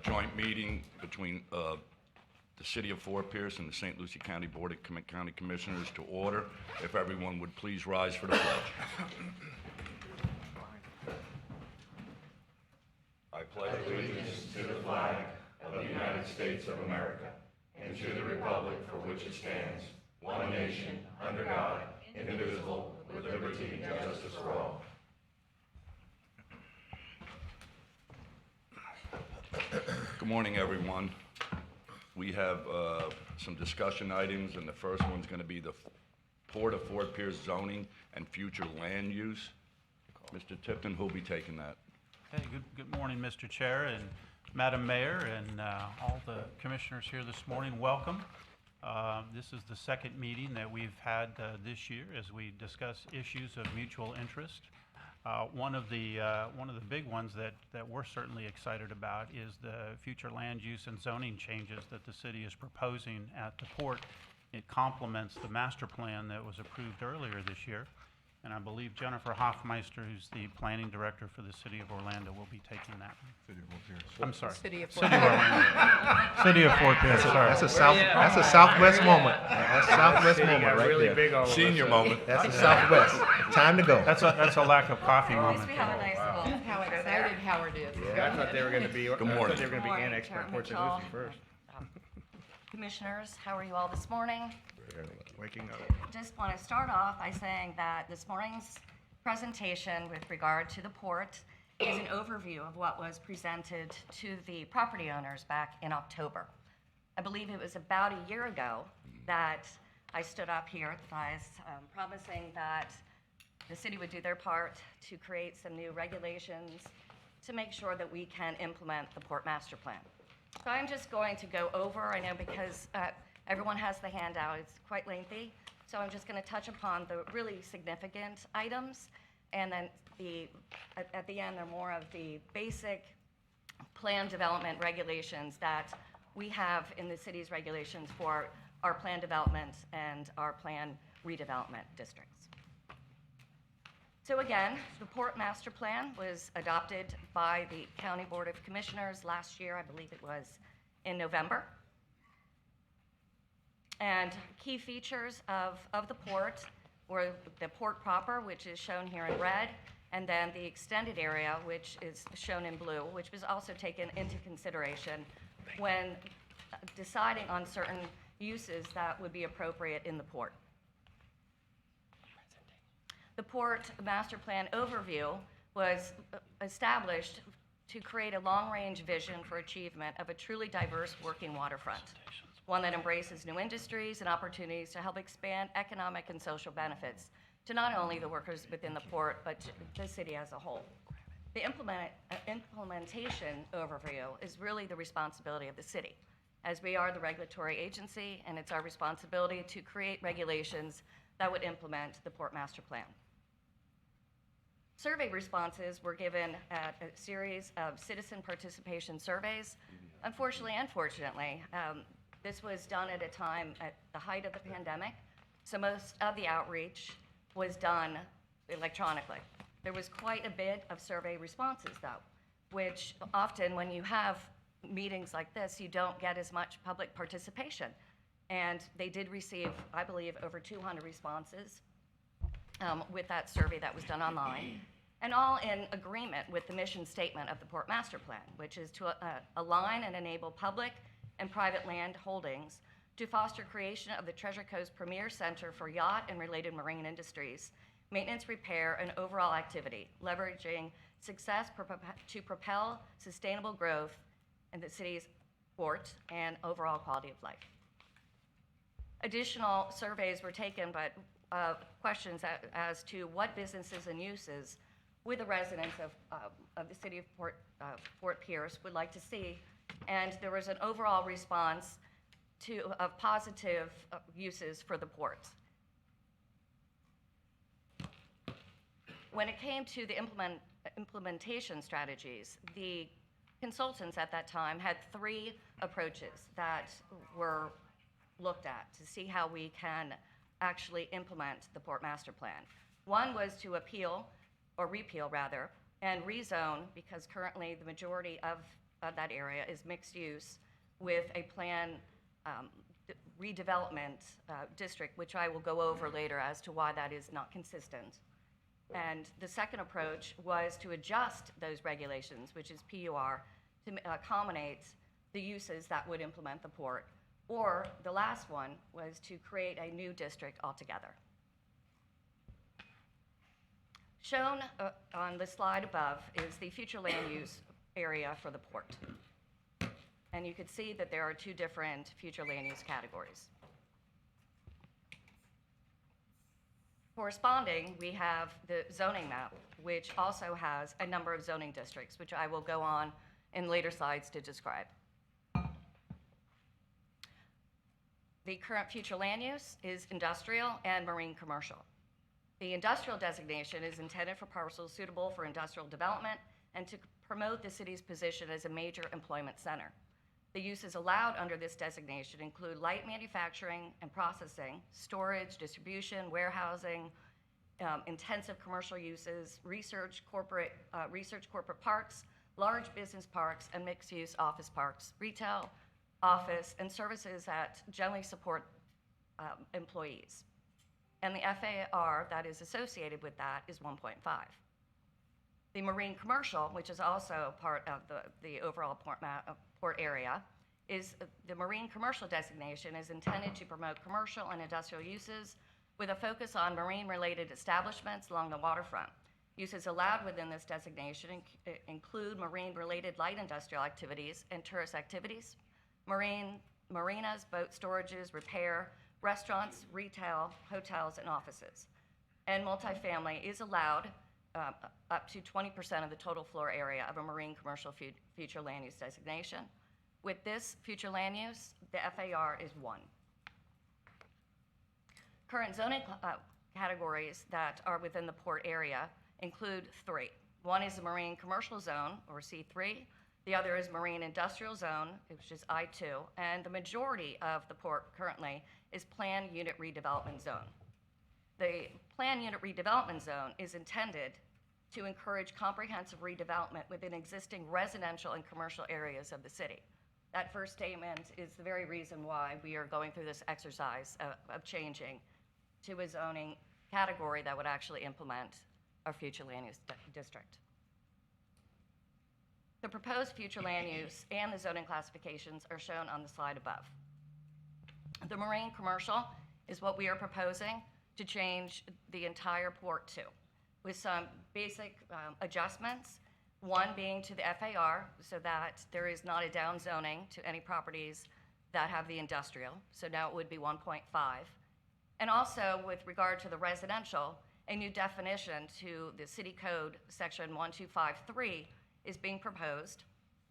joint meeting between the City of Fort Pierce and the St. Lucie County Board of County Commissioners to order. If everyone would please rise for the pledge. I pledge allegiance to the flag of the United States of America and to the republic for which it stands, one nation, under God, indivisible, with liberty and justice for all. Good morning, everyone. We have some discussion items, and the first one's going to be the Port of Fort Pierce zoning and future land use. Mr. Tipton, who'll be taking that? Hey, good morning, Mr. Chair and Madam Mayor and all the commissioners here this morning. Welcome. This is the second meeting that we've had this year as we discuss issues of mutual interest. One of the big ones that we're certainly excited about is the future land use and zoning changes that the city is proposing at the port. It complements the master plan that was approved earlier this year. And I believe Jennifer Hoffmeister, who's the planning director for the city of Orlando, will be taking that. I'm sorry. City of City of Orlando. City of Fort Pierce, sorry. That's a Southwest moment. That's Southwest moment right really there. big all of Senior us. moment. That's a Southwest. Time to go. That's a lack of coffee At least moment. we have a nice little. How excited Howard is. I thought they were going to be. morning. I thought they were going to be Morning, annexed by Chairman Port St. Mitchell. Lucie first. Commissioners, how are you all this morning? Waking up. Just want to start off by saying that this morning's presentation with regard to the port is an overview of what was presented to the property owners back in October. I believe it was about a year ago that I stood up here at the dais promising that the city would do their part to create some new regulations to make sure that we can implement the Port Master Plan. So I'm just going to go over, I know because everyone has the handout, it's quite lengthy, so I'm just going to touch upon the really significant items, and then at the end, they're more of the basic plan development regulations that we have in the city's regulations for our plan development and our plan redevelopment districts. So again, the Port Master Plan was adopted by the County Board of Commissioners last year. I believe it was in November. And key features of the port were the port proper, which is shown here in red, and then the extended area, which is shown in blue, which was also taken into consideration when deciding on certain uses that would be appropriate in the port. The Port Master Plan overview was established to create a long-range vision for achievement of a truly diverse working waterfront, one that embraces new industries and opportunities to help expand economic and social benefits to not only the workers within the port, but to the city as a whole. The implementation overview is really the responsibility of the city, as we are the regulatory agency, and it's our responsibility to create regulations that would implement the Port Master Plan. Survey responses were given at a series of citizen participation surveys. Unfortunately and fortunately, this was done at a time at the height of the pandemic, so most of the outreach was done electronically. There was quite a bit of survey responses, though, which often when you have meetings like this, you don't get as much public participation. And they did receive, I believe, over 200 responses with that survey that was done online, and all in agreement with the mission statement of the Port Master Plan, which is to align and enable public and private land holdings to foster creation of the Treasure Coast premier center for yacht and related marine industries, maintenance, repair, and overall activity, leveraging success to propel sustainable growth in the city's port and overall quality of life. Additional surveys were taken, but questions as to what businesses and uses we, the residents of the city of Fort Pierce, would like to see, and there was an overall response of positive uses for the port. When it came to the implementation strategies, the consultants at that time had 3 approaches that were looked at to see how we can actually implement the Port Master Plan. One was to repeal, and rezone, because currently the majority of of that area is mixed use with a planned redevelopment district, which I will go over later as to why that is not consistent. And the second approach was to adjust those regulations, which is PUR, to accommodate the uses that would implement the port. Or the last one was to create a new district altogether. Shown on the slide above is the future land use area for the port. And you can see that there are two different future land use categories. Corresponding, we have the zoning map, which also has a number of zoning districts, which I will go on in later slides to describe. The current future land use is industrial and marine commercial. The industrial designation is intended for parcels suitable for industrial development and to promote the city's position as a major employment center. The uses allowed under this designation include light manufacturing and processing, storage, distribution, warehousing, intensive commercial uses, research corporate parks, large business parks, and mixed-use office parks, retail, office, and services that generally support employees. And the FAR that is associated with that is 1.5. The marine commercial, which is also part of the overall port area, is the marine commercial designation is intended to promote commercial and industrial uses with a focus on marine-related establishments along the waterfront. Uses allowed within this designation include marine-related light industrial activities and tourist activities, marinas, boat storages, repair, restaurants, retail, hotels, and offices. And multifamily is allowed up to 20% of the total floor area of a marine commercial future land use designation. With this future land use, the FAR is 1. Current zoning categories that are within the port area include 3. One is the marine commercial zone, or C3. The other is marine industrial zone, which is I2. And the majority of the port currently is planned unit redevelopment zone. The planned unit redevelopment zone is intended to encourage comprehensive redevelopment within existing residential and commercial areas of the city. That first statement is the very reason why we are going through this exercise of changing to a zoning category that would actually implement our future land use district. The proposed future land use and the zoning classifications are shown on the slide above. The marine commercial is what we are proposing to change the entire port to, with some basic adjustments, one being to the FAR, so that there is not a down zoning to any properties that have the industrial, so now it would be 1.5. And also, with regard to the residential, a new definition to the city code, section 1253, is being proposed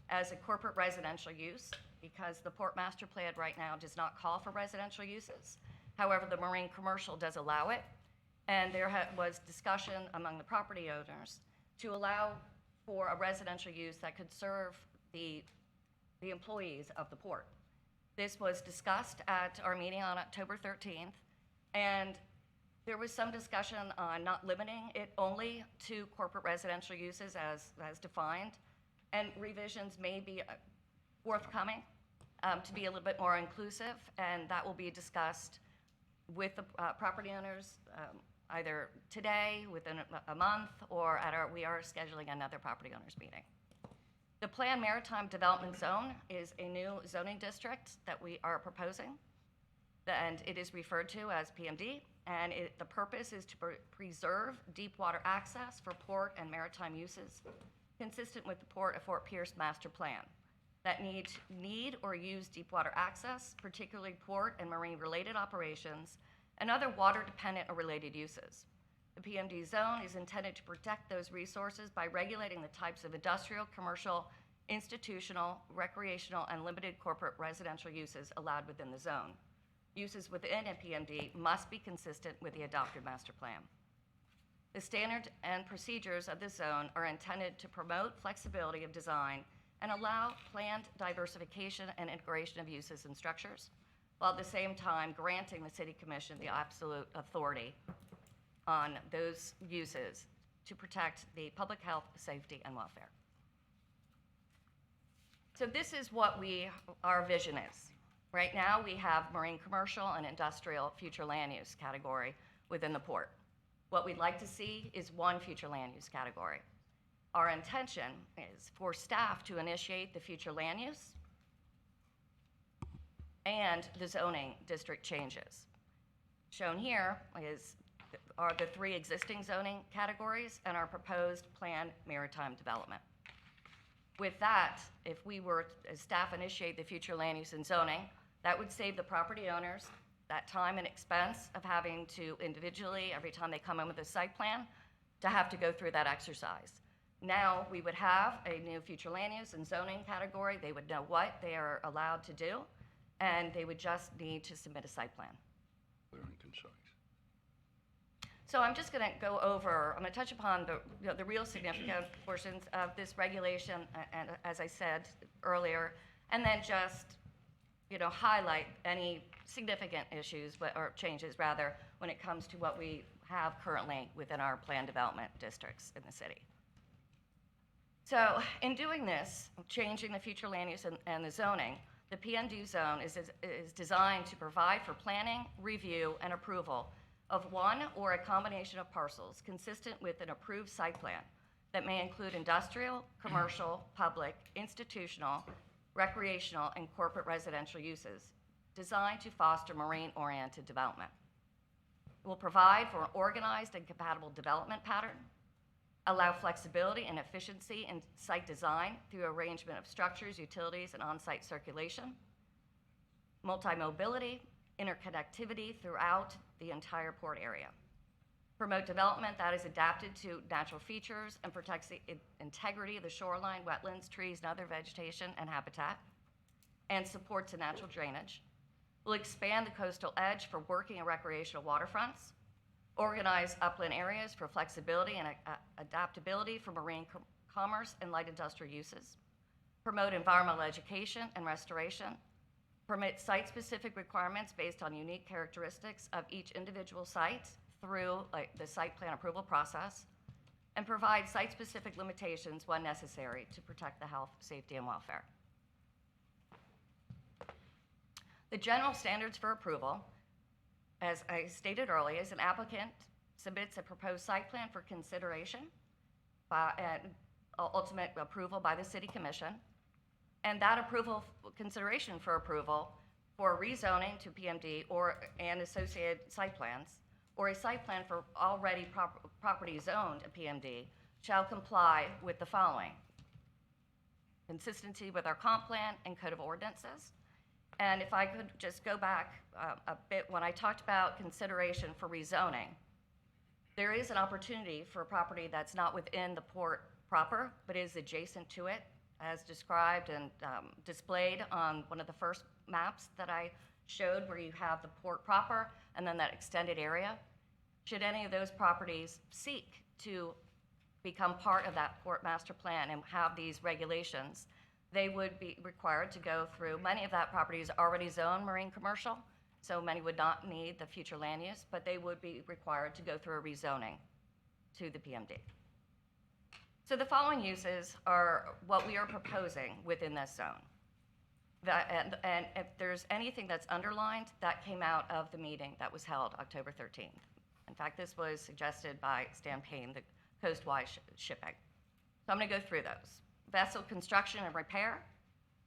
as a corporate residential use, because the port master plan right now does not call for residential uses. However, the marine commercial does allow it, and there was discussion among the property owners to allow for a residential use that could serve the employees of the port. This was discussed at our meeting on October 13th, and there was some discussion on not limiting it only to corporate residential uses as defined, and revisions may be forthcoming to be a little bit more inclusive, and that will be discussed with the property owners either today, within a month, or we are scheduling another property owners meeting. The Planned Maritime Development Zone is a new zoning district that we are proposing, and it is referred to as PMD, and the purpose is to preserve deep water access for port and maritime uses, consistent with the Port of Fort Pierce master plan, that need or use deep water access, particularly port and marine-related operations, and other water-dependent or related uses. The PMD zone is intended to protect those resources by regulating the types of industrial, commercial, institutional, recreational, and limited corporate residential uses allowed within the zone. Uses within a PMD must be consistent with the adopted master plan. The standard and procedures of the zone are intended to promote flexibility of design and allow planned diversification and integration of uses and structures, while at the same time granting the City Commission the absolute authority on those uses to protect the public health, safety, and welfare. So this is what our vision is. Right now, we have marine commercial and industrial future land use category within the port. What we'd like to see is one future land use category. Our intention is for staff to initiate the future land use and the zoning district changes. Shown here are the 3 existing zoning categories and our proposed planned maritime development. With that, if we were, as staff, initiate the future land use and zoning, that would save the property owners that time and expense of having to individually, every time they come in with a site plan, to have to go through that exercise. Now, we would have a new future land use and zoning category. They would know what they are allowed to do, and they would just need to submit a site plan. Clear and concise. So I'm just going to go over, I'm going to touch upon the real significant portions of this regulation, and as I said earlier, and then just, highlight any significant issues, or changes rather, when it comes to what we have currently within our planned development districts in the city. So in doing this, changing the future land use and the zoning, the PND zone is designed to provide for planning, review, and approval of one or a combination of parcels consistent with an approved site plan that may include industrial, commercial, public, institutional, recreational, and corporate residential uses, designed to foster marine-oriented development. It will provide for an organized and compatible development pattern, allow flexibility and efficiency in site design through arrangement of structures, utilities, and on-site circulation, multi-mobility, interconnectivity throughout the entire port area. Promote development that is adapted to natural features and protects the integrity of the shoreline, wetlands, trees, and other vegetation and habitat, and supports the natural drainage. Will expand the coastal edge for working and recreational waterfronts, organize upland areas for flexibility and adaptability for marine commerce and light industrial uses, promote environmental education and restoration, permit site-specific requirements based on unique characteristics of each individual site through the site plan approval process, and provide site-specific limitations when necessary to protect the health, safety, and welfare. The general standards for approval, as I stated earlier, is an applicant submits a proposed site plan for consideration and ultimate approval by the City Commission, and that approval, consideration for approval for rezoning to PMD and associated site plans, or a site plan for already property zoned a PMD, shall comply with the following: consistency with our comp plan and code of ordinances. And if I could just go back a bit, when I talked about consideration for rezoning, there is an opportunity for a property that's not within the port proper, but is adjacent to it, as described and displayed on one of the first maps that I showed, where you have the port proper and then that extended area. Should any of those properties seek to become part of that port master plan and have these regulations, they would be required to go through, many of that property is already zoned marine commercial, so many would not need the future land use, but they would be required to go through a rezoning to the PMD. So the following uses are what we are proposing within this zone. And if there's anything that's underlined, that came out of the meeting that was held October 13th. In fact, this was suggested by Stan Payne, the coastwise shipping. So I'm going to go through those. Vessel construction and repair,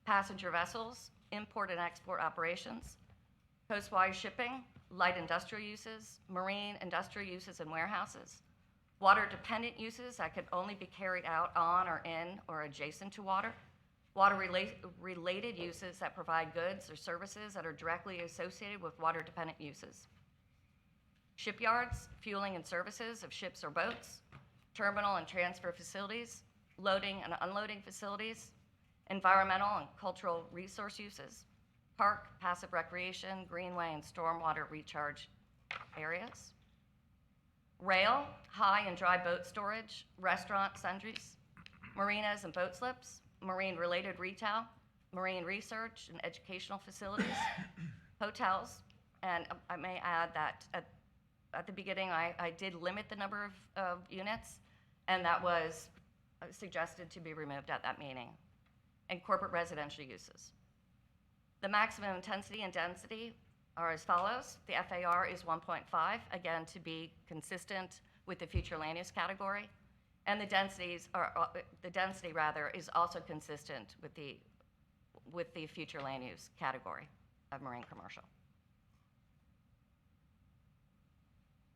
passenger vessels, import and export operations, coastwise shipping, light industrial uses, marine industrial uses and warehouses, water-dependent uses that can only be carried out on or in or adjacent to water, water-related uses that provide goods or services that are directly associated with water-dependent uses, shipyards, fueling and services of ships or boats, terminal and transfer facilities, loading and unloading facilities, environmental and cultural resource uses, park, passive recreation, greenway, and stormwater recharge areas, rail, high and dry boat storage, restaurant sundries, marinas and boat slips, marine-related retail, marine research and educational facilities, hotels, and I may add that at the beginning, I did limit the number of units, and that was suggested to be removed at that meeting. and corporate residential uses. The maximum intensity and density are as follows. The FAR is 1.5, again, to be consistent with the future land use category. And the density is also consistent with the future land use category of marine commercial.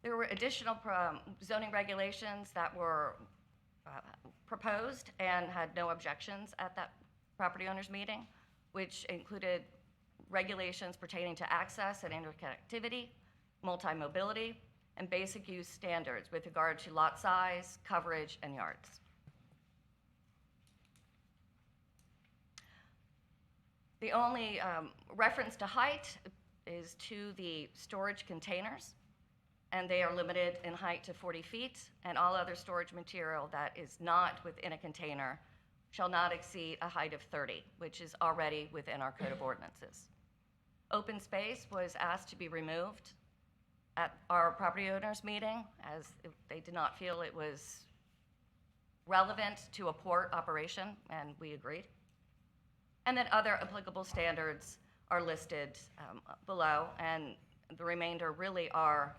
There were additional zoning regulations that were proposed and had no objections at that property owners meeting, which included regulations pertaining to access and interconnectivity, multi-mobility, and basic use standards with regard to lot size, coverage, and yards. The only reference to height is to the storage containers, and they are limited in height to 40 feet, and all other storage material that is not within a container shall not exceed a height of 30, which is already within our code of ordinances. Open space was asked to be removed at our property owners meeting, as they did not feel it was relevant to a port operation, and we agreed. And then other applicable standards are listed below, and the remainder really are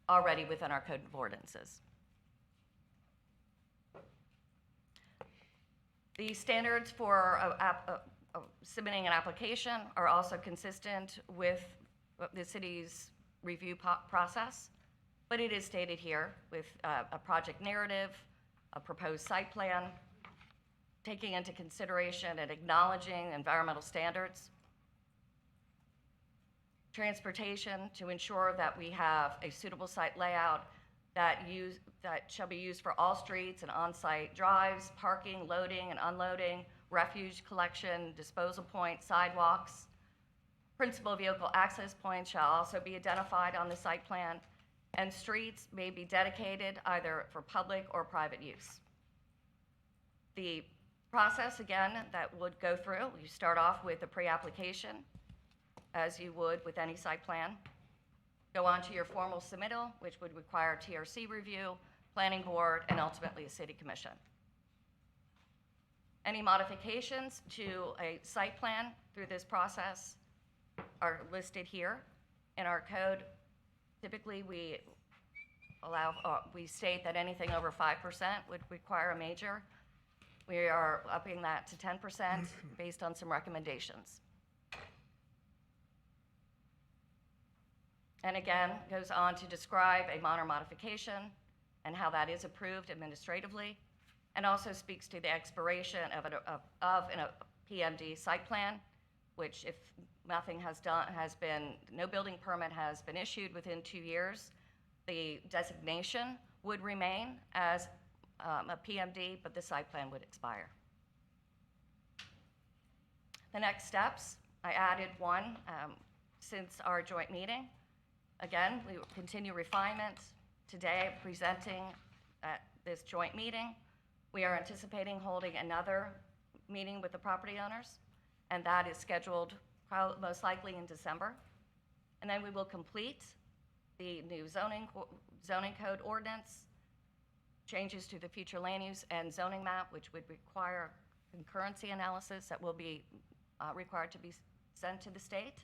already within our code of ordinances. The standards for submitting an application are also consistent with the city's review process, but it is stated here with a project narrative, a proposed site plan, taking into consideration and acknowledging environmental standards, transportation to ensure that we have a suitable site layout that shall be used for all streets and on-site drives, parking, loading and unloading, refuge collection, disposal points, sidewalks. Principal vehicle access points shall also be identified on the site plan, and streets may be dedicated either for public or private use. The process, again, that would go through, you start off with a pre-application, as you would with any site plan. Go on to your formal submittal, which would require TRC review, planning board, and ultimately a city commission. Any modifications to a site plan through this process are listed here in our code. Typically, we state that anything over 5% would require a major. We are upping that to 10% based on some recommendations. And again, goes on to describe a minor modification and how that is approved administratively, and also speaks to the expiration of a PMD site plan, which if nothing no building permit has been issued within 2 years, the designation would remain as a PMD, but the site plan would expire. The next steps, I added one since our joint meeting. Again, we will continue refinement. Today, presenting at this joint meeting. We are anticipating holding another meeting with the property owners, and that is scheduled most likely in December. And then we will complete the new zoning code ordinance, changes to the future land use and zoning map, which would require concurrency analysis that will be required to be sent to the state,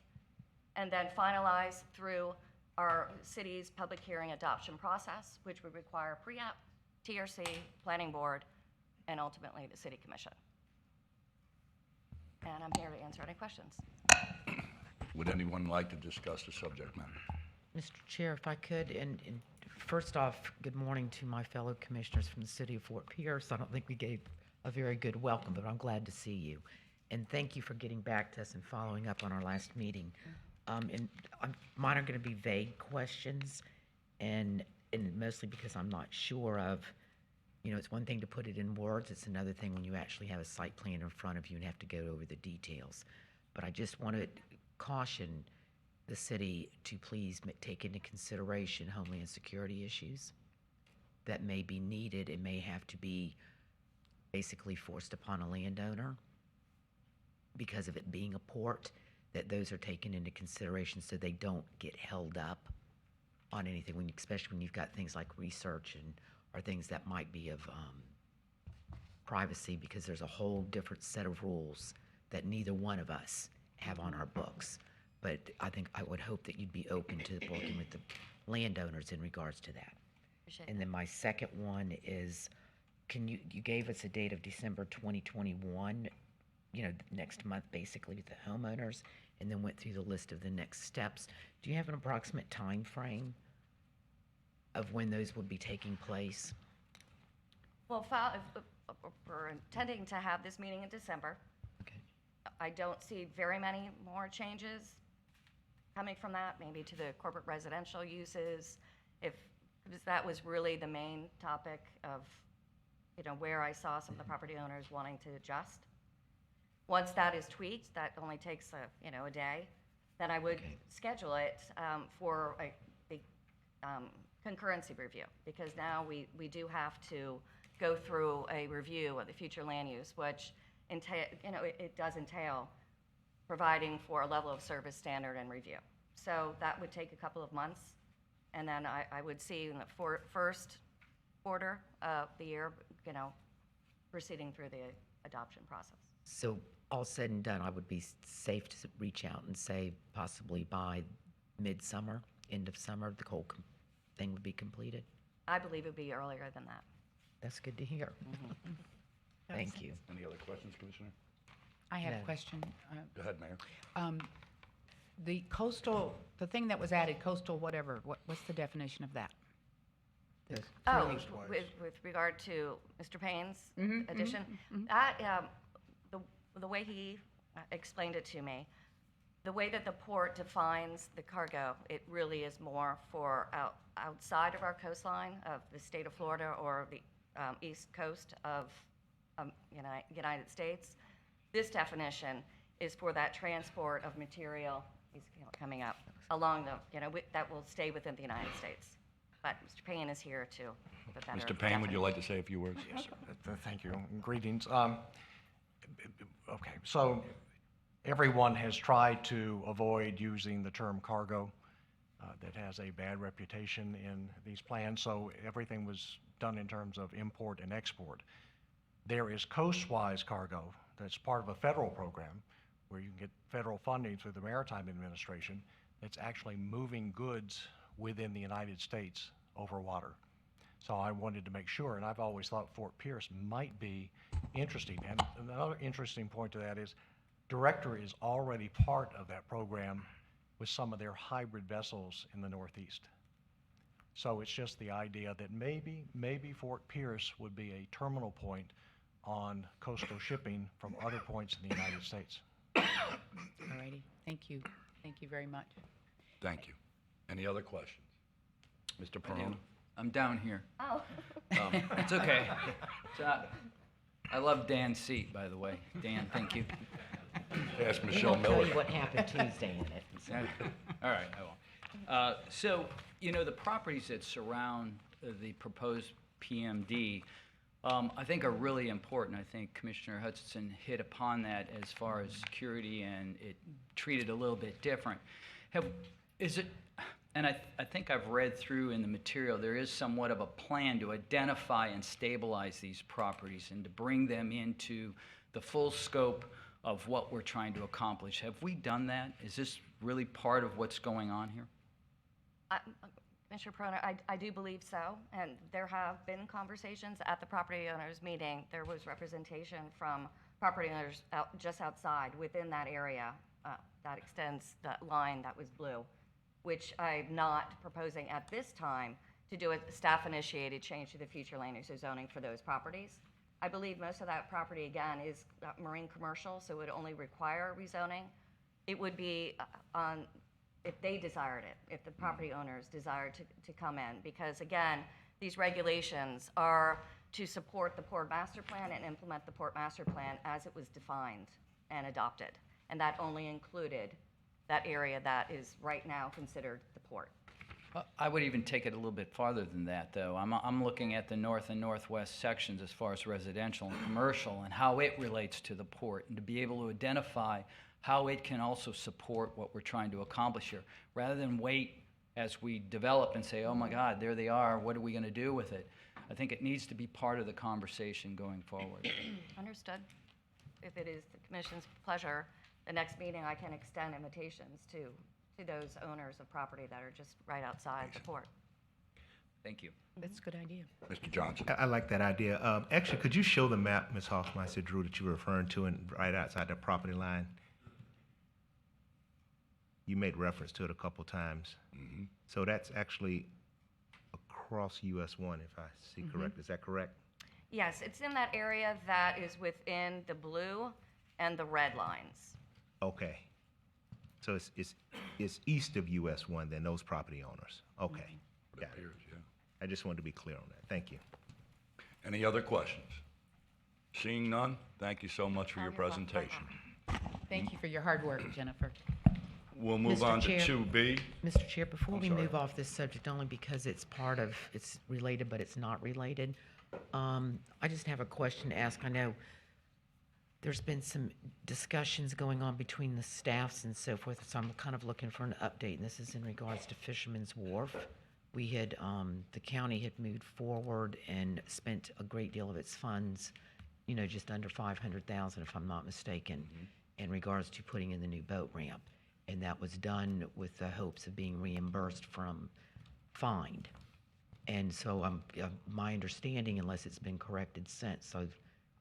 and then finalize through our city's public hearing adoption process, which would require pre-app, TRC, planning board, and ultimately the city commission. And I'm here to answer any questions. Would anyone like to discuss the subject matter? Mr. Chair, if I could, and first off, good morning to my fellow commissioners from the city of Fort Pierce. I don't think we gave a very good welcome, but I'm glad to see you. And thank you for getting back to us and following up on our last meeting. Mine are going to be vague questions, and mostly because I'm not sure of, it's one thing to put it in words, it's another thing when you actually have a site plan in front of you and have to go over the details. But I just want to caution the city to please take into consideration homeland security issues that may be needed and may have to be basically forced upon a landowner because of it being a port, that those are taken into consideration so they don't get held up on anything, especially when you've got things like research or things that might be of privacy because there's a whole different set of rules that neither one of us have on our books. But I think I would hope that you'd be open to working with the landowners in regards to that. Appreciate And then my second one is, you gave us a date of December 2021, next month basically with the homeowners, and then went through the list of the next steps. Do you have an approximate time frame of when those would be taking place? Well, if we're intending to have this meeting in December. Okay. I don't see very many more changes coming from that, maybe to the corporate residential uses, because that was really the main topic of, where I saw some of the property owners wanting to adjust. Once that is tweaked, that only takes a day, then I would Okay. schedule it for the concurrency review, because now we do have to go through a review of the future land use, which it does entail providing for a level of service standard and review. So that would take a couple of months, and then I would see in the first quarter of the year, proceeding through the adoption process. So all said and done, I would be safe to reach out and say possibly by midsummer, end of summer, the whole thing would be completed? I believe it would be earlier than that. That's good to hear. Thank you. Any other questions, Commissioner? I have No. a question. Go ahead, Mayor. The thing that was added, coastal whatever, what's the definition of that? Oh, Coastwise. with regard to Mr. Payne's Mhm, addition, that, the way he explained it to me, the way that the port defines the cargo, it really is more for outside of our coastline of the state of Florida or the east coast of United States. This definition is for that transport of material, he's coming up, along that will stay within the United States. But Mr. Payne is here to give a better Mr. Payne, would you definition. like to say a few words? Yes, sir. Thank you. Greetings. Okay, so everyone has tried to avoid using the term cargo. That has a bad reputation in these plans, so everything was done in terms of import and export. There is coastwise cargo that's part of a federal program where you can get federal funding through the Maritime Administration that's actually moving goods within the United States over water. So I wanted to make sure, and I've always thought Fort Pierce might be interesting. And another interesting point to that is Director is already part of that program with some of their hybrid vessels in the Northeast. So it's just the idea that maybe Fort Pierce would be a terminal point on coastal shipping from other points in the United States. Alrighty, thank you. Thank you very much. Thank you. Any other questions? Mr. I do. Perona? I'm down here. Oh, It's okay. I love Dan's seat, by the way. Dan, thank you. Ask We Michelle won't tell Miller. you what happened Tuesday in it. All right, I will. So, the properties that surround the proposed PMD, I think are really important. I think Commissioner Hutchinson hit upon that as far as security and it treated a little bit different. And I think I've read through in the material, there is somewhat of a plan to identify and stabilize these properties and to bring them into the full scope of what we're trying to accomplish. Have we done that? Is this really part of what's going on here? Mr. Perona, I do believe so, and there have been conversations at the property owners meeting. There was representation from property owners just outside, within that area, that extends that line that was blue, which I'm not proposing at this time to do a staff-initiated change to the future land use or zoning for those properties. I believe most of that property, again, is marine commercial, so it would only require rezoning. It would be if they desired it, if the property owners desired to come in, because again, these regulations are to support the Port Master Plan and implement the Port Master Plan as it was defined and adopted. And that only included that area that is right now considered the port. I would even take it a little bit farther than that, though. I'm looking at the north and northwest sections as far as residential and commercial and how it relates to the port, and to be able to identify how it can also support what we're trying to accomplish here, rather than wait as we develop and say, oh my God, there they are, what are we going to do with it? I think it needs to be part of the conversation going forward. Understood. If it is the commission's pleasure, the next meeting I can extend invitations to those owners of property that are just right outside the port. Thank you. That's a good idea. Mr. Johnson? I like that idea. Actually, could you show the map, Ms. Hoffmeister Drew, that you were referring to, and right outside the property line? You made reference to it a couple times. So that's actually across US 1, if I see correct. Is that correct? Yes, it's in that area that is within the blue and the red lines. Okay. So it's east of US 1 then, those property owners. Okay. It Got it. appears, yeah. I just wanted to be clear on that. Thank you. Any other questions? Seeing none, thank you so much for your You're welcome. presentation. Thank you for your hard work, Jennifer. We'll move Mr. on to Chair. 2B. Mr. Chair, before I'm we sorry. move off this subject, only because it's it's related, but it's not related, I just have a question to ask. I know there's been some discussions going on between the staffs and so forth, so I'm kind of looking for an update, and this is in regards to Fisherman's Wharf. We had, the county had moved forward and spent a great deal of its funds, just under $500,000, if I'm not mistaken, in regards to putting in the new boat ramp. And that was done with the hopes of being reimbursed from fined. And so my understanding, unless it's been corrected since, so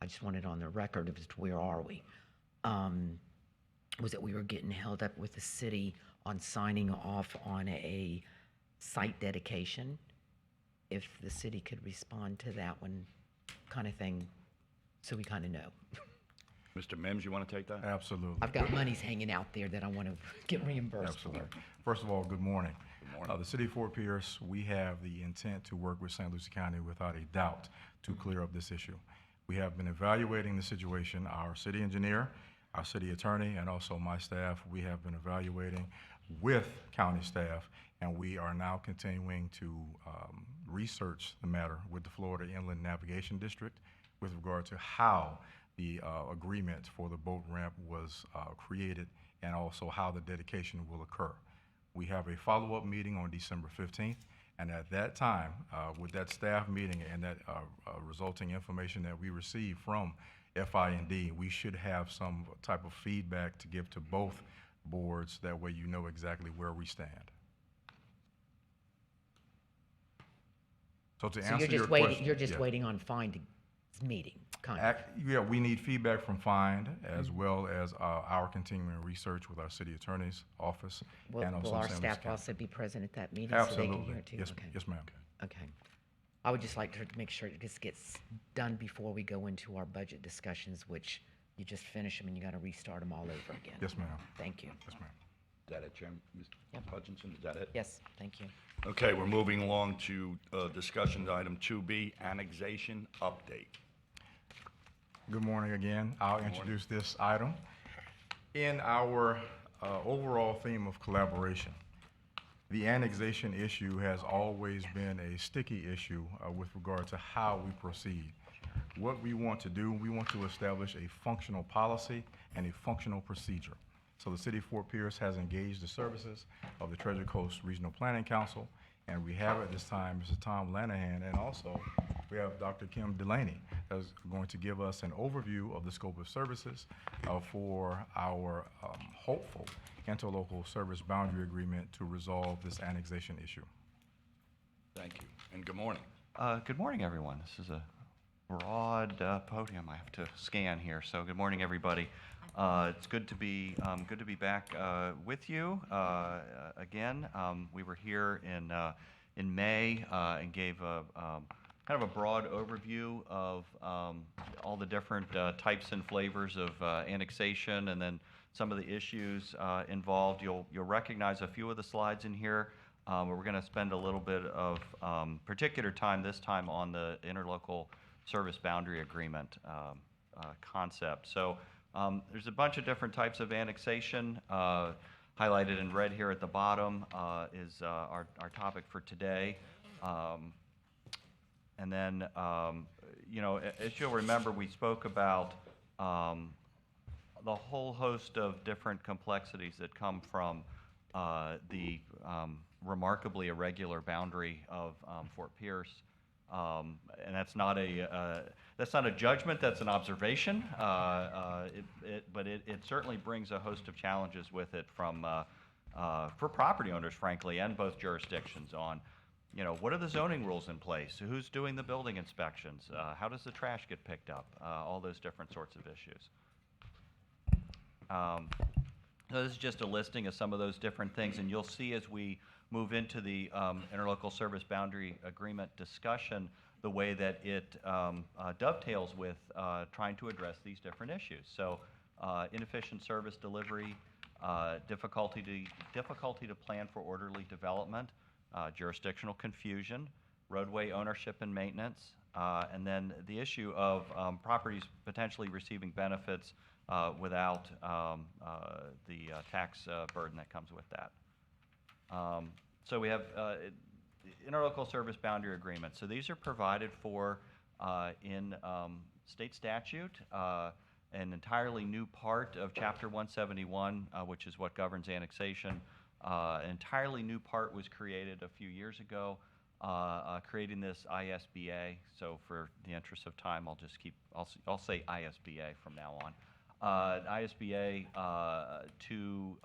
I just wanted on the record as to where are we, was that we were getting held up with the city on signing off on a site dedication. If the city could respond to that one kind of thing, so we kind of know. Mr. Mims, you want to take that? Absolutely. I've got monies hanging out there that I want to get reimbursed for. Absolutely. First of all, good morning. Good morning. The City of Fort Pierce, we have the intent to work with St. Lucie County without a doubt to clear up this issue. We have been evaluating the situation. Our city engineer, our city attorney, and also my staff, we have been evaluating with county staff, and we are now continuing to research the matter with the Florida Inland Navigation District with regard to how the agreement for the boat ramp was created and also how the dedication will occur. We have a follow-up meeting on December 15th, and at that time, with that staff meeting and that resulting information that we receive from FI&D, we should have some type of feedback to give to both boards. That way you know exactly where we stand. So to So answer you're your just question. waiting, you're just yeah. waiting on finding meeting, kind of. Yeah, we need feedback from FIND as well as our continuing research with our city attorney's office. and also Will our St. Louis staff County. also be present at that meeting so they can Absolutely. hear it too? Yes, Okay. yes, ma'am. Okay. I would just like to make sure it just gets done before we go into our budget discussions, which you just finish them and you got to restart them all over again. Yes, ma'am. Thank you. Yes, ma'am. Is that it, Chairman? Mr. Yep. Hutchinson, is that it? Yes, thank you. Okay, we're moving along to discussion item 2B, annexation update. Good morning again. I'll introduce this item. In our overall theme of collaboration, the annexation issue has always been a sticky issue with regard to how we proceed. What we want to do, we want to establish a functional policy and a functional procedure. So the City of Fort Pierce has engaged the services of the Treasure Coast Regional Planning Council, and we have at this time Mr. Tom Lanahan, and also we have Dr. Kim Delaney that's going to give us an overview of the scope of services for our hopeful interlocal service boundary agreement to resolve this annexation issue. Thank you, and good morning. Good morning, everyone. This is a broad podium I have to scan here. So, good morning, everybody. It's good to be back with you again. We were here in May and gave a kind of a broad overview of all the different types and flavors of annexation, and then some of the issues involved. You'll recognize a few of the slides in here. We're going to spend a little bit of particular time this time on the interlocal service boundary agreement concept. So there's a bunch of different types of annexation. Highlighted in red here at the bottom is our topic for today. And then, you know, as you'll remember, we spoke about the whole host of different complexities that come from the remarkably irregular boundary of Fort Pierce And that's not a judgment, that's an observation. But it certainly brings a host of challenges with it for property owners, frankly, and both jurisdictions on, what are the zoning rules in place? Who's doing the building inspections? How does the trash get picked up? All those different sorts of issues. So this is just a listing of some of those different things, and you'll see as we move into the interlocal service boundary agreement discussion, the way that it dovetails with trying to address these different issues. So inefficient service delivery, difficulty to plan for orderly development, jurisdictional confusion, roadway ownership and maintenance, and then the issue of properties potentially receiving benefits without the tax burden that comes with that. So we have interlocal service boundary agreements. So these are provided for in state statute, an entirely new part of Chapter 171, which is what governs annexation. An entirely new part was created a few years ago, creating this ISBA. So for the interest of time, I'll say ISBA from now on. ISBA to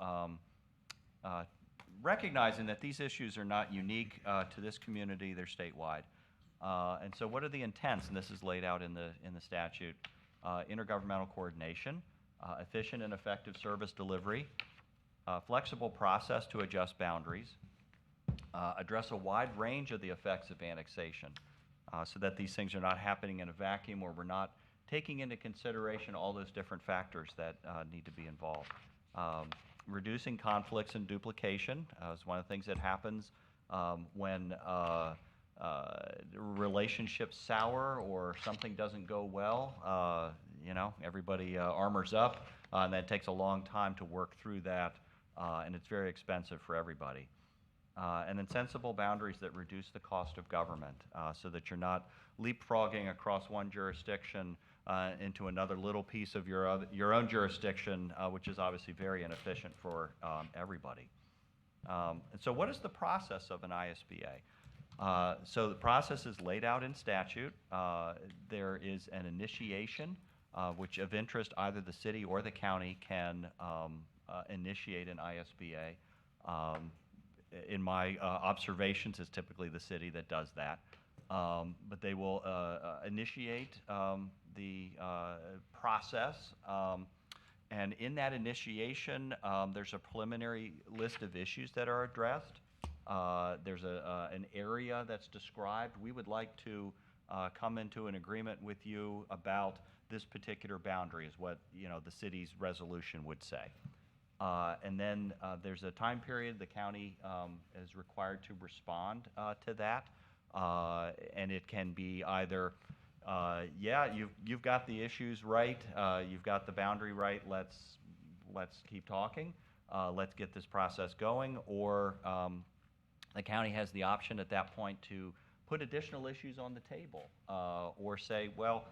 recognizing that these issues are not unique to this community, they're statewide. And so what are the intents? And this is laid out in the statute. Intergovernmental coordination, efficient and effective service delivery, flexible process to adjust boundaries, address a wide range of the effects of annexation so that these things are not happening in a vacuum, or we're not taking into consideration all those different factors that need to be involved. Reducing conflicts and duplication is one of the things that happens when relationships sour or something doesn't go well. Everybody armors up, and that takes a long time to work through that, and it's very expensive for everybody. And then sensible boundaries that reduce the cost of government so that you're not leapfrogging across one jurisdiction into another little piece of your own jurisdiction, which is obviously very inefficient for everybody. And so what is the process of an ISBA? So the process is laid out in statute. There is an initiation, which of interest, either the city or the county can initiate an ISBA. In my observations, it's typically the city that does that. But they will initiate the process. And in that initiation, there's a preliminary list of issues that are addressed. There's an area that's described. We would like to come into an agreement with you about this particular boundary, is what the city's resolution would say. And then there's a time period the county is required to respond to that. And it can be either, you've got the issues right, you've got the boundary right, let's keep talking, let's get this process going, or the county has the option at that point to put additional issues on the table, or say, well,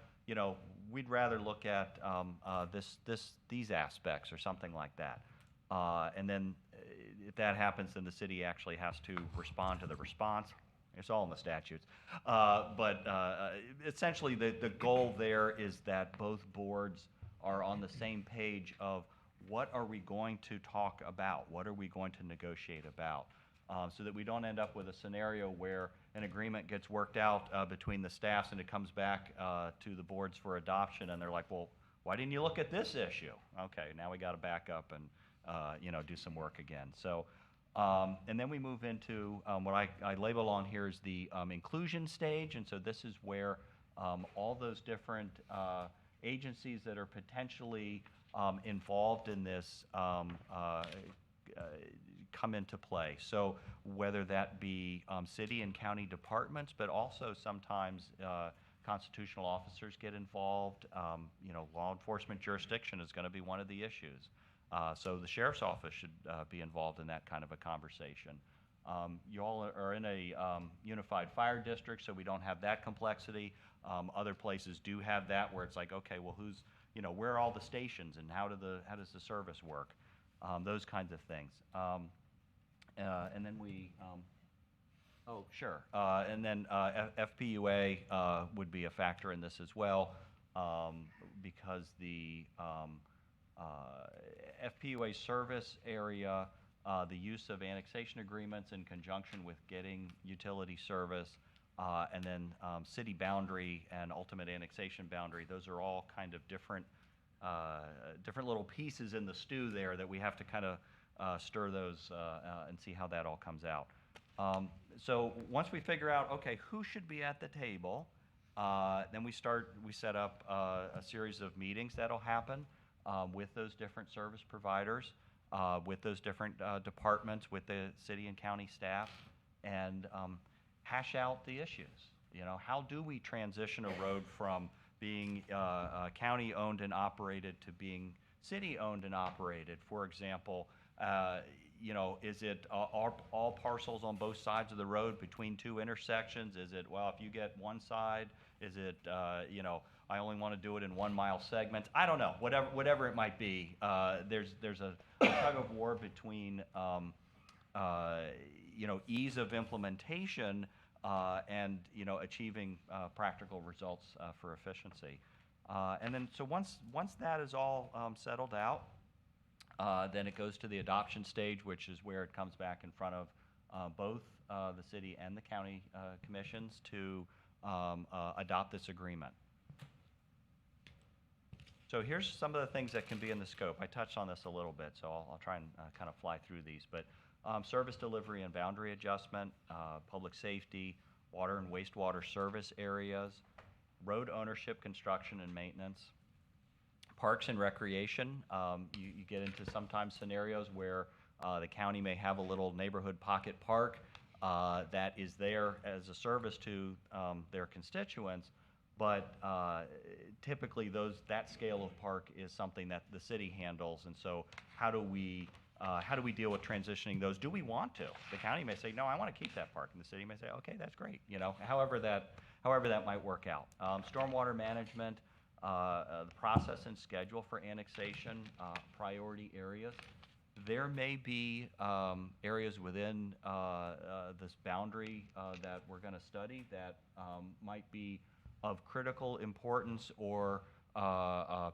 we'd rather look at these aspects or something like that. And then if that happens, then the city actually has to respond to the response. It's all in the statutes. But essentially, the goal there is that both boards are on the same page of what are we going to talk about? What are we going to negotiate about? So that we don't end up with a scenario where an agreement gets worked out between the staffs and it comes back to the boards for adoption, and they're like, well, why didn't you look at this issue? Okay, now we got to back up and do some work again. So, and then we move into what I label on here is the inclusion stage, and so this is where all those different agencies that are potentially involved in this come into play. So whether that be city and county departments, but also sometimes constitutional officers get involved. Law enforcement jurisdiction is going to be one of the issues. So the sheriff's office should be involved in that kind of a conversation. You all are in a unified fire district, so we don't have that complexity. Other places do have that, where it's like, okay, well, where are all the stations, and how does the service work? Those kinds of things. And then Oh, sure. And then FPUA would be a factor in this as well, because the FPUA service area, the use of annexation agreements in conjunction with getting utility service, and then city boundary and ultimate annexation boundary, those are all kind of different little pieces in the stew there that we have to kind of stir those and see how that all comes out. So once we figure out, okay, who should be at the table, then we set up a series of meetings that'll happen with those different service providers, with those different departments, with the city and county staff, and hash out the issues. You know, how do we transition a road from being county-owned and operated to being city-owned and operated? For example, you know, is it all parcels on both sides of the road between two intersections? Is it, well, if you get one side, is it, you know, I only want to do it in 1 mile segments? I don't know, whatever it might be. There's a tug of war between, you know, ease of implementation and, you know, achieving practical results for efficiency. And then, so once that is all settled out, then it goes to the adoption stage, which is where it comes back in front of both the city and the county commissions to adopt this agreement. So here's some of the things that can be in the scope. I touched on this a little bit, so I'll try and kind of fly through these. But service delivery and boundary adjustment, public safety, water and wastewater service areas, road ownership, construction, and maintenance. Parks and recreation, you get into sometimes scenarios where the county may have a little neighborhood pocket park that is there as a service to their constituents, but typically that scale of park is something that the city handles, and so how do we deal with transitioning those? Do we want to? The county may say, no, I want to keep that park, and the city may say, okay, that's great, you know, however that might work out. Stormwater management, the process and schedule for annexation, priority areas. There may be areas within this boundary that we're going to study that might be of critical importance, or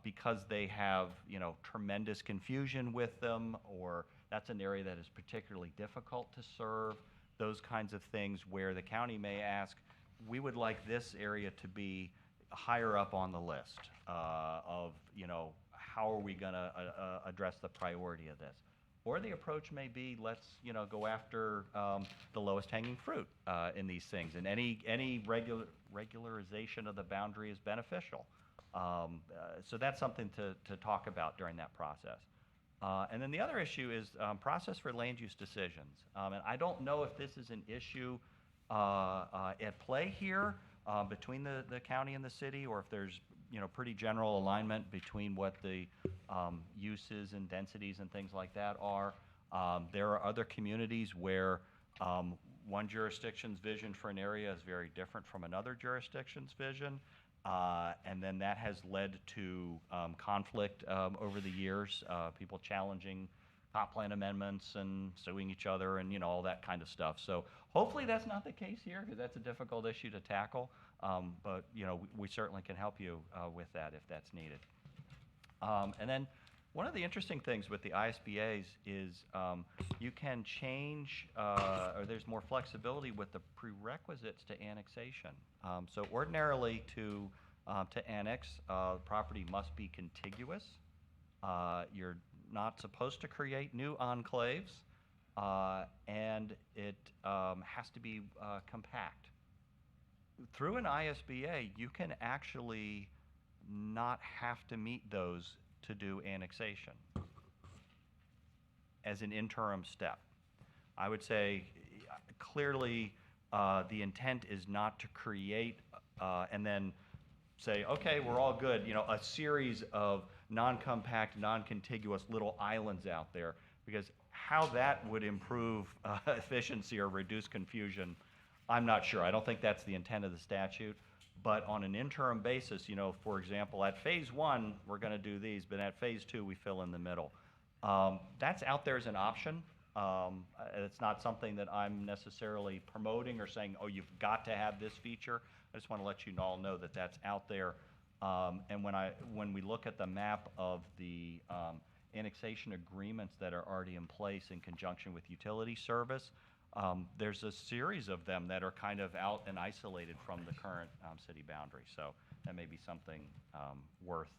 because they have, you know, tremendous confusion with them, or that's an area that is particularly difficult to serve, those kinds of things where the county may ask, we would like this area to be higher up on the list of, you know, how are we going to address the priority of this? Or the approach may be, let's, you know, go after the lowest hanging fruit in these things, and any regularization of the boundary is beneficial. So that's something to talk about during that process. And then the other issue is process for land use decisions. And I don't know if this is an issue at play here between the county and the city, or if there's, you know, pretty general alignment between what the uses and densities and things like that are. There are other communities where one jurisdiction's vision for an area is very different from another jurisdiction's vision. And then that has led to conflict over the years, people challenging comp plan amendments and suing each other and, you know, all that kind of stuff. So hopefully that's not the case here, because that's a difficult issue to tackle. But, you know, we certainly can help you with that if that's needed. And then one of the interesting things with the ISBAs is you can change, or there's more flexibility with the prerequisites to annexation. So ordinarily to annex, property must be contiguous. You're not supposed to create new enclaves, and it has to be compact. Through an ISBA, you can actually not have to meet those to do annexation as an interim step. I would say clearly the intent is not to create and then say, okay, we're all good, you know, a series of non-compact, non-contiguous little islands out there, because how that would improve efficiency or reduce confusion, I'm not sure. I don't think that's the intent of the statute. But on an interim basis, you know, for example, at phase 1, we're going to do these, but at phase 2, we fill in the middle. That's out there as an option. It's not something that I'm necessarily promoting or saying, oh, you've got to have this feature. I just want to let you all know that that's out there. And when we look at the map of the annexation agreements that are already in place in conjunction with utility service, there's a series of them that are kind of out and isolated from the current city boundary. So that may be something worth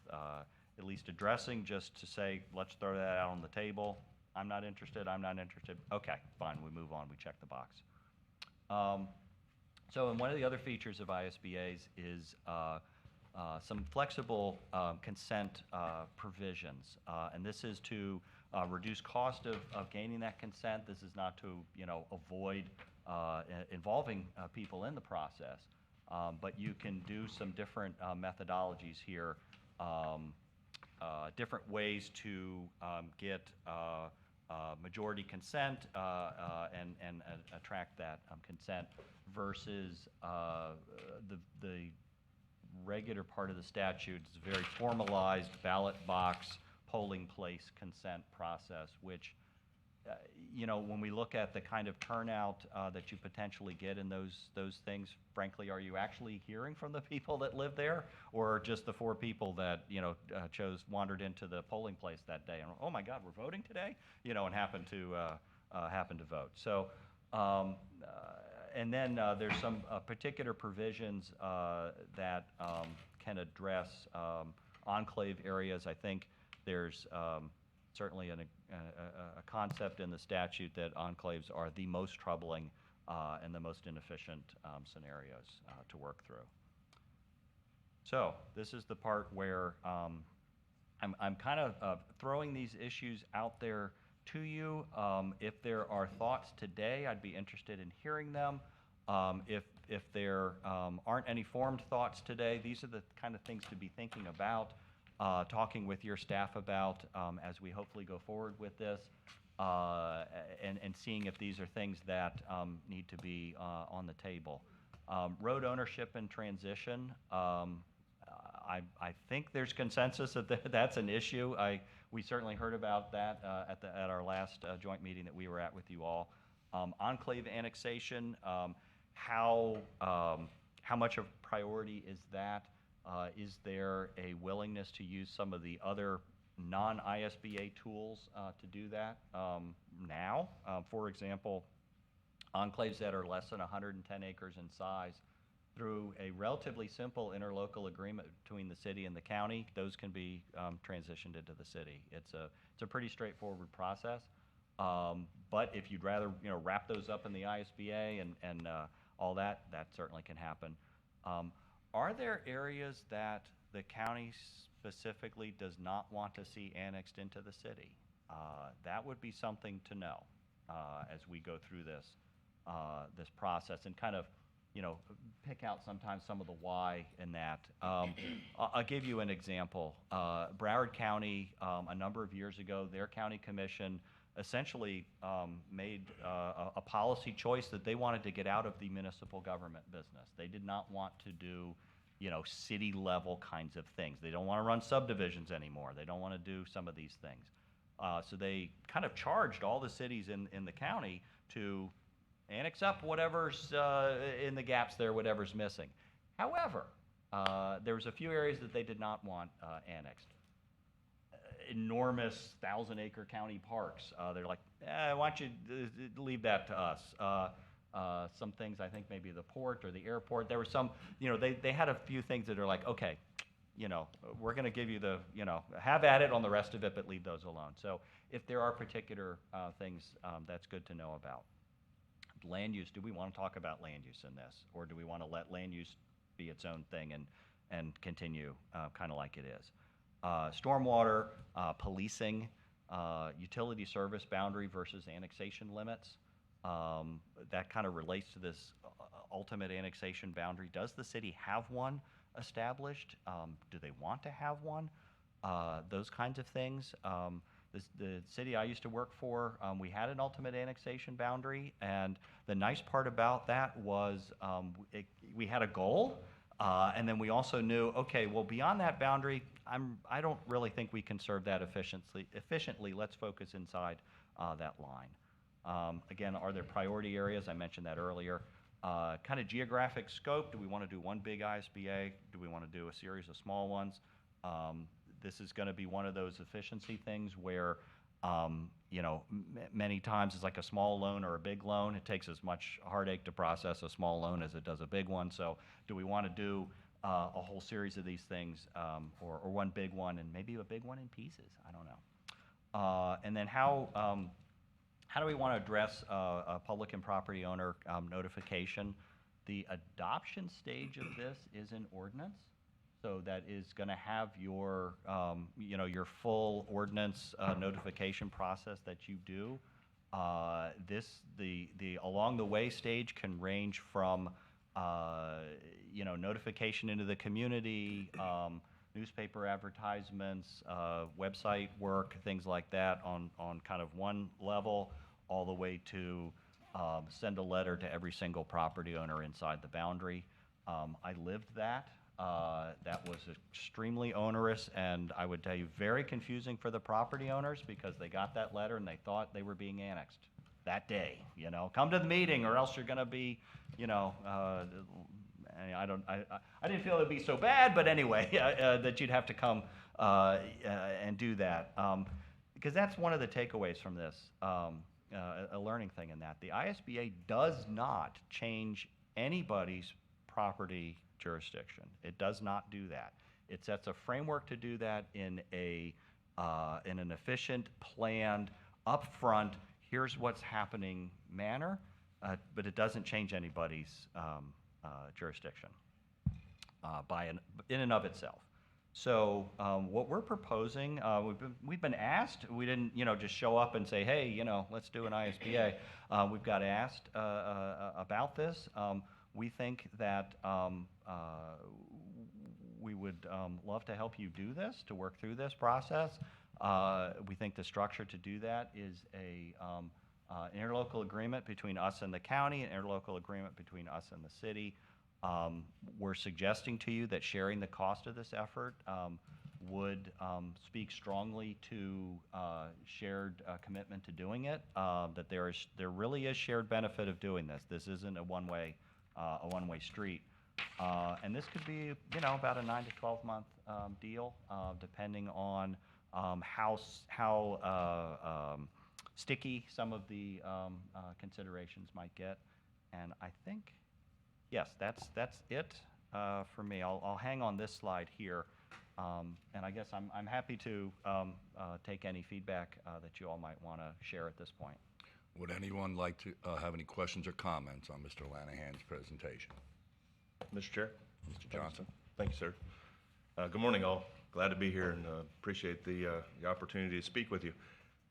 at least addressing, just to say, let's throw that out on the table. I'm not interested, I'm not interested. Okay, fine, we move on, we check the box. So and one of the other features of ISBAs is some flexible consent provisions. And this is to reduce cost of gaining that consent. This is not to, avoid involving people in the process. But you can do some different methodologies here, different ways to get majority consent and attract that consent versus the regular part of the statute. It's a very formalized ballot box polling place consent process, which, when we look at the kind of turnout that you potentially get in those things, frankly, are you actually hearing from the people that live there, or just the 4 people that wandered into the polling place that day and, oh my God, we're voting today, and happened to vote. So. And then there's some particular provisions that can address enclave areas. I think there's certainly a concept in the statute that enclaves are the most troubling and the most inefficient scenarios to work through. So this is the part where I'm kind of throwing these issues out there to you. If there are thoughts today, I'd be interested in hearing them. If there aren't any formed thoughts today, these are the kind of things to be thinking about, talking with your staff about as we hopefully go forward with this, and seeing if these are things that need to be on the table. Road ownership and transition. I think there's consensus that that's an issue. We certainly heard about that at our last joint meeting that we were at with you all. Enclave annexation, how much of a priority is that? Is there a willingness to use some of the other non-ISBA tools to do that now? For example, enclaves that are less than 110 acres in size, through a relatively simple interlocal agreement between the city and the county, those can be transitioned into the city. It's a pretty straightforward process. But if you'd rather wrap those up in the ISBA and all that, that certainly can happen. Are there areas that the county specifically does not want to see annexed into the city? That would be something to know as we go through this process and kind of pick out sometimes some of the why in that. I'll give you an example. Broward County, a number of years ago, their county commission essentially made a policy choice that they wanted to get out of the municipal government business. They did not want to do, city level kinds of things. They don't want to run subdivisions anymore. They don't want to do some of these things. So they kind of charged all the cities in the county to annex up whatever's in the gaps there, whatever's missing. However, there was a few areas that they did not want annexed. Enormous 1,000-acre county parks. They're like, why don't you leave that to us? Some things, I think maybe the port or the airport. There were some, they had a few things that are like, okay, we're going to give you the, have at it on the rest of it, but leave those alone. So if there are particular things, that's good to know about. Land use, do we want to talk about land use in this? Or do we want to let land use be its own thing and continue kind of like it is? Stormwater, policing, utility service boundary versus annexation limits. That kind of relates to this ultimate annexation boundary. Does the city have one established? Do they want to have one? Those kinds of things. The city I used to work for, we had an ultimate annexation boundary, and the nice part about that was we had a goal, and then we also knew, okay, well, beyond that boundary, I don't really think we can serve that efficiently. Let's focus inside that line. Again, are there priority areas? I mentioned that earlier. Kind of geographic scope, do we want to do one big ISBA? Do we want to do a series of small ones? This is going to be one of those efficiency things where, many times it's like a small loan or a big loan. It takes as much heartache to process a small loan as it does a big one. So do we want to do a whole series of these things, or one big one and maybe a big one in pieces? I don't know. And then how do we want to address a public and property owner notification? The adoption stage of this is an ordinance, so that is going to have your, your full ordinance notification process that you do. The along the way stage can range from, notification into the community, newspaper advertisements, website work, things like that on kind of one level, all the way to send a letter to every single property owner inside the boundary. I lived that. That was extremely onerous, and I would tell you, very confusing for the property owners, because they got that letter and they thought they were being annexed that day. Come to the meeting or else you're going to be, I didn't feel it'd be so bad, but anyway, that you'd have to come and do that, because that's one of the takeaways from this, a learning thing in that the ISBA does not change anybody's property jurisdiction. It does not do that. It sets a framework to do that in an efficient, planned, upfront, here's what's happening manner, but it doesn't change anybody's jurisdiction in and of itself. So what we're proposing, we've been asked. We didn't, just show up and say, hey, let's do an ISBA. We've got asked about this. We think that we would love to help you do this, to work through this process. We think the structure to do that is an interlocal agreement between us and the county, an interlocal agreement between us and the city. We're suggesting to you that sharing the cost of this effort would speak strongly to shared commitment to doing it, that there really is shared benefit of doing this. This isn't a one-way street. And this could be, about a 9 to 12 month deal, depending on how sticky some of the considerations might get. And I think, yes, that's it for me. I'll hang on this slide here, and I guess I'm happy to take any feedback that you all might want to share at this point. Would anyone like to have any questions or comments on Mr. Lanahan's presentation? Mr. Chair. Mr. Johnson? Thank you, sir. Good morning, all. Glad to be here and appreciate the opportunity to speak with you.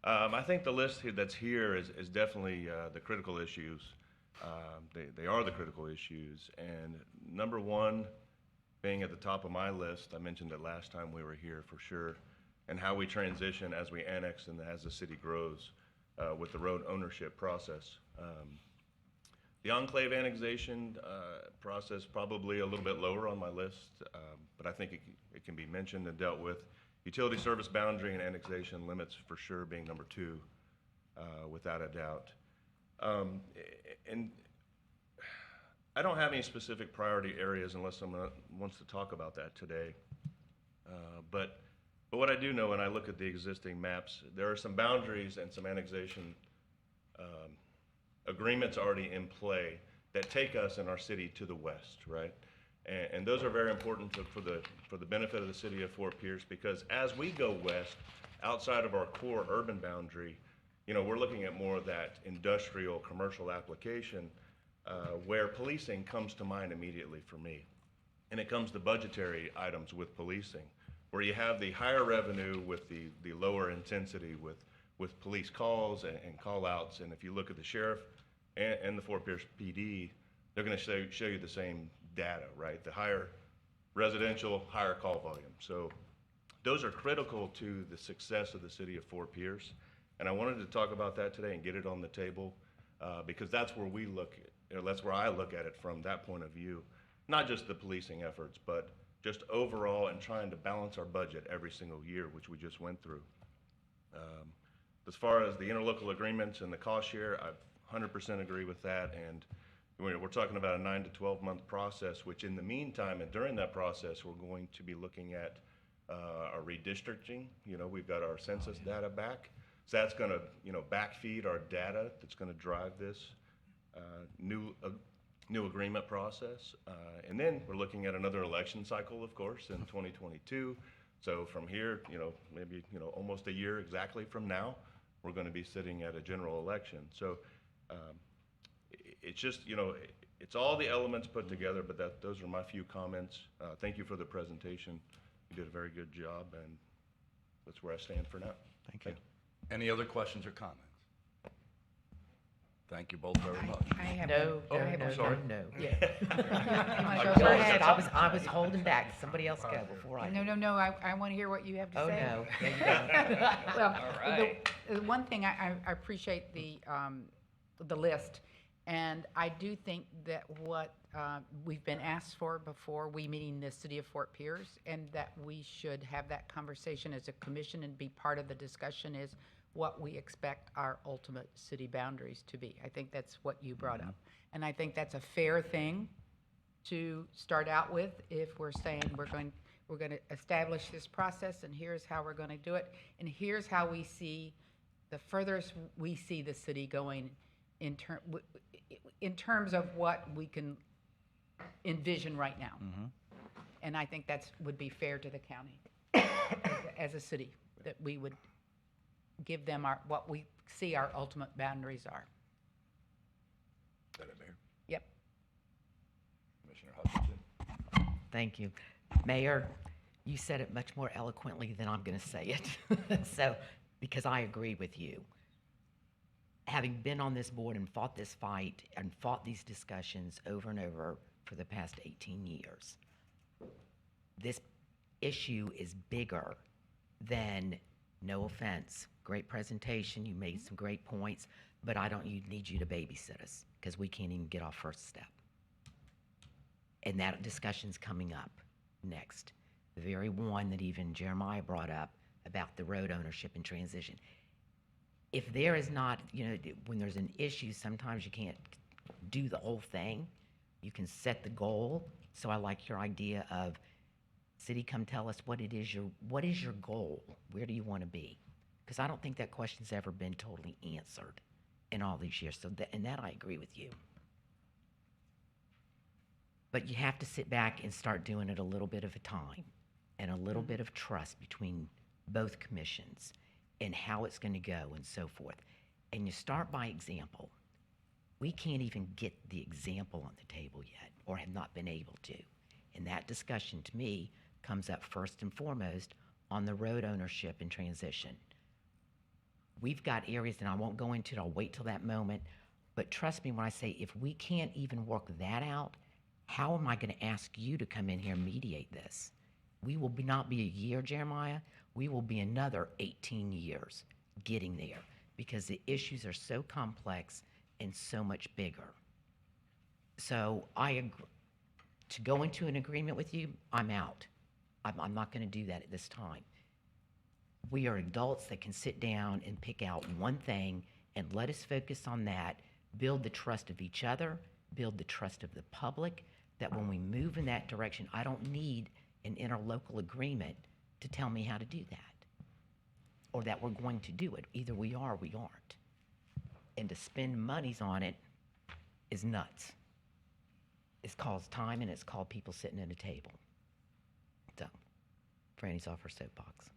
I think the list that's here is definitely the critical issues. They are the critical issues. And number one, being at the top of my list, I mentioned it last time we were here for sure, and how we transition as we annex and as the city grows with the road ownership process. The enclave annexation process probably a little bit lower on my list, but I think it can be mentioned and dealt with. Utility service boundary and annexation limits for sure being number two, without a doubt. And I don't have any specific priority areas unless someone wants to talk about that today. But what I do know when I look at the existing maps, there are some boundaries and some annexation agreements already in play that take us and our city to the west, right? And those are very important for the benefit of the city of Fort Pierce, because as we go west, outside of our core urban boundary, we're looking at more of that industrial, commercial application where policing comes to mind immediately for me. And it comes to budgetary items with policing, where you have the higher revenue with the lower intensity with police calls and call-outs. And if you look at the sheriff and the Fort Pierce PD, they're going to show you the same data, right? The higher residential, higher call volume. So those are critical to the success of the city of Fort Pierce. And I wanted to talk about that today and get it on the table because that's where that's where I look at it from that point of view. Not just the policing efforts, but just overall and trying to balance our budget every single year, which we just went through. As far as the interlocal agreements and the cost share, I 100% agree with that. And we're talking about a 9 to 12-month process, which in the meantime and during that process, we're going to be looking at our redistricting. We've got our census data back. So that's going to, backfeed our data that's going to drive this new agreement process. And then we're looking at another election cycle, of course, in 2022. So from here, maybe, almost a year exactly from now, we're going to be sitting at a general election. So it's just, it's all the elements put together, but those are my few comments. Thank you for the presentation. You did a very good job, and that's where I stand for now. Thank you. Any other questions or comments? Thank you both very much. I have No, Oh, no, I'm no, sorry. no, no. You wanna Go go ahead, first? I was holding back. Somebody else go before I. No, I want to hear what you have to Oh, say. no, no, you don't. Well, All right. the one thing, I appreciate the list, and I do think that what we've been asked for before, we meaning the city of Fort Pierce, and that we should have that conversation as a commission and be part of the discussion is what we expect our ultimate city boundaries to be. I think that's what you brought up. And I think that's a fair thing to start out with if we're saying we're going to establish this process, and here's how we're going to do it, and here's how we see the furthest we see the city going in terms of what we can envision right now. And I think that's would be fair to the county as a city, that we would give them what we see our ultimate boundaries are. Is that it, Mayor? Yep. Commissioner Hutchinson? Thank you. Mayor, you said it much more eloquently than I'm going to say it. So, because I agree with you. Having been on this board and fought this fight and fought these discussions over and over for the past 18 years, this issue is bigger than, no offense, great presentation, you made some great points, but need you to babysit us because we can't even get off first step. And that discussion's coming up next. The very one that even Jeremiah brought up about the road ownership and transition. If there is not, when there's an issue, sometimes you can't do the whole thing. You can set the goal. So I like your idea of, city, come tell us what is your goal? Where do you want to be? Because I don't think that question's ever been totally answered in all these years. So in that I agree with you. But you have to sit back and start doing it a little bit of a time and a little bit of trust between both commissions and how it's going to go and so forth. And you start by example. We can't even get the example on the table yet, or have not been able to. And that discussion, to me, comes up first and foremost on the road ownership and transition. We've got areas, and I won't go into it, I'll wait till that moment, but trust me when I say if we can't even work that out, how am I going to ask you to come in here and mediate this? We will not be a year, Jeremiah, we will be another 18 years getting there because the issues are so complex and so much bigger. So I agree. To go into an agreement with you, I'm out. I'm not going to do that at this time. We are adults that can sit down and pick out one thing and let us focus on that, build the trust of each other, build the trust of the public, that when we move in that direction, I don't need an interlocal agreement to tell me how to do that or that we're going to do it. Either we are or we aren't. And to spend monies on it is nuts. It's called time and it's called people sitting at a table. So, Franny's off her soapbox.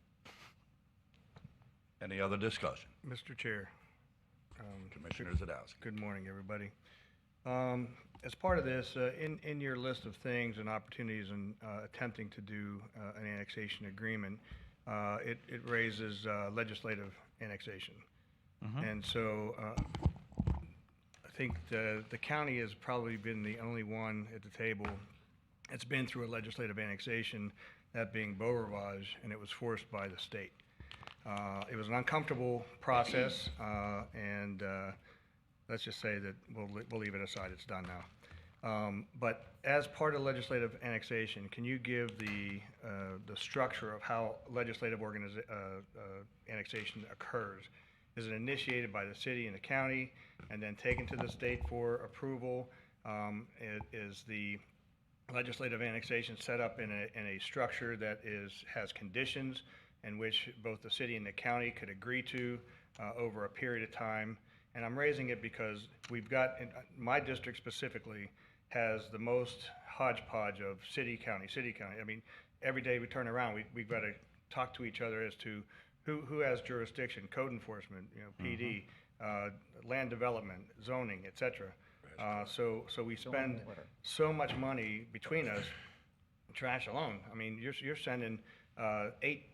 Any other discussion? Mr. Chair. Commissioner Zadowski. Good morning, everybody. As part of this, in your list of things and opportunities and attempting to do an annexation agreement, it raises legislative annexation. And so I think the county has probably been the only one at the table that's been through a legislative annexation, that being Beau Rivage, and it was forced by the state. It was an uncomfortable process, and let's just say that we'll leave it aside. It's done now. But as part of legislative annexation, can you give the structure of how legislative annexation occurs is it initiated by the city and the county and then taken to the state for approval? Is the legislative annexation set up in a structure that has conditions in which both the city and the county could agree to over a period of time? And I'm raising it because we've got, my district specifically, has the most hodgepodge of city, county. I mean, every day we turn around, we've got to talk to each other as to who has jurisdiction, code enforcement, PD, land development, zoning, et cetera. So we spend so much money between us, trash alone. I mean, you're sending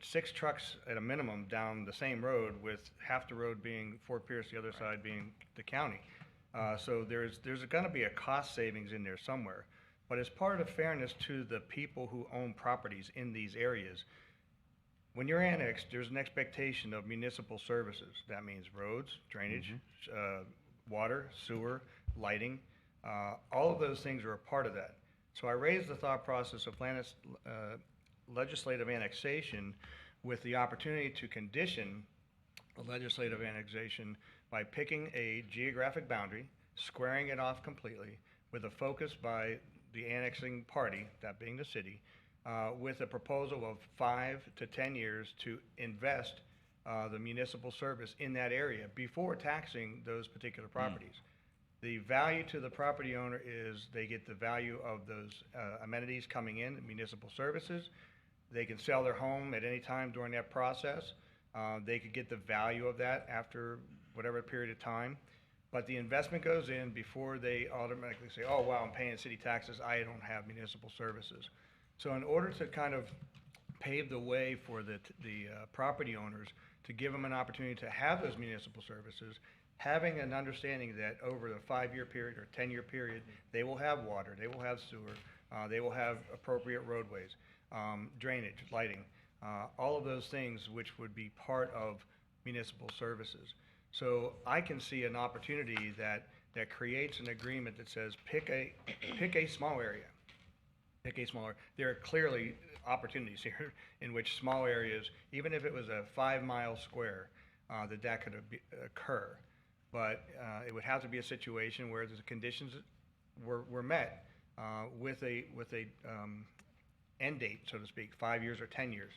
6 trucks at a minimum down the same road, with half the road being Fort Pierce, the other side being the county. So there's going to be a cost savings in there somewhere. But as part of fairness to the people who own properties in these areas, when you're annexed, there's an expectation of municipal services. That means roads, drainage, water, sewer, lighting. All of those things are a part of that. So I raised the thought process of legislative annexation with the opportunity to condition a legislative annexation by picking a geographic boundary, squaring it off completely, with a focus by the annexing party, that being the city, with a proposal of 5 to 10 years to invest the municipal service in that area before taxing those particular properties. The value to the property owner is they get the value of those amenities coming in, municipal services. They can sell their home at any time during that process. They could get the value of that after whatever period of time. But the investment goes in before they automatically say, oh, wow, I'm paying city taxes, I don't have municipal services. So in order to kind of pave the way for the property owners to give them an opportunity to have those municipal services, having an understanding that over the 5-year period or 10-year period, they will have water, they will have sewer, they will have appropriate roadways, drainage, lighting, all of those things which would be part of municipal services. So I can see an opportunity that creates an agreement that says pick a small area. There are clearly opportunities here in which small areas, even if it was a 5-mile square, that could occur. But it would have to be a situation where the conditions were met with a end date, so to speak, 5 years or 10 years.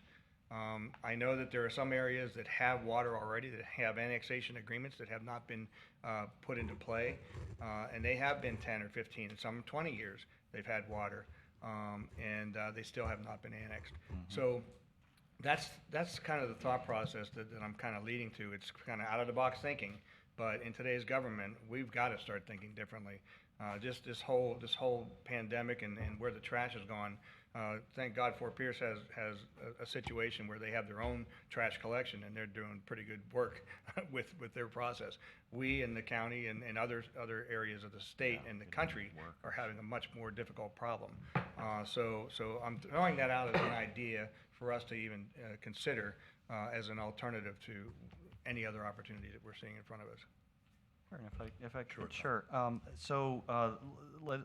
I know that there are some areas that have water already, that have annexation agreements that have not been put into play, and they have been 10 or 15, and some 20 years they've had water, and they still have not been annexed. So that's kind of the thought process that I'm kind of leading to. It's kind of out of the box thinking, but in today's government, we've got to start thinking differently. Just this whole pandemic and where the trash has gone. Thank God Fort Pierce has a situation where they have their own trash collection, and they're doing pretty good work with their process. We in the county and other areas of the state and the country are having a much more difficult problem. So I'm throwing that out as an idea for us to even consider as an alternative to any other opportunity that we're seeing in front of us. If I could, sure. So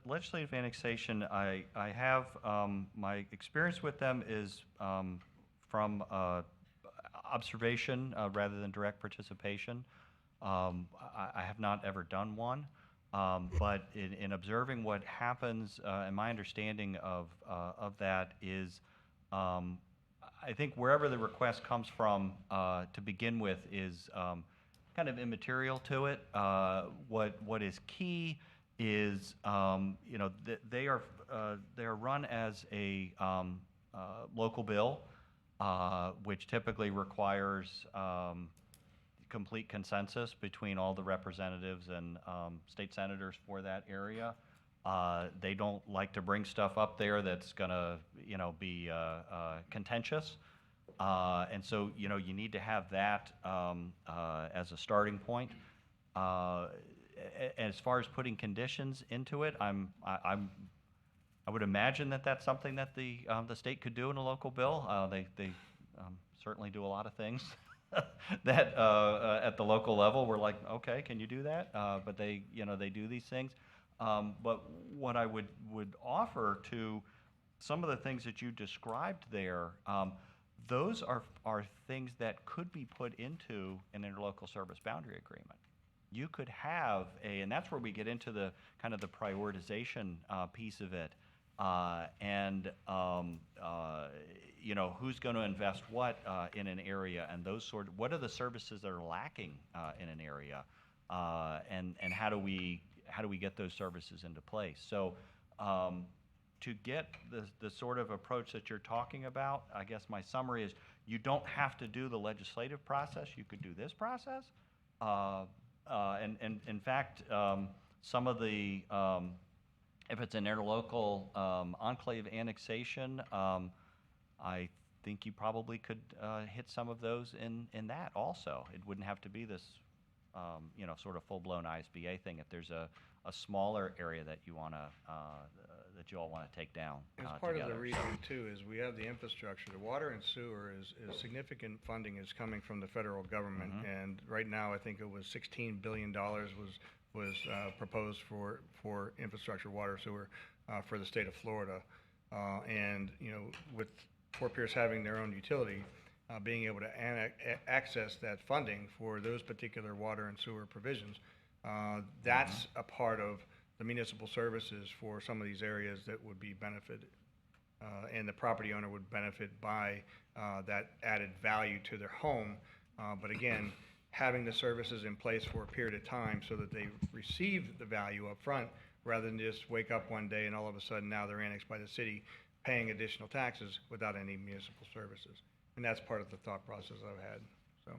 legislative annexation, I have, my experience with them is from observation rather than direct participation. I have not ever done one, but in observing what happens, and my understanding of that is, I think wherever the request comes from to begin with is kind of immaterial to it. What is key is, they are run as a local bill, which typically requires complete consensus between all the representatives and state senators for that area. They don't like to bring stuff up there that's gonna, be contentious. And so, you need to have that as a starting point. As far as putting conditions into it, I would imagine that that's something that the state could do in a local bill. They certainly do a lot of things that at the local level we're like, okay, can you do that? But they do these things. But what I would offer to some of the things that you described there, those are things that could be put into an interlocal service boundary agreement. You could have and that's where we get into the kind of the prioritization piece of it, you know, who's going to invest what in an area, and what are the services that are lacking in an area, and how do we get those services into place? So to get the sort of approach that you're talking about, I guess my summary is you don't have to do the legislative process. You could do this process. And in fact, some of the, if it's an interlocal enclave annexation, I think you probably could hit some of those in that also. It wouldn't have to be this, you know, sort of full-blown ISBA thing. If there's a smaller area that you want to, that you all want to take down As part of the together. reason too is we have the infrastructure. The water and sewer is significant funding is coming from the federal government. And right now, I think it was $16 billion was proposed for infrastructure, water, sewer, for the state of Florida. And, you know, with Fort Pierce having their own utility, being able to access that funding for those particular water and sewer provisions, that's a part of the municipal services for some of these areas that would be benefited. And the property owner would benefit by that added value to their home. But again, having the services in place for a period of time so that they receive the value up front rather than just wake up one day and all of a sudden now they're annexed by the city paying additional taxes without any municipal services. And that's part of the thought process I've had, so.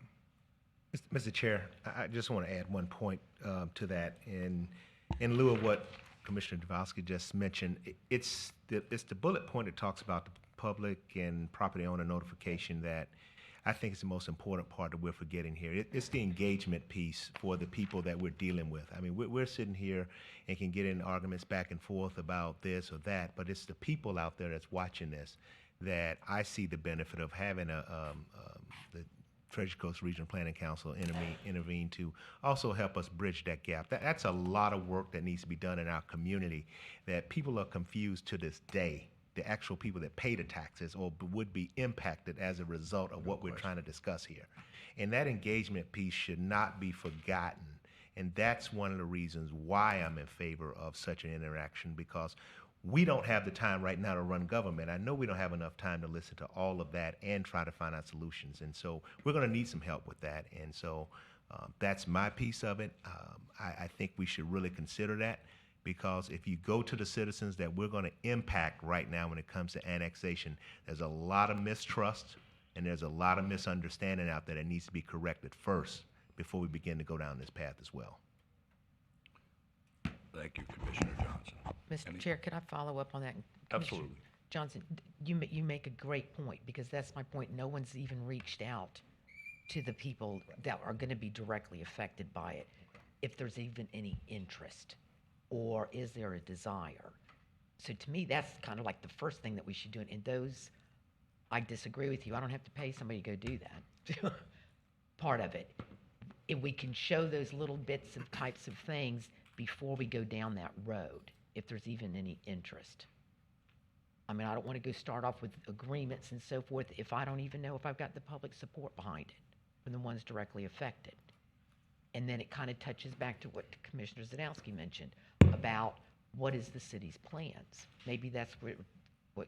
Mr. Chair, I just want to add one point to that. In lieu of what Commissioner Duvosky just mentioned, it's the bullet point that talks about the public and property owner notification that I think is the most important part that we're forgetting here. It's the engagement piece for the people that we're dealing with. I mean, we're sitting here and can get in arguments back and forth about this or that, but it's the people out there that's watching this that I see the benefit of having the Treasure Coast Regional Planning Council intervene to also help us bridge that gap. That's a lot of work that needs to be done in our community that people are confused to this day, the actual people that pay the taxes or would be impacted as a result of what we're trying to discuss here. And that engagement piece should not be forgotten. And that's one of the reasons why I'm in favor of such an interaction, because we don't have the time right now to run government. I know we don't have enough time to listen to all of that and try to find out solutions. And so we're going to need some help with that. And so that's my piece of it. I think we should really consider that, because if you go to the citizens that we're going to impact right now when it comes to annexation, there's a lot of mistrust and there's a lot of misunderstanding out there that needs to be corrected first before we begin to go down this path as well. Thank you, Commissioner Johnson. Mr. Chair, could I follow up on that? Commissioner Absolutely. Johnson, you make a great point, because that's my point. No one's even reached out to the people that are going to be directly affected by it, if there's even any interest, or is there a desire? So to me, that's kind of like the first thing that we should do. And those, I disagree with you. I don't have to pay somebody to go do that. Part of it. If we can show those little bits of types of things before we go down that road, if there's even any interest. I mean, I don't want to go start off with agreements and so forth if I don't even know if I've got the public support behind it from the ones directly affected. And then it kind of touches back to what Commissioner Zadowski mentioned about what is the city's plans. Maybe that's what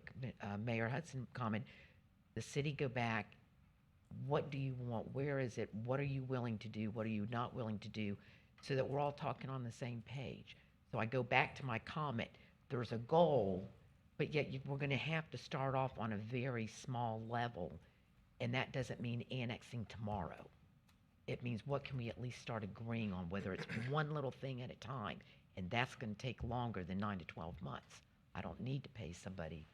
Mayor Hudson commented. The city go back, what do you want? Where is it? What are you willing to do? What are you not willing to do? So that we're all talking on the same page. So I go back to my comment. There's a goal, but yet we're going to have to start off on a very small level. And that doesn't mean annexing tomorrow. It means what can we at least start agreeing on, whether it's one little thing at a time. And that's going to take longer than 9 to 12 months. I don't need to pay somebody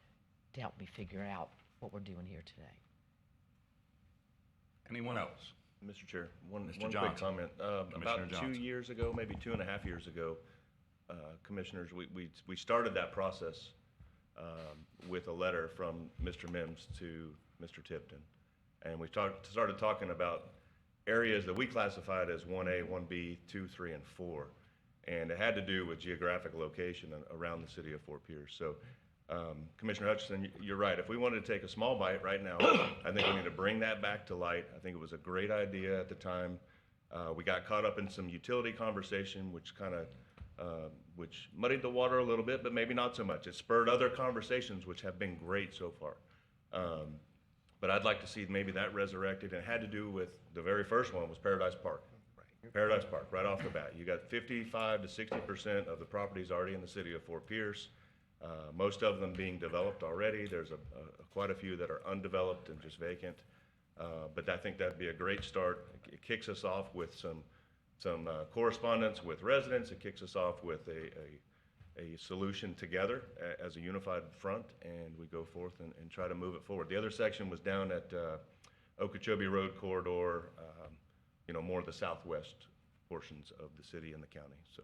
to help me figure out what we're doing here today. Anyone else? Mr. Chair, one Mr. quick Johnson. comment. Commissioner About Johnson. 2 years ago, maybe 2.5 years ago, Commissioners, we started that process with a letter from Mr. Mims to Mr. Tipton. And we started talking about areas that we classified as 1A, 1B, 2, 3, and 4. And it had to do with geographic location around the city of Fort Pierce. So Commissioner Hutchinson, you're right. If we wanted to take a small bite right now, I think we need to bring that back to light. I think it was a great idea at the time. We got caught up in some utility conversation, which muddied the water a little bit, but maybe not so much. It spurred other conversations, which have been great so far. But I'd like to see maybe that resurrected, and it had to do with, the very first one was Paradise Park. Paradise Park, right off the bat. You got 55 to 60% of the properties already in the city of Fort Pierce. Most of them being developed already. There's quite a few that are undeveloped and just vacant. But I think that'd be a great start. It kicks us off with some correspondence with residents. It kicks us off with a solution together as a unified front, and we go forth and try to move it forward. The other section was down at Okeechobee Road corridor, more of the southwest portions of the city and the county. So,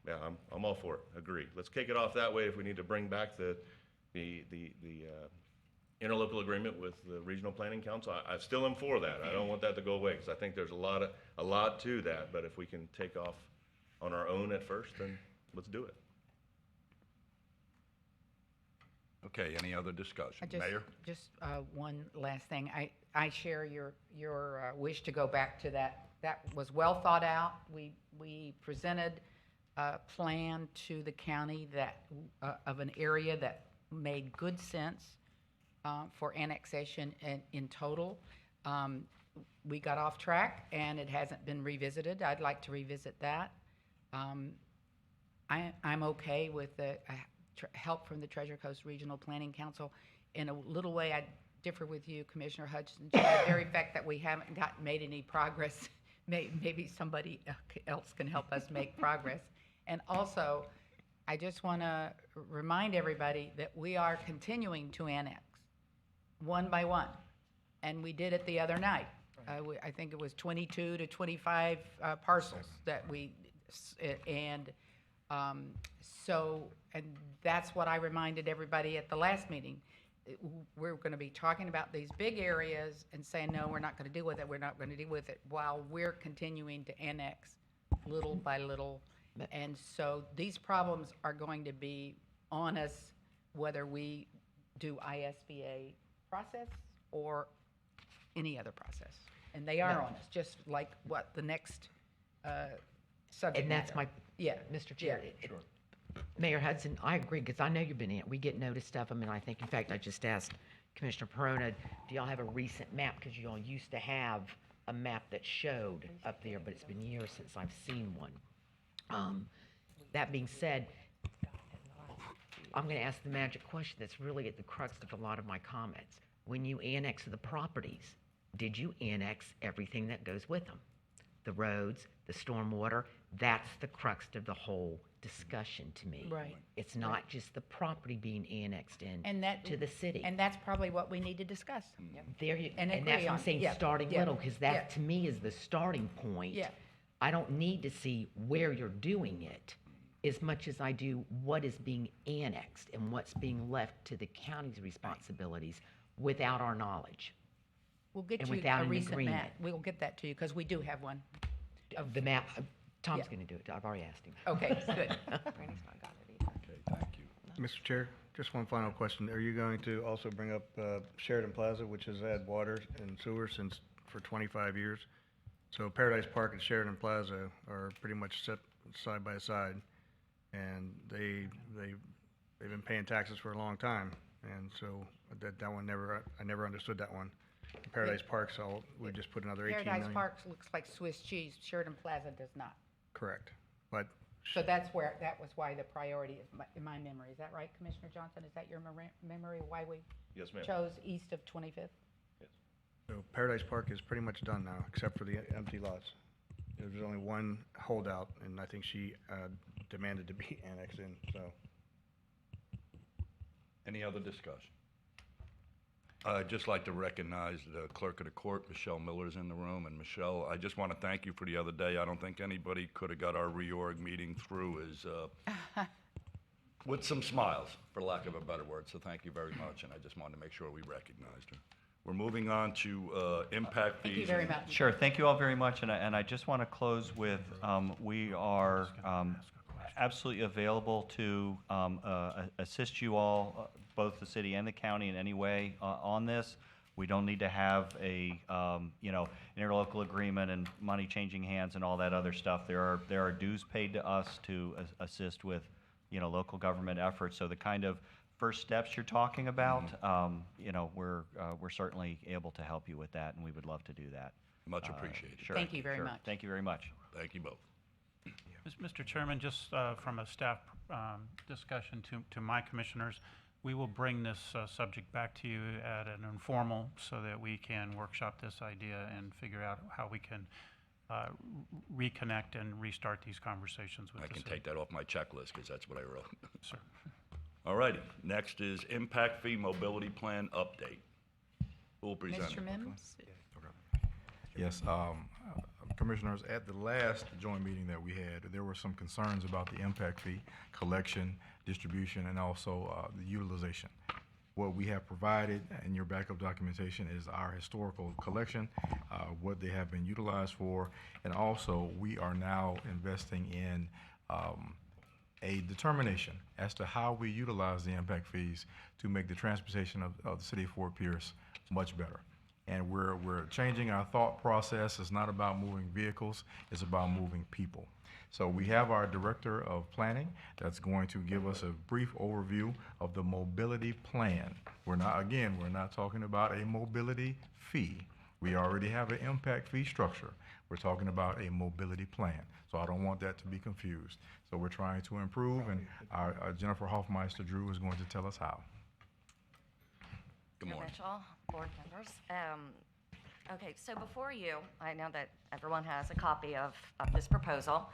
yeah, I'm all for it. Agree. Let's kick it off that way. If we need to bring back the interlocal agreement with the Regional Planning Council, I still am for that. I don't want that to go away because I think there's a lot to that. But if we can take off on our own at first, then let's do it. Okay, any other discussion? Mayor? Just one last thing. I share your wish to go back to that. That was well thought out. We presented a plan to the county that of an area that made good sense for annexation in total. We got off track and it hasn't been revisited. I'd like to revisit that. I'm okay with the help from the Treasure Coast Regional Planning Council. In a little way, I differ with you, Commissioner Hutchinson. The very fact that we haven't made any progress, maybe somebody else can help us make progress. And also, I just want to remind everybody that we are continuing to annex one by one, and we did it the other night. I think it was 22 to 25 parcels that we, and that's what I reminded everybody at the last meeting. We're going to be talking about these big areas and saying, no, we're not going to deal with it, we're not going to deal with it, while we're continuing to annex little by little. And so these problems are going to be on us whether we do ISBA process or any other process. And they are on us, just like what the next subject And that's matter. Mr. Chair. Yeah, sure. Mayor Hudson, I agree, because I know you've been in, we get noticed of them, and I think, in fact, I just asked Commissioner Perona, do y'all have a recent map? Because y'all used to have a map that showed up there, but it's been years since I've seen one. That being said, I'm going to ask the magic question that's really at the crux of a lot of my comments. When you annex the properties, did you annex everything that goes with them? The roads, the stormwater, that's the crux of the whole discussion to me. Right. It's not just the property being annexed in And that, to the city. and that's probably what we need to discuss. There you, and and agree that's what I'm on. saying, Yeah, starting yeah, little, because that yeah. to me is the starting point. Yeah. I don't need to see where you're doing it as much as I do what is being annexed and what's being left to the county's responsibilities without our knowledge. We'll get And you without a an recent agreement. map. We'll get that to you, because we do have one. Of the map, Tom's Yeah. going to do it. I've already asked him. Okay, good. Okay, thank you. Mr. Chair, just one final question. Are you going to also bring up Sheridan Plaza, which has had water and sewer for 25 years? So Paradise Park and Sheridan Plaza are pretty much set side by side, and they've been paying taxes for a long time, and so that one I never understood that one. Paradise Park, so we just put another 18 million. Paradise Park looks like Swiss cheese. Sheridan Plaza does not. Correct, but So that was why the priority is, in my memory. Is that right, Commissioner Johnson? Is that your memory, why we Yes, ma'am. chose east of 25th? so Paradise Park is pretty much done now, except for the empty lots. There's only one holdout, and I think she demanded to be annexed in, so. Any other discussion? I'd just like to recognize the clerk of the court, Michelle Miller's in the room. And Michelle, I just want to thank you for the other day. I don't think anybody could have got our reorg meeting through with some smiles, for lack of a better word. So thank you very much, and I just wanted to make sure we recognized her. We're moving on to impact fees. Thank you very much. Sure, thank you all very much, and I just want to close with, we are absolutely available to assist you all, both the city and the county, in any way on this. We don't need to have a, interlocal agreement and money changing hands and all that other stuff. There are dues paid to us to assist with, local government efforts. So the kind of first steps you're talking about, we're certainly able to help you with that, and we would love to do that. Much appreciated. Sure. Thank you very Sure. much. Thank you very much. Thank you both. Mr. Chairman, just from a staff discussion to my commissioners, we will bring this subject back to you at an informal so that we can workshop this idea and figure out how we can reconnect and restart these conversations with I the can city. take that off my checklist because that's what I wrote. Sir. All righty, next is impact fee mobility plan update. Who will present? Mr. Mims? Yes, Commissioners, at the last joint meeting that we had, there were some concerns about the impact fee collection, distribution, and also the utilization. What we have provided in your backup documentation is our historical collection, what they have been utilized for, and also we are now investing in a determination as to how we utilize the impact fees to make the transportation of the city of Fort Pierce much better. And we're changing our thought process. It's not about moving vehicles, it's about moving people. So we have our Director of Planning that's going to give us a brief overview of the mobility plan. We're not talking about a mobility fee. We already have an impact fee structure. We're talking about a mobility plan. So I don't want that to be confused. So we're trying to improve, and our Jennifer Hoffmeister Drew is going to tell us how. Good Mayor morning. Mitchell, board members. Okay, so before you, I know that everyone has a copy of this proposal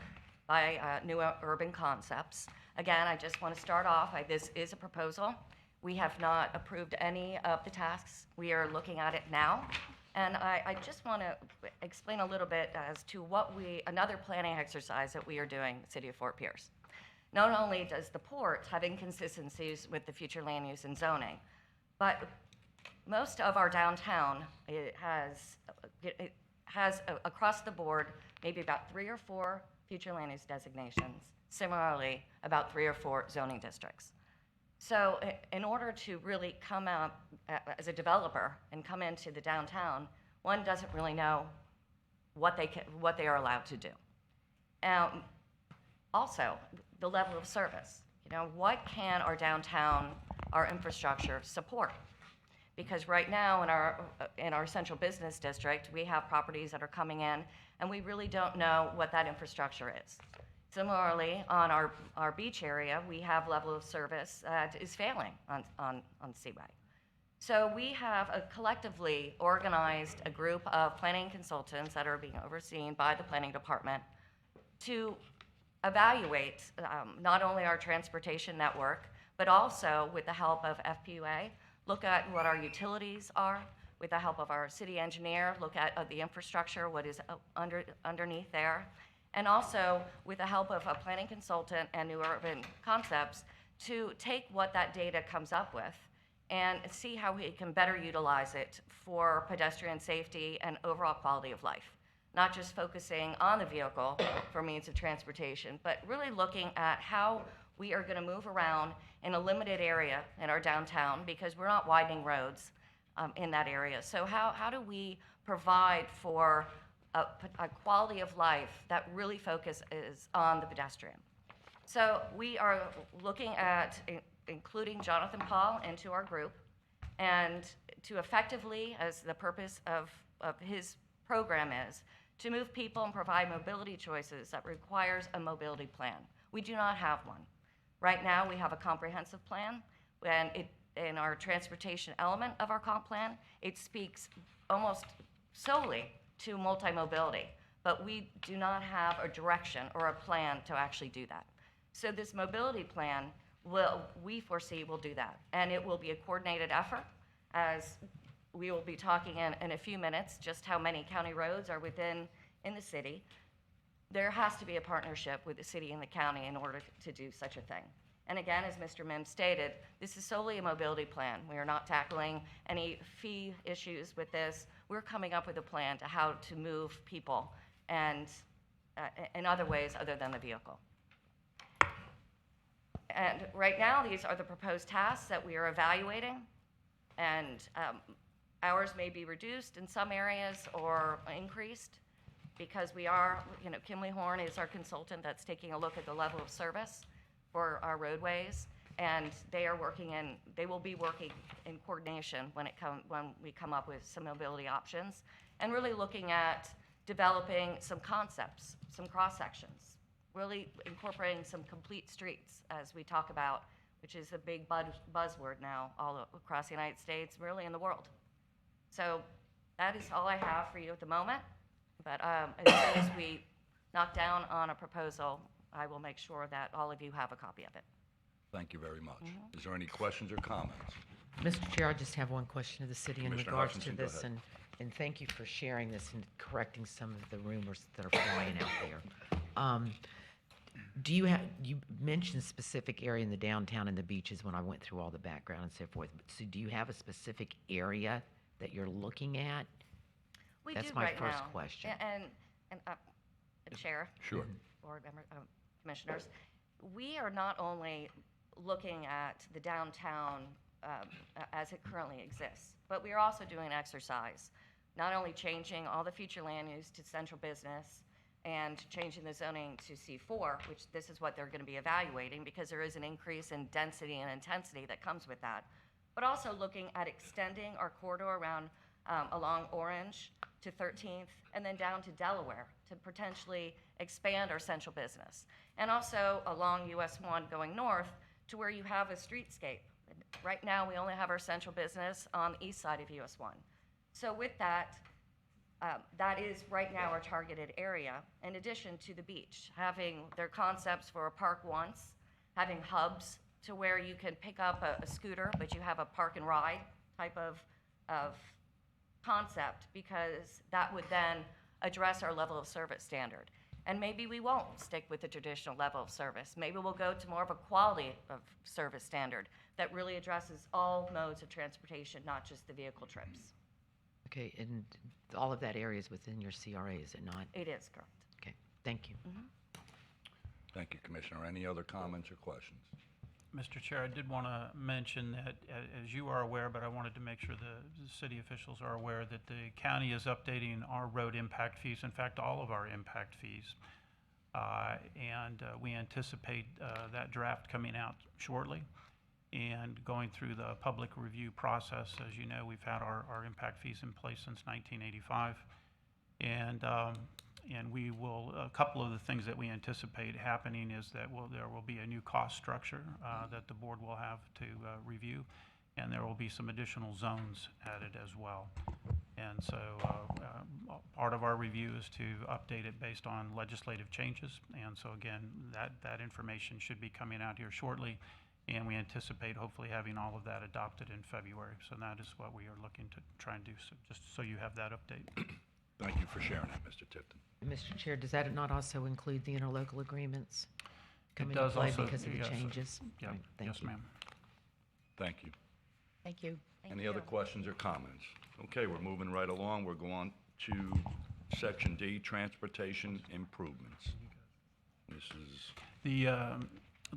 by New Urban Concepts. Again, I just want to start off, this is a proposal. We have not approved any of the tasks. We are looking at it now. And I just want to explain a little bit as to another planning exercise that we are doing, City of Fort Pierce. Not only does the port have inconsistencies with the future land use and zoning, but most of our downtown, it has across the board, maybe about 3 or 4 future land use designations. Similarly, about 3 or 4 zoning districts. So in order to really come out as a developer and come into the downtown, one doesn't really know what they are allowed to do. Also, the level of service. What can our downtown, our infrastructure support? Because right now in our central business district, we have properties that are coming in, and we really don't know what that infrastructure is. Similarly, on our beach area, we have level of service that is failing on Seaway. So we have collectively organized a group of planning consultants that are being overseen by the planning department to evaluate not only our transportation network, but also with the help of FPUA, look at what our utilities are, with the help of our city engineer, look at the infrastructure, what is underneath there, and also with the help of a planning consultant and New Urban Concepts to take what that data comes up with and see how we can better utilize it for pedestrian safety and overall quality of life. Not just focusing on the vehicle for means of transportation, but really looking at how we are going to move around in a limited area in our downtown because we're not widening roads in that area. So how do we provide for a quality of life that really focuses on the pedestrian? So we are looking at including Jonathan Paul into our group, and to effectively, as the purpose of his program is, to move people and provide mobility choices that requires a mobility plan. We do not have one. Right now, we have a comprehensive plan, and in our transportation element of our comp plan, it speaks almost solely to multi-mobility, but we do not have a direction or a plan to actually do that. So this mobility plan, we foresee will do that, and it will be a coordinated effort, as we will be talking in a few minutes just how many county roads are in the city. There has to be a partnership with the city and the county in order to do such a thing. And again, as Mr. Mims stated, this is solely a mobility plan. We are not tackling any fee issues with this. We're coming up with a plan to how to move people and in other ways other than the vehicle. And right now, these are the proposed tasks that we are evaluating. And hours may be reduced in some areas or increased because we are, Kimley Horn is our consultant that's taking a look at the level of service for our roadways. And they will be working in coordination when we come up with some mobility options and really looking at developing some concepts, some cross sections, really incorporating some complete streets as we talk about, which is a big buzzword now all across the United States, really in the world. So that is all I have for you at the moment. But as soon as we knock down on a proposal, I will make sure that all of you have a copy of it. Thank you very much. Is there any questions or comments? Mr. Chair, I just have one question to the city in Commissioner regards to Hutchinson, go this, ahead. and thank you for sharing this and correcting some of the rumors that are flying out there. Do you have, you mentioned specific area in the downtown and the beaches when I went through all the background and so forth. So do you have a specific area that you're looking at? We That's do my right first now. question. And Chair, Sure. board member, commissioners, we are not only looking at the downtown as it currently exists, but we are also doing an exercise, not only changing all the future land use to central business and changing the zoning to C4, which this is what they're going to be evaluating because there is an increase in density and intensity that comes with that, but also looking at extending our corridor around along Orange to 13th and then down to Delaware to potentially expand our central business. And also along US 1 going north to where you have a streetscape. Right now, we only have our central business on the east side of US 1. So with that, that is right now our targeted area, in addition to the beach, having their concepts for a park once, having hubs to where you can pick up a scooter, but you have a park and ride type of concept, because that would then address our level of service standard. And maybe we won't stick with the traditional level of service. Maybe we'll go to more of a quality of service standard that really addresses all modes of transportation, not just the vehicle trips. Okay, and all of that area is within your CRA, is it not? It is correct. Okay, thank you. Thank you, Commissioner. Any other comments or questions? Mr. Chair, I did want to mention that, as you are aware, but I wanted to make sure the city officials are aware that the county is updating our road impact fees, in fact, all of our impact fees. And we anticipate that draft coming out shortly and going through the public review process. As you know, we've had our impact fees in place since 1985. And we will, a couple of the things that we anticipate happening is that there will be a new cost structure that the board will have to review, and there will be some additional zones added as well. And so part of our review is to update it based on legislative changes. And so again, that information should be coming out here shortly, and we anticipate hopefully having all of that adopted in February. So that is what we are looking to try and do, so just so you have that update. Thank you for sharing that, Mr. Tipton. Mr. Chair, does that not also include the interlocal agreements coming into does play also, because of the yes, changes? Yeah, Right, thank yes, you. ma'am. Thank you. Thank you. Any other questions or comments? Okay, we're moving right along. We're going to Section D, Transportation Improvements. This is,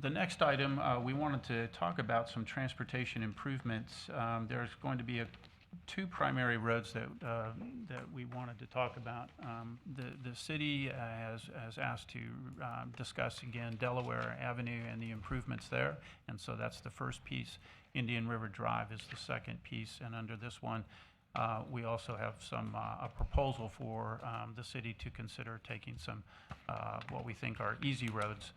The next item, we wanted to talk about some transportation improvements. There's going to be two primary roads that we wanted to talk about. The city has asked to discuss again Delaware Avenue and the improvements there, and so that's the first piece. Indian River Drive is the second piece, and under this one, we also have a proposal for the city to consider taking some what we think are easy roads,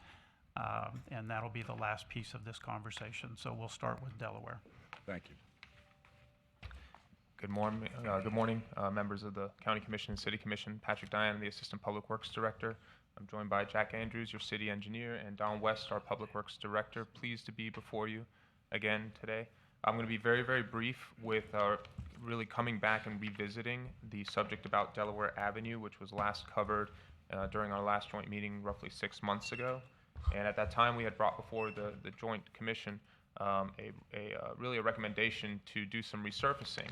and that'll be the last piece of this conversation. So we'll start with Delaware. thank you. Good morning, members of the County Commission and City Commission. Patrick Diane, the Assistant Public Works Director. I'm joined by Jack Andrews, your City Engineer, and Don West, our Public Works Director. Pleased to be before you again today. I'm going to be very, very brief with really coming back and revisiting the subject about Delaware Avenue, which was last covered during our last joint meeting roughly 6 months ago. And at that time, we had brought before the Joint Commission really a recommendation to do some resurfacing.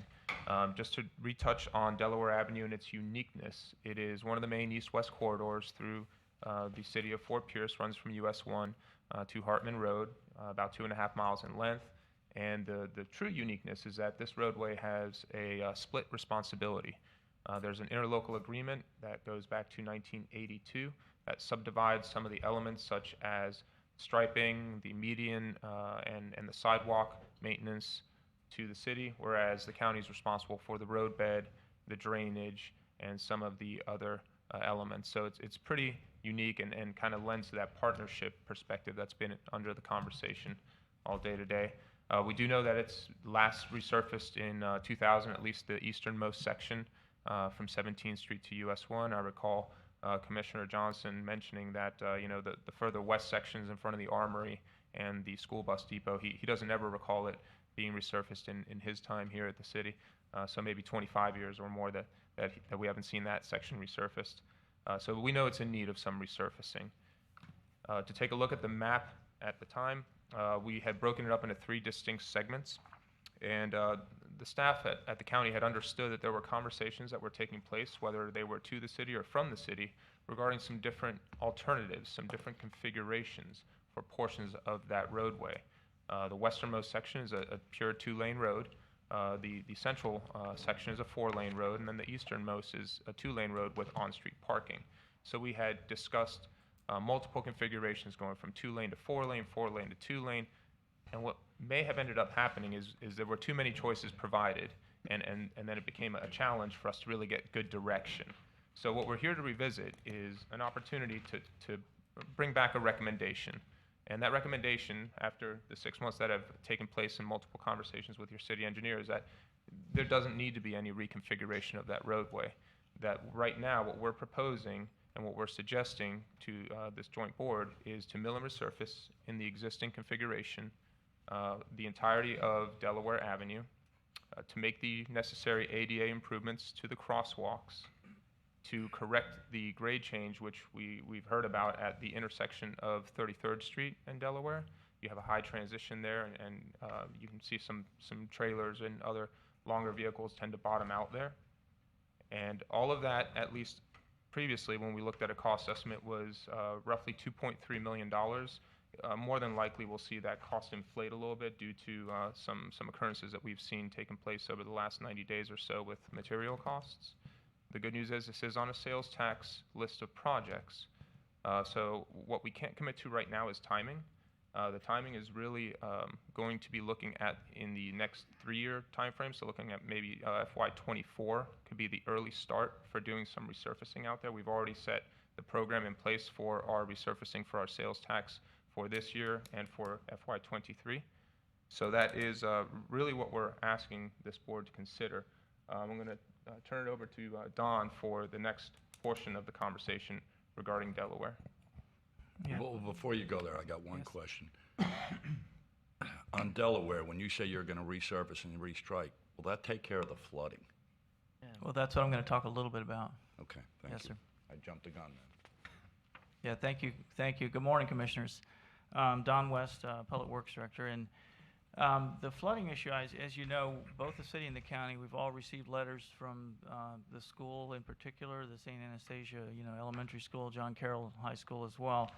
Just to retouch on Delaware Avenue and its uniqueness, it is one of the main east-west corridors through The city of Fort Pierce runs from US 1 to Hartman Road, about 2.5 miles in length. And the true uniqueness is that this roadway has a split responsibility. There's an interlocal agreement that goes back to 1982 that subdivides some of the elements such as striping, the median, and the sidewalk maintenance to the city, whereas the county is responsible for the roadbed, the drainage, and some of the other elements. So it's pretty unique and kind of lends to that partnership perspective that's been under the conversation all day today. We do know that it's last resurfaced in 2000, at least the easternmost section from 17th Street to US 1. I recall Commissioner Johnson mentioning that the further west sections in front of the Armory and the school bus depot, he doesn't ever recall it being resurfaced in his time here at the city. So maybe 25 years or more that we haven't seen that section resurfaced. So we know it's in need of some resurfacing. To take a look at the map at the time, we had broken it up into 3 distinct segments, and the staff at the county had understood that there were conversations that were taking place, whether they were to the city or from the city, regarding some different alternatives, some different configurations for portions of that roadway. The westernmost section is a pure 2-lane road. The central section is a 4-lane road, and then the easternmost is a 2-lane road with on-street parking. So we had discussed multiple configurations going from 2-lane to 4-lane, 4-lane to 2-lane, and what may have ended up happening is there were too many choices provided, and then it became a challenge for us to really get good direction. So what we're here to revisit is an opportunity to bring back a recommendation. And that recommendation, after the 6 months that have taken place in multiple conversations with your city engineer, is that there doesn't need to be any reconfiguration of that roadway. That right now, what we're proposing and what we're suggesting to this joint board is to mill and resurface in the existing configuration the entirety of Delaware Avenue, to make the necessary ADA improvements to the crosswalks, to correct the grade change, which we've heard about at the intersection of 33rd Street and Delaware. You have a high transition there, and you can see some trailers and other longer vehicles tend to bottom out there. And all of that, at least previously when we looked at a cost estimate, was roughly $2.3 million. More than likely, we'll see that cost inflate a little bit due to some occurrences that we've seen taking place over the last 90 days or so with material costs. The good news is this is on a sales tax list of projects. So what we can't commit to right now is timing. The timing is really going to be looking at in the next 3-year time frame. So looking at maybe FY24 could be the early start for doing some resurfacing out there. We've already set the program in place for our resurfacing for our sales tax for this year and for FY23. So that is really what we're asking this board to consider. I'm going to turn it over to Don for the next portion of the conversation regarding Delaware. Yeah. Well, before you go there, I got one question. On Delaware, when you say you're going to resurface and restrike, will that take care of the flooding? Well, that's what I'm going to talk a little bit about. Okay, thank you. Yes, sir. I jumped the gun then. Yeah, thank you. Thank you. Good morning, Commissioners. Don West, Public Works Director. And the flooding issue, as you know, both the city and the county, we've all received letters from the school in particular, the St. Anastasia, elementary school, John Carroll High School as well.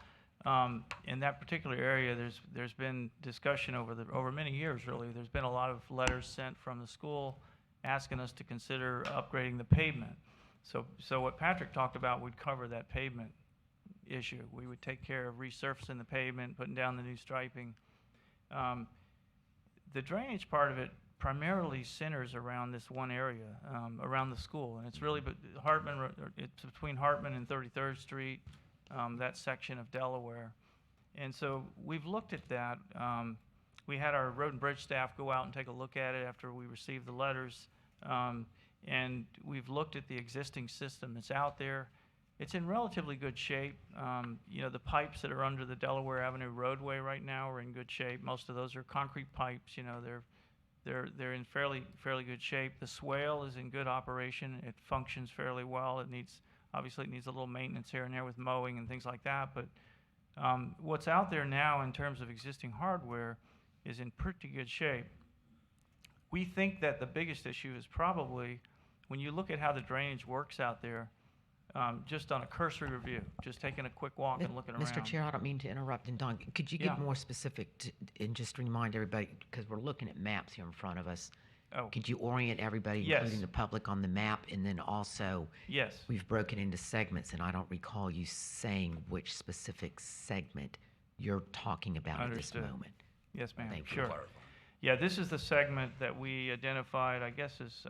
In that particular area, there's been discussion over many years, really. There's been a lot of letters sent from the school asking us to consider upgrading the pavement. So what Patrick talked about would cover that pavement issue. We would take care of resurfacing the pavement, putting down the new striping. The drainage part of it primarily centers around this one area, around the school, and it's really it's between Hartman and 33rd Street, that section of Delaware. And so we've looked at that. We had our road and bridge staff go out and take a look at it after we received the letters, and we've looked at the existing system that's out there. It's in relatively good shape. The pipes that are under the Delaware Avenue roadway right now are in good shape. Most of those are concrete pipes. They're in fairly good shape. The swale is in good operation. It functions fairly well. Obviously it needs a little maintenance here and there with mowing and things like that. But what's out there now in terms of existing hardware is in pretty good shape. We think that the biggest issue is probably when you look at how the drainage works out there. just on a cursory review, just taking a quick walk and looking around. Mr. Chair, I don't mean to interrupt, and Don, could you Yeah. get more specific and just remind everybody, because we're looking at maps here in front of us. Oh. Could you orient everybody, Yes. including the public, on the map? And then also, Yes. we've broken into segments, and I don't recall you saying which specific segment you're talking about at this Understood. moment. Yes, ma'am. Thank you. Sure. Yeah, this is the segment that we identified, I guess is,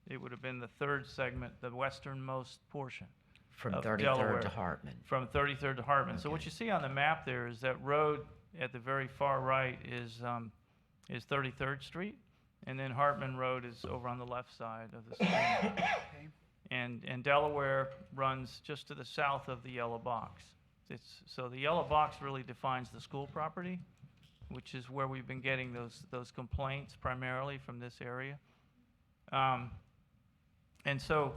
it would have been the third segment, the westernmost portion. From of 33rd Delaware. to Hartman. From 33rd to Hartman. So what Okay. you see on the map there is that road at the very far right is 33rd Street, and then Hartman Road is over on the left side of the street. And Delaware runs just to the south of the yellow box. So the yellow box really defines the school property, which is where we've been getting those complaints primarily from this area. And so,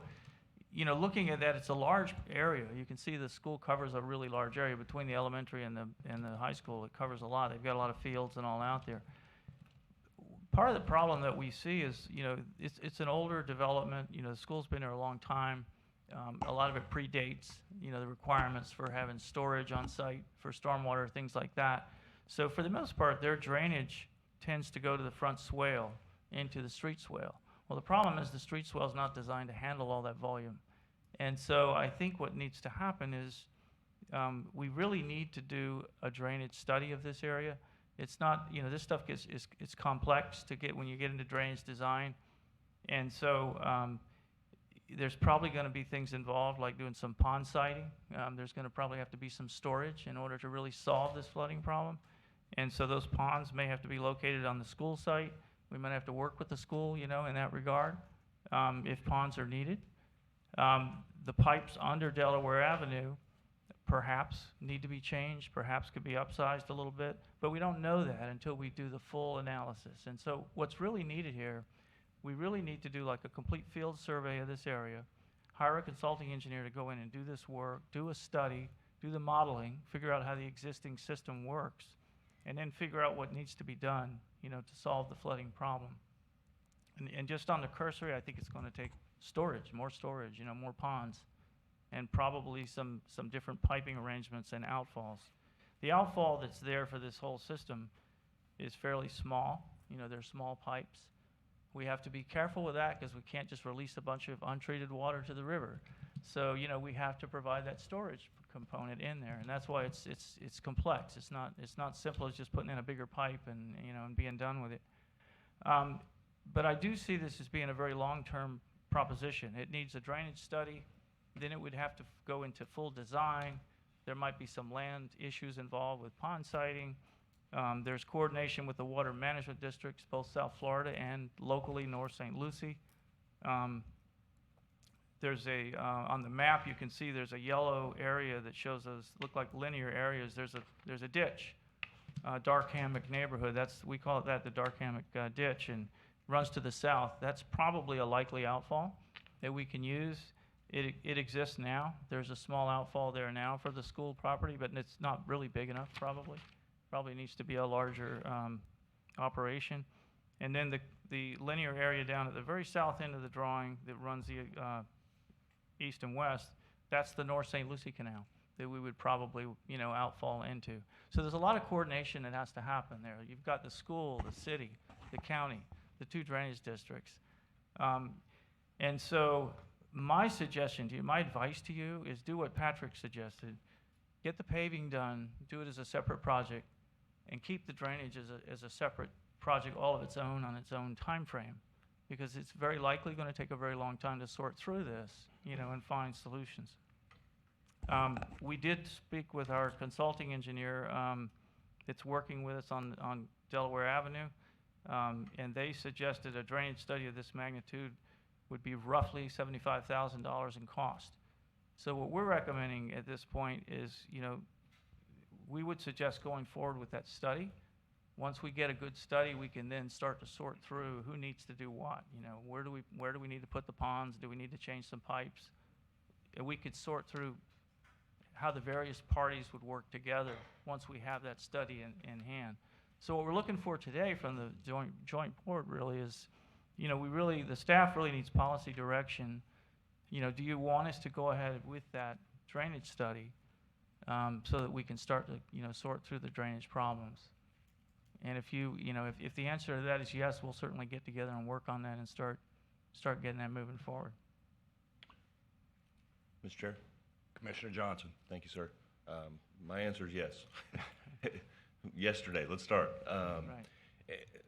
you know, looking at that, it's a large area. You can see the school covers a really large area between the elementary and the high school. It covers a lot. They've got a lot of fields and all out there. Part of the problem that we see is, you know, it's an older development. You know, the school's been there a long time. A lot of it predates, you know, the requirements for having storage on site for stormwater, things like that. So for the most part, their drainage tends to go to the front swale into the street swale. Well, the problem is the street swale is not designed to handle all that volume. And so I think what needs to happen is we really need to do a drainage study of this area. It's not, you know, this stuff it's complex to get when you get into drainage design. And so there's probably going to be things involved like doing some pond siting. There's going to probably have to be some storage in order to really solve this flooding problem. And so those ponds may have to be located on the school site. We might have to work with the school, you know, in that regard, if ponds are needed. The pipes under Delaware Avenue perhaps need to be changed, perhaps could be upsized a little bit, but we don't know that until we do the full analysis. And so what's really needed here, we really need to do like a complete field survey of this area, hire a consulting engineer to go in and do this work, do a study, do the modeling, figure out how the existing system works, and then figure out what needs to be done, you know, to solve the flooding problem. And just on the cursory, I think it's going to take storage, you know, more ponds, and probably some different piping arrangements and outfalls. The outfall that's there for this whole system is fairly small. You know, they're small pipes. We have to be careful with that because we can't just release a bunch of untreated water to the river. So, you know, we have to provide that storage component in there, and that's why it's complex. It's not simple as just putting in a bigger pipe and, you know, and being done with it. But I do see this as being a very long-term proposition. It needs a drainage study. Then it would have to go into full design. There might be some land issues involved with pond siting. There's coordination with the water management districts, both South Florida and locally North St. Lucie. There's on the map you can see there's a yellow area that shows those look like linear areas. There's a ditch, Dark Hammock neighborhood. We call it that, the Dark Hammock ditch, and runs to the south. That's probably a likely outfall that we can use. It exists now. There's a small outfall there now for the school property, but it's not really big enough probably. Probably needs to be a larger operation. And then the linear area down at the very south end of the drawing that runs the east and west, that's the North St. Lucie Canal that we would probably, you know, outfall into. So there's a lot of coordination that has to happen there. You've got the school, the city, the county, the two drainage districts. And so my suggestion to you, my advice to you is do what Patrick suggested. Get the paving done, do it as a separate project, and keep the drainage as a separate project all of its own on its own time frame, because it's very likely going to take a very long time to sort through this, you know, and find solutions. We did speak with our consulting engineer that's working with us on Delaware Avenue, and they suggested a drainage study of this magnitude would be roughly $75,000 in cost. So what we're recommending at this point is, you know, we would suggest going forward with that study. Once we get a good study, we can then start to sort through who needs to do what. You know, where do we need to put the ponds? Do we need to change some pipes? And we could sort through how the various parties would work together once we have that study in hand. So what we're looking for today from the joint board really is, you know, the staff really needs policy direction do you want us to go ahead with that drainage study so that we can start to, sort through the drainage problems? And if if the answer to that is yes, we'll certainly get together and work on that and start getting that moving forward. Mr. Chair? Commissioner Johnson. Thank you, sir. My answer is yes. Yesterday, let's start.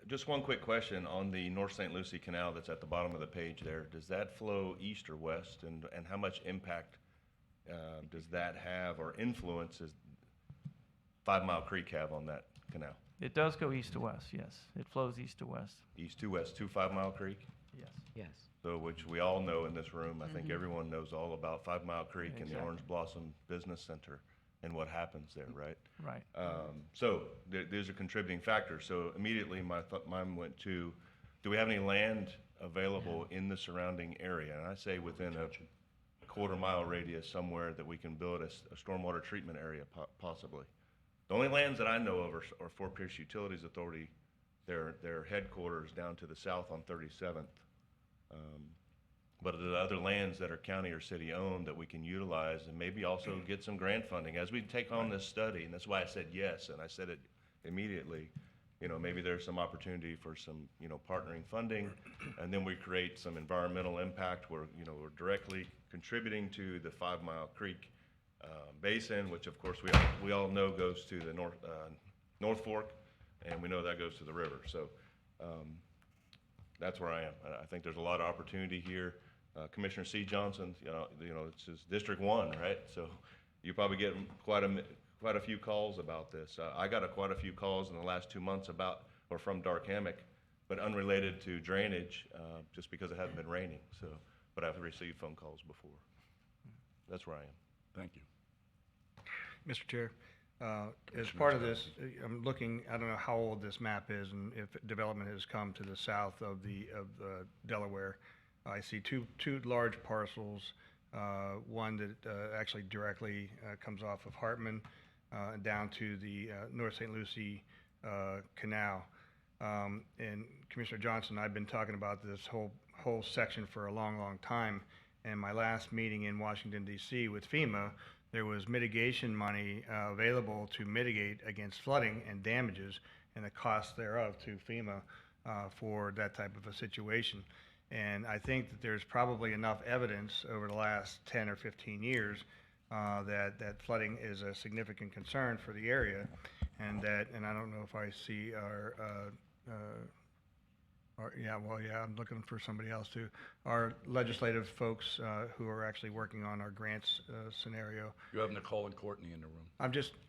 Just one quick question on the North St. Lucie Canal that's at the bottom of the page there. Does that flow east or west, and how much impact does that have or influences 5 Mile Creek have on that canal? It does go east to west, yes. It flows east to west. East to west to 5 Mile Creek? Yes. Yes. So, which we all know in this room, I think everyone knows all about 5 Mile Creek and the Exactly. Orange Blossom Business Center and what happens there, right? Right. So there's a contributing factor. So immediately my mind went to, do we have any land available in the surrounding area? And I say within a quarter-mile radius somewhere that we can build a stormwater treatment area possibly. The only lands that I know of are Fort Pierce Utilities Authority, their headquarters down to the south on 37th. But the other lands that are county or city owned that we can utilize and maybe also get some grant funding as we take on this study. And that's why I said yes, and I said it immediately. Maybe there's some opportunity for some, partnering funding, and then we create some environmental impact where, we're directly contributing to the 5 Mile Creek basin, which of course we all know goes to the North Fork, and we know that goes to the river. So that's where I am. I think there's a lot of opportunity here. Commissioner C. Johnson, it's his District 1, right? So you probably get quite a few calls about this. I got quite a few calls in the last 2 months from Dark Hammock, but unrelated to drainage, just because it hasn't been raining. So, but I've received phone calls before. That's where I am. Thank you. Mr. Chair, as part of this, I'm looking, I don't know how old this map is and if development has come to the south of Delaware. I see two large parcels, one that actually directly comes off of Hartman down to the North St. Lucie Canal. And Commissioner Johnson, I've been talking about this whole section for a long time. And my last meeting in Washington, D.C. with FEMA, there was mitigation money available to mitigate against flooding and damages and the cost thereof to FEMA for that type of a situation. And I think that there's probably enough evidence over the last 10 or 15 years that flooding is a significant concern for the area, and I don't know if I see I'm looking for somebody else too. Our legislative folks who are actually working on our grants scenario. You have Nicole and Courtney in the room.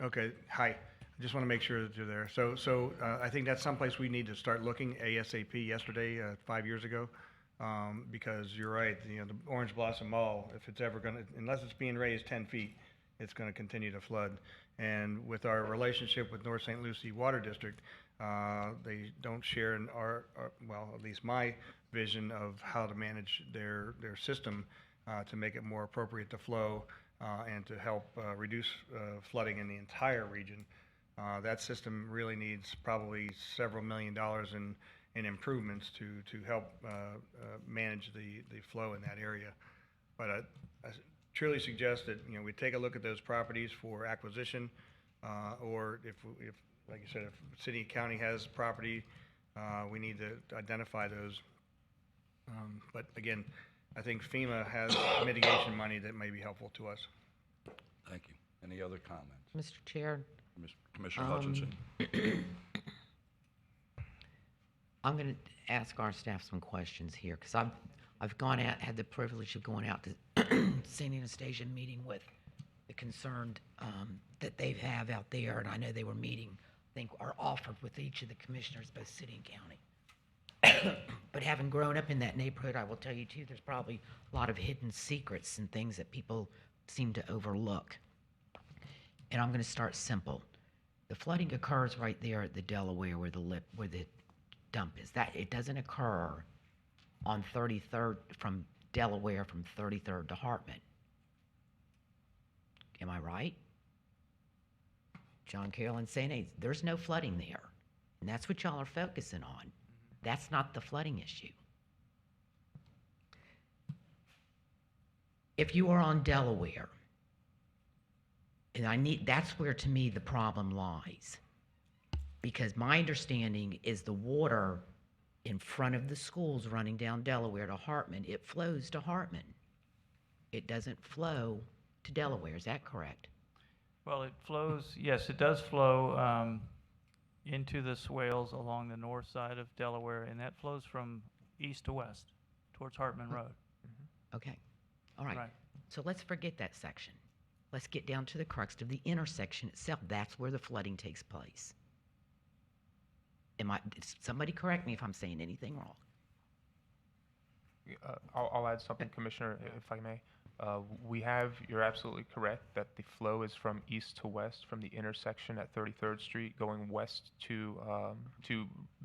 Okay, hi. I just want to make sure that you're there. So I think that's someplace we need to start looking ASAP yesterday, 5 years ago. Because you're right, the Orange Blossom Mall, if it's ever unless it's being raised 10 feet, it's going to continue to flood. And with our relationship with North St. Lucie Water District, they don't share in at least my vision of how to manage their system to make it more appropriate to flow and to help reduce flooding in the entire region. That system really needs probably several $1 million in improvements to help manage the flow in that area. But I truly suggest that we take a look at those properties for acquisition, or if like you said, if city and county has property, we need to identify those. But again, I think FEMA has mitigation money that may be helpful to us. Thank you. Any other comments? Mr. Chair, Commissioner Hutchinson. I'm going to ask our staff some questions here because I've had the privilege of going out to St. Anastasia meeting with the concerned that they have out there, and I know they were meeting, I think, are offered with each of the commissioners, both city and county. But having grown up in that neighborhood, I will tell you too, there's probably a lot of hidden secrets and things that people seem to overlook. And I'm going to start simple. The flooding occurs right there at the Delaware where the dump is. That it doesn't occur on 33rd from Delaware from 33rd to Hartman. Am I right? John Carroll and St. A's, there's no flooding there. And that's what y'all are focusing on. That's not the flooding issue. if you are on Delaware, and that's where to me the problem lies. Because my understanding is the water in front of the schools running down Delaware to Hartman, it flows to Hartman. It doesn't flow to Delaware, is that correct? Well, it flows, yes, it does flow into the swales along the north side of Delaware, and that flows from east to west towards Hartman Road. Okay, all right. Right. So let's forget that section. Let's get down to the crux of the intersection itself. That's where the flooding takes place. Somebody correct me if I'm saying anything wrong. I'll add something, Commissioner, if I may. You're absolutely correct that the flow is from east to west from the intersection at 33rd Street going west to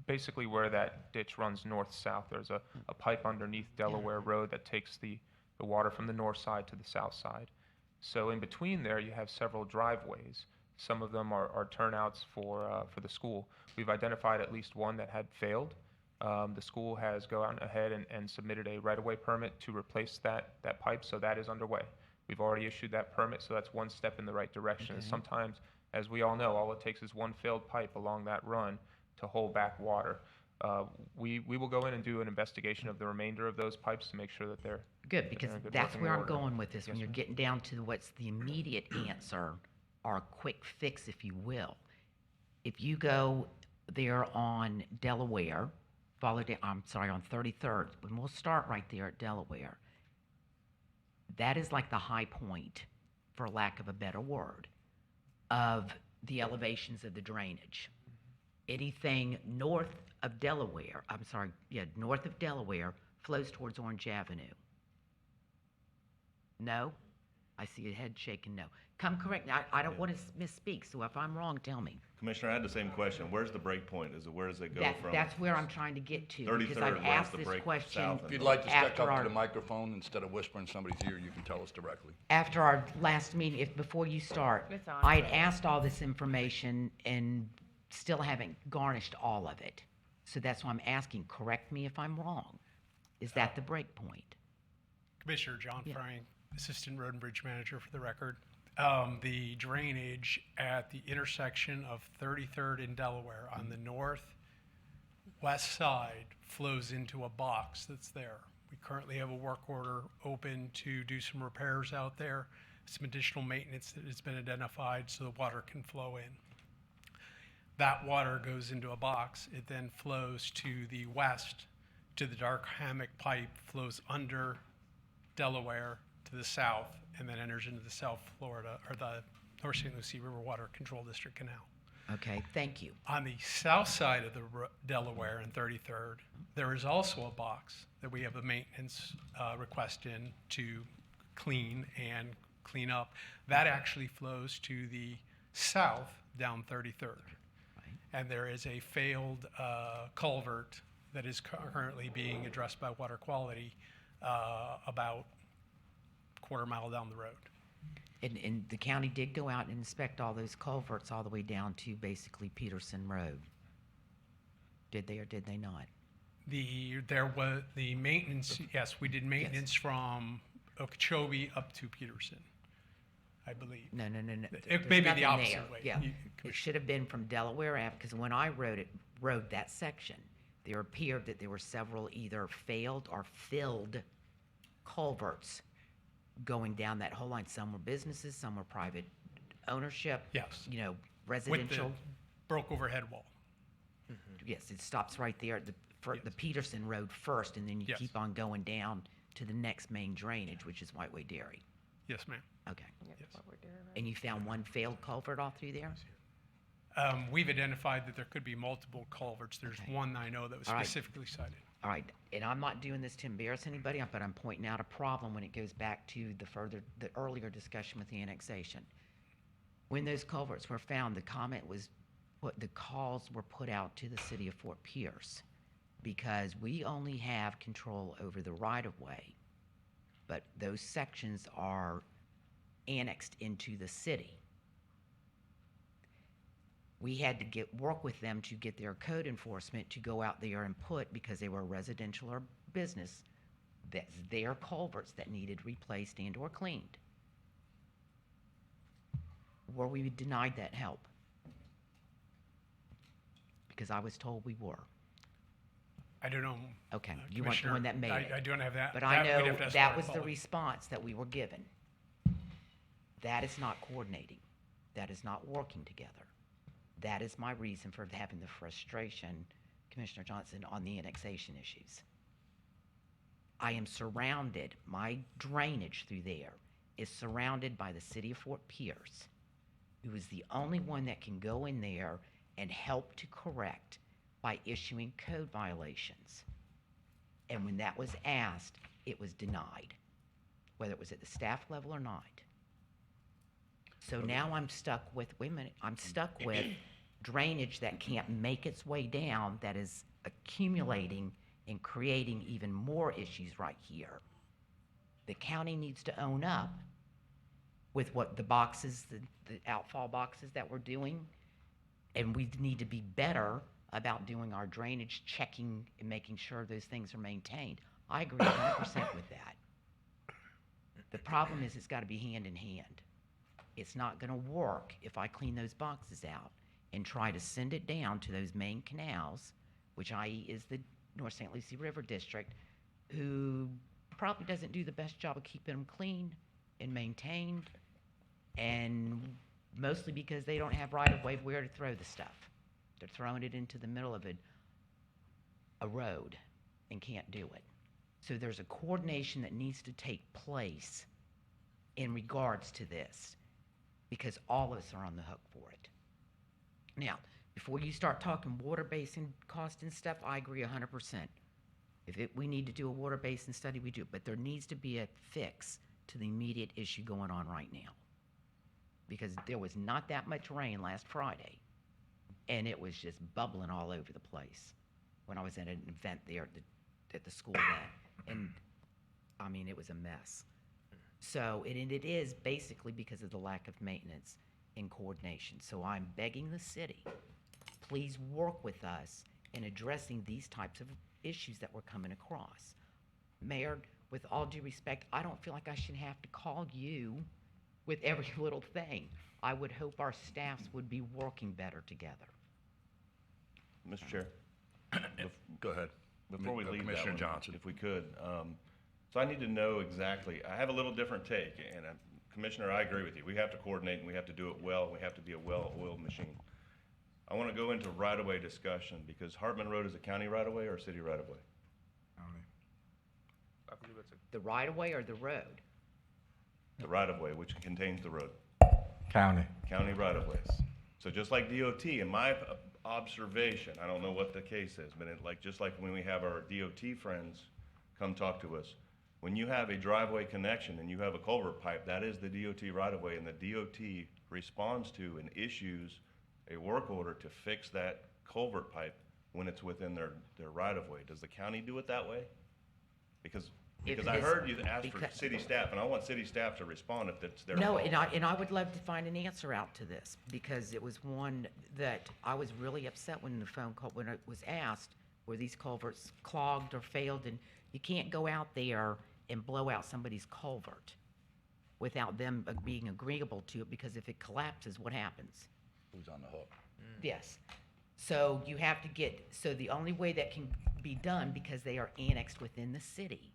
basically where that ditch runs north-south. There's a pipe underneath Delaware Road that takes the water from the north side to the south side. So in between there, you have several driveways. Some of them are turnouts for the school. We've identified at least one that had failed. The school has gone ahead and submitted a right-of-way permit to replace that pipe, so that is underway. We've already issued that permit, so that's one step in the right direction. Okay. Sometimes, as we all know, all it takes is one failed pipe along that run to hold back water. We will go in and do an investigation of the remainder of those pipes to make sure that they're Good, because they're in good that's working where I'm order. going with this. When Yes, you're ma'am. getting down to what's the immediate answer or a quick fix, if you will. If you go there on Delaware, on 33rd, and we'll start right there at Delaware. That is like the high point, for lack of a better word, of the elevations of the drainage. Anything north of Delaware flows towards Orange Avenue. No? I see a head shaking no. Come correct. I don't want to misspeak, so if I'm wrong, tell me. Commissioner, I had the same question. Where's the break point? Where does it go from? That's where I'm trying to get to, because 33rd, I've where's asked the this break question south and If you'd like to step after up our, to the microphone, instead of whispering in somebody's ear, you can tell us directly. after our last meeting, before you start. It's on. I had asked all this information and still haven't garnished all of it. So that's why I'm asking, correct me if I'm wrong. Is that the break point? Commissioner John Yeah. Frank, Assistant Road and Bridge Manager for the record. The drainage at the intersection of 33rd and Delaware on the northwest side flows into a box that's there. We currently have a work order open to do some repairs out there, some additional maintenance that has been identified so the water can flow in. That water goes into a box. It then flows to the west to the dark hammock pipe, flows under Delaware to the south, and then enters into the South Florida, or the North St. Lucie River Water Control District Canal. Okay, thank you. On the south side of the Delaware and 33rd, there is also a box that we have a maintenance request in to clean and clean up. That actually flows to the south down 33rd. And there is a failed culvert that is currently being addressed by water quality about quarter mile down the road. And the county did go out and inspect all those culverts all the way down to basically Peterson Road. Did they or did they not? There was the maintenance, yes, we did maintenance from Okeechobee up to Peterson, I believe. No. It There's may be nothing the opposite there. way. Yeah, You- it should have been from Delaware Ave, because when I rode that section, there appeared that there were several either failed or filled culverts going down that whole line. Some were businesses, some were private ownership. Yes. You know, With residential. the broke overhead wall. Yes, it stops right there at the Peterson Road first, and then you Yes. keep on going down to the next main drainage, which is Whiteway Dairy. Yes, ma'am. Okay. And you found one failed culvert all through there? We've identified that there could be multiple culverts. There's Okay. one I know that was All right. specifically cited. All right, and I'm not doing this to embarrass anybody, but I'm pointing out a problem when it goes back to the earlier discussion with the annexation. When those culverts were found, the calls were put out to the city of Fort Pierce, because we only have control over the right-of-way, but those sections are annexed into the city. We had to work with them to get their code enforcement to go out there and put, because they were residential or business, That's their culverts that needed replaced and or cleaned. Were we denied that help? Because I was told we were. I don't know. Okay, you weren't the Commissioner, one that made it. I don't have that. But I that we'd know have to ask that Mark was the Foley. response that we were given. That is not coordinating. That is not working together. That is my reason for having the frustration, Commissioner Johnson, on the annexation issues. I am surrounded, my drainage through there is surrounded by the city of Fort Pierce, who is the only one that can go in there and help to correct by issuing code violations. And when that was asked, it was denied, whether it was at the staff level or not. So now I'm stuck with, wait a minute, I'm stuck with drainage that can't make its way down, that is accumulating and creating even more issues right here. The county needs to own up with what the boxes, the outfall boxes that we're doing, and we need to be better about doing our drainage checking and making sure those things are maintained. I agree 100% with that. The problem is it's got to be hand in hand. It's not going to work if I clean those boxes out and try to send it down to those main canals, which i.e. is the North St. Lucie River District, who probably doesn't do the best job of keeping them clean and maintained, and mostly because they don't have right-of-way where to throw the stuff. They're throwing it into the middle of a road and can't do it. So there's a coordination that needs to take place in regards to this, because all of us are on the hook for it. Now, before you start talking water basin cost and stuff, I agree 100%. We need to do a water basin study, we do, but there needs to be a fix to the immediate issue going on right now. Because there was not that much rain last Friday, and it was just bubbling all over the place when I was at an event there at the school then. And, I mean, it was a mess. So, and it is basically because of the lack of maintenance and coordination. So I'm begging the city, please work with us in addressing these types of issues that we're coming across. Mayor, with all due respect, I don't feel like I should have to call you with every little thing. I would hope our staffs would be working better together. Mr. Chair, Go ahead. before we leave that Commissioner one, Johnson. if we could, so I need to know exactly, I have a little different take, and Commissioner, I agree with you. We have to coordinate and we have to do it well. We have to be a well-oiled machine. I want to go into right-of-way discussion because Hartman Road is a county right-of-way or a city right-of-way? I believe it's a The right-of-way or the road? The right-of-way, which contains the road. County. County right-of-ways. So just like DOT, in my observation, I don't know what the case is, but just like when we have our DOT friends come talk to us, when you have a driveway connection and you have a culvert pipe, that is the DOT right-of-way, and the DOT responds to and issues a work order to fix that culvert pipe when it's within their right-of-way. Does the county do it that way? Because I heard you ask for city staff, and I want city staff to respond if it's their No, fault. and I would love to find an answer out to this, because it was one that I was really upset when when it was asked, were these culverts clogged or failed? And you can't go out there and blow out somebody's culvert without them being agreeable to it, because if it collapses, what happens? Who's on the hook? Yes. So you have to so the only way that can be done, because they are annexed within the city,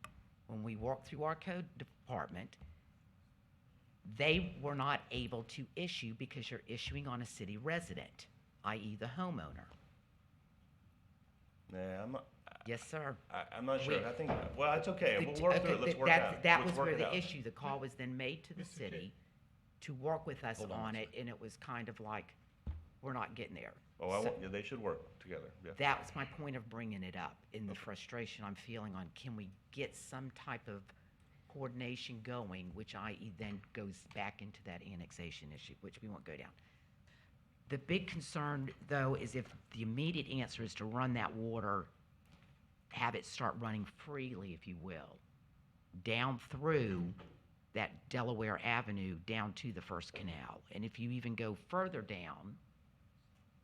when we work through our code department, they were not able to issue because you're issuing on a city resident, i.e. the homeowner. Yeah, Yes, sir. I'm not sure. We- I think, well, it's okay. We'll work through it. Let's work out. That Let's was work where it the out. issue, the call was then made to the city to work with us Hold on on a it, and it was kind of like, we're not getting there. Oh, yeah, they should work together, yeah. That was my point of bringing it up, in the frustration I'm feeling on, can we get some type of coordination going, which i.e. then goes back into that annexation issue, which we won't go down. The big concern, though, is if the immediate answer is to run that water, have it start running freely, if you will, down through that Delaware Avenue down to the First Canal. And if you even go further down,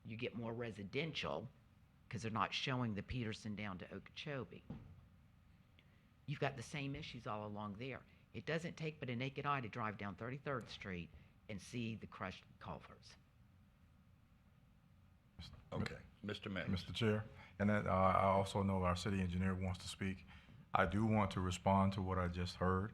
you get more residential, because they're not showing the Peterson down to Okeechobee. you've got the same issues all along there. It doesn't take but a naked eye to drive down 33rd Street and see the crushed culverts. Okay, Mr. Mims. Mr. Chair, and that, I also know our city engineer wants to speak. I do want to respond to what I just heard.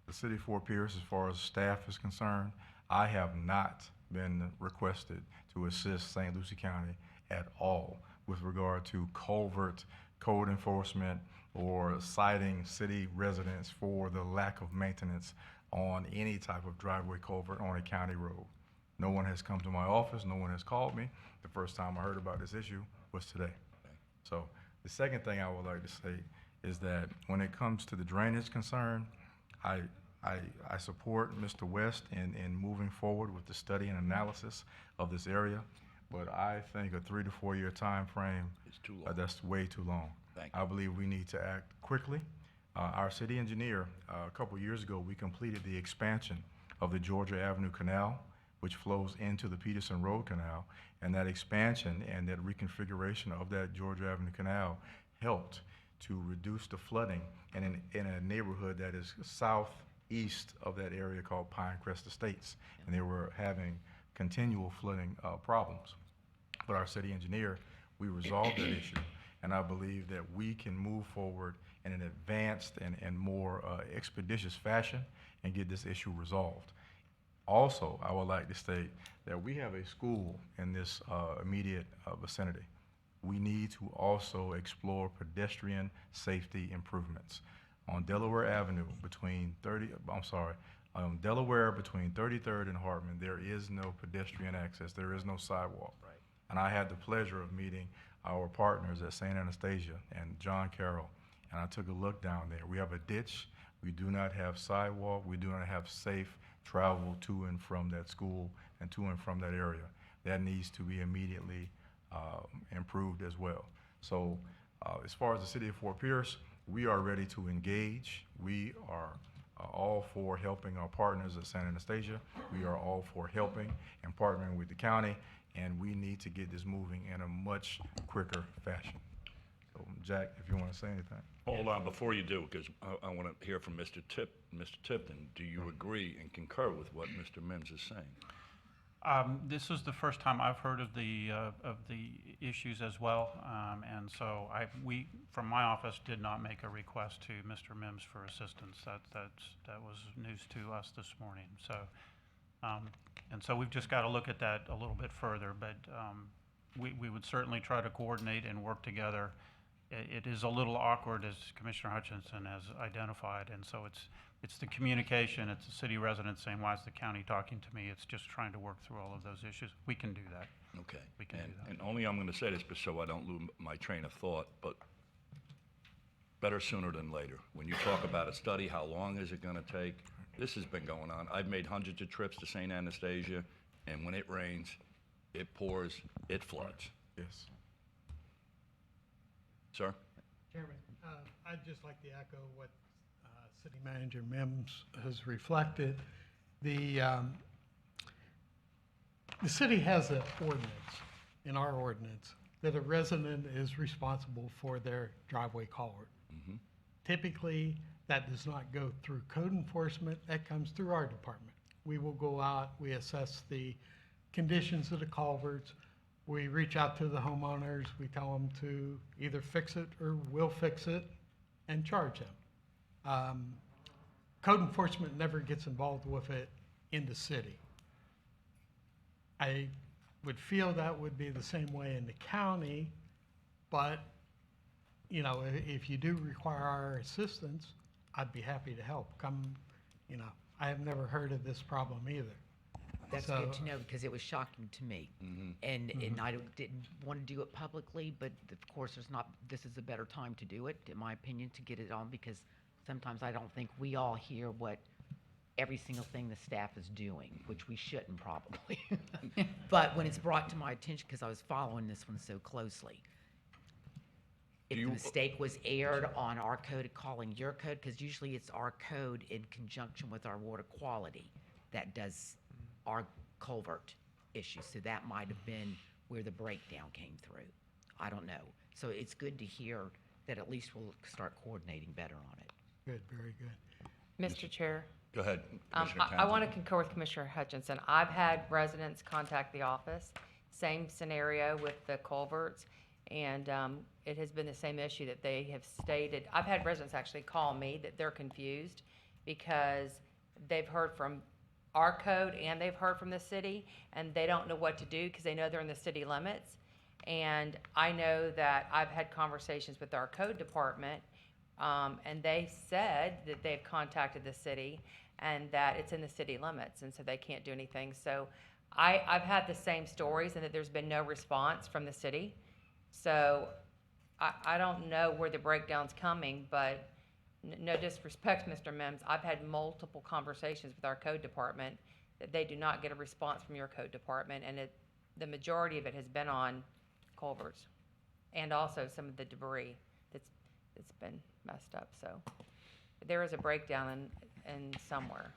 The city of Fort Pierce, as far as staff is concerned, I have not been requested to assist St. Lucie County at all with regard to culvert code enforcement or citing city residents for the lack of maintenance on any type of driveway culvert on a county road. No one has come to my office, no one has called me. The first time I heard about this issue was today. So the second thing I would like to say is that when it comes to the drainage concern, I support Mr. West in moving forward with the study and analysis of this area, but I think a 3 to 4 year time frame, It's too long. that's way too long. Thank you. I believe we need to act quickly. Our city engineer, a couple years ago, we completed the expansion of the Georgia Avenue Canal, which flows into the Peterson Road Canal, and that expansion and that reconfiguration of that Georgia Avenue Canal helped to reduce the flooding in a neighborhood that is southeast of that area called Pinecrest Estates, and they were having continual flooding problems. But our city engineer, we resolved that issue, and I believe that we can move forward in an advanced and more expeditious fashion and get this issue resolved. Also, I would like to state that we have a school in this immediate vicinity. We need to also explore pedestrian safety improvements. On Delaware Avenue between Delaware between 33rd and Hartman, there is no pedestrian access, there is no sidewalk. Right. And I had the pleasure of meeting our partners at St. Anastasia and John Carroll, and I took a look down there. We have a ditch, we do not have sidewalk, we do not have safe travel to and from that school and to and from that area. That needs to be immediately improved as well. So as far as the city of Fort Pierce, we are ready to engage. We are all for helping our partners at St. Anastasia. We are all for helping and partnering with the county, and we need to get this moving in a much quicker fashion. So Jack, if you want to say anything. Hold on, before you do, because I want to hear from Mr. Tipton. Do you agree and concur with what Mr. Mims is saying? This is the first time I've heard of the issues as well, and so we, from my office, did not make a request to Mr. Mims for assistance. That was news to us this morning. So, and so we've just got to look at that a little bit further. But we would certainly try to coordinate and work together. It is a little awkward, as Commissioner Hutchinson has identified, and so it's the communication, it's the city residents saying, why is the county talking to me? It's just trying to work through all of those issues. We can do that. Okay. We can do that. And only I'm going to say this so I don't lose my train of thought, but better sooner than later. When you talk about a study, how long is it going to take? This has been going on. I've made hundreds of trips to St. Anastasia, and when it rains, it pours, it floods. Yes. Sir? Chairman, I'd just like to echo what City Manager Mims has reflected. The city has an ordinance, in our ordinance, that a resident is responsible for their driveway culvert. Mm-hmm. Typically, that does not go through code enforcement, that comes through our department. We will go out, we assess the conditions of the culverts, we reach out to the homeowners, we tell them to either fix it or we'll fix it and charge them. Code enforcement never gets involved with it in the city. I would feel that would be the same way in the county, but, you know, if you do require our assistance, I'd be happy to help. I have never heard of this problem either. That's So- good to know, because it was shocking to me. Mm-hmm. And I didn't want to do it publicly, but of course, this is a better time to do it, in my opinion, to get it on, because sometimes I don't think we all hear what every single thing the staff is doing, which we shouldn't probably. But when it's brought to my attention, because I was following this one so closely, if the mistake was aired on our code calling your code, because usually it's our code in conjunction with our water quality that does our culvert issue. So that might have been where the breakdown came through. I don't know. So it's good to hear that at least we'll start coordinating better on it. Good, very good. Mr. Chair, Go ahead, Commissioner I want to Townsend. concur with Commissioner Hutchinson. I've had residents contact the office, same scenario with the culverts, and it has been the same issue that they have stated. I've had residents actually call me that they're confused because they've heard from our code and they've heard from the city, and they don't know what to do because they know they're in the city limits. And I know that I've had conversations with our code department, and they said that they've contacted the city and that it's in the city limits, and so they can't do anything. So I've had the same stories and that there's been no response from the city. So I don't know where the breakdown's coming, but no disrespect, Mr. Mims, I've had multiple conversations with our code department that they do not get a response from your code department, and the majority of it has been on culverts and also some of the debris that's been messed up. So there is a breakdown in somewhere.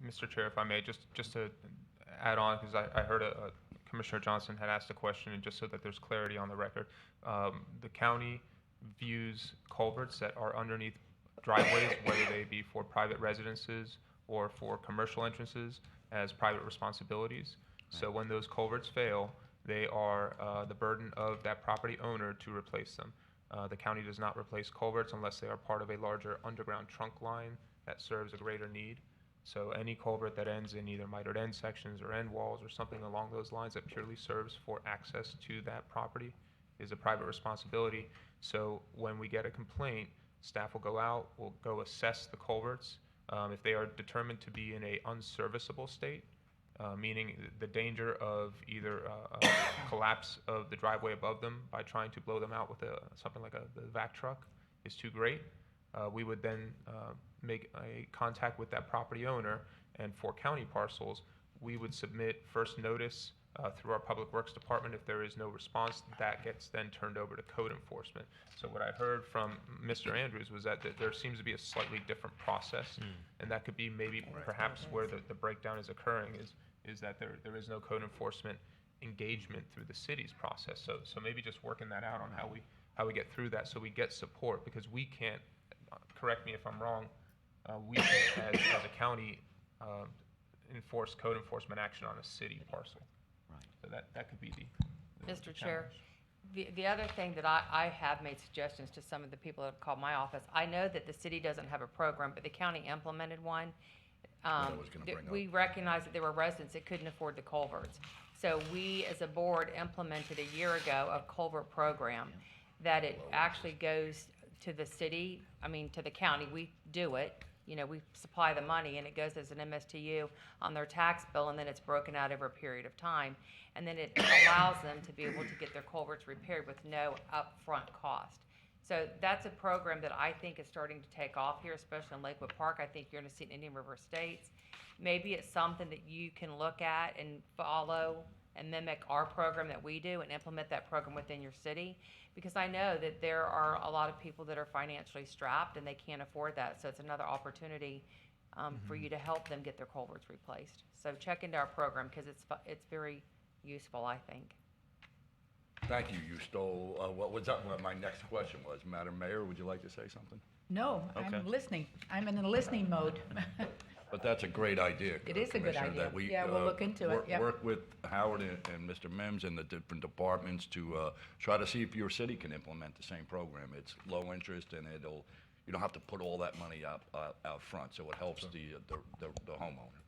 Mr. Chair, if I may, just to add on, because I heard Commissioner Johnson had asked a question, and just so that there's clarity on the record, the county views culverts that are underneath driveways, whether they be for private residences or for commercial entrances, as private responsibilities. So when those culverts fail, they are the burden of that property owner to replace them. The county does not replace culverts unless they are part of a larger underground trunk line that serves a greater need. So any culvert that ends in either mitered end sections or end walls or something along those lines that purely serves for access to that property is a private responsibility. So when we get a complaint, staff will go out, will go assess the culverts. If they are determined to be in a unserviceable state, meaning the danger of either collapse of the driveway above them by trying to blow them out with something like the vac truck is too great, we would then make a contact with that property owner, and for county parcels, we would submit first notice through our Public Works Department. If there is no response, that gets then turned over to code enforcement. So what I heard from Mr. Andrews was that there seems to be a slightly different process, and that could be maybe perhaps where the breakdown is occurring is that there is no code enforcement engagement through the city's process. So maybe just working that out on how we get through that, so we get support, because we can't, correct me if I'm wrong, we can't as a county enforce code enforcement action on a city parcel. Right. So that could be the Mr. Chair, the other thing that I have made suggestions to some of the people that have called my office, I know that the city doesn't have a program, but the county implemented one. I was gonna bring up. We recognized that there were residents that couldn't afford the culverts. So we, as a board, implemented a year ago a culvert program that it actually goes to the city, to the county. We do it. We supply the money, and it goes as an MSTU on their tax bill, and then it's broken out over a period of time. And then it allows them to be able to get their culverts repaired with no upfront cost. So that's a program that I think is starting to take off here, especially in Lakewood Park. I think you're going to see it in Indian River Estates. Maybe it's something that you can look at and follow and mimic our program that we do and implement that program within your city. Because I know that there are a lot of people that are financially strapped and they can't afford that. So it's another opportunity for you to help them get their culverts replaced. So check into our program because it's very useful, I think. Thank you. You stole, what was that? What my next question was. Madam Mayor, would you like to say something? No, Okay. I'm listening. I'm in a listening mode. But that's a great idea. It is a good Commissioner, idea. that we, Yeah, we'll look into it, yep. Work with Howard and Mr. Mims and the different departments to try to see if your city can implement the same program. It's low interest, and you don't have to put all that money out front, so it helps the homeowner.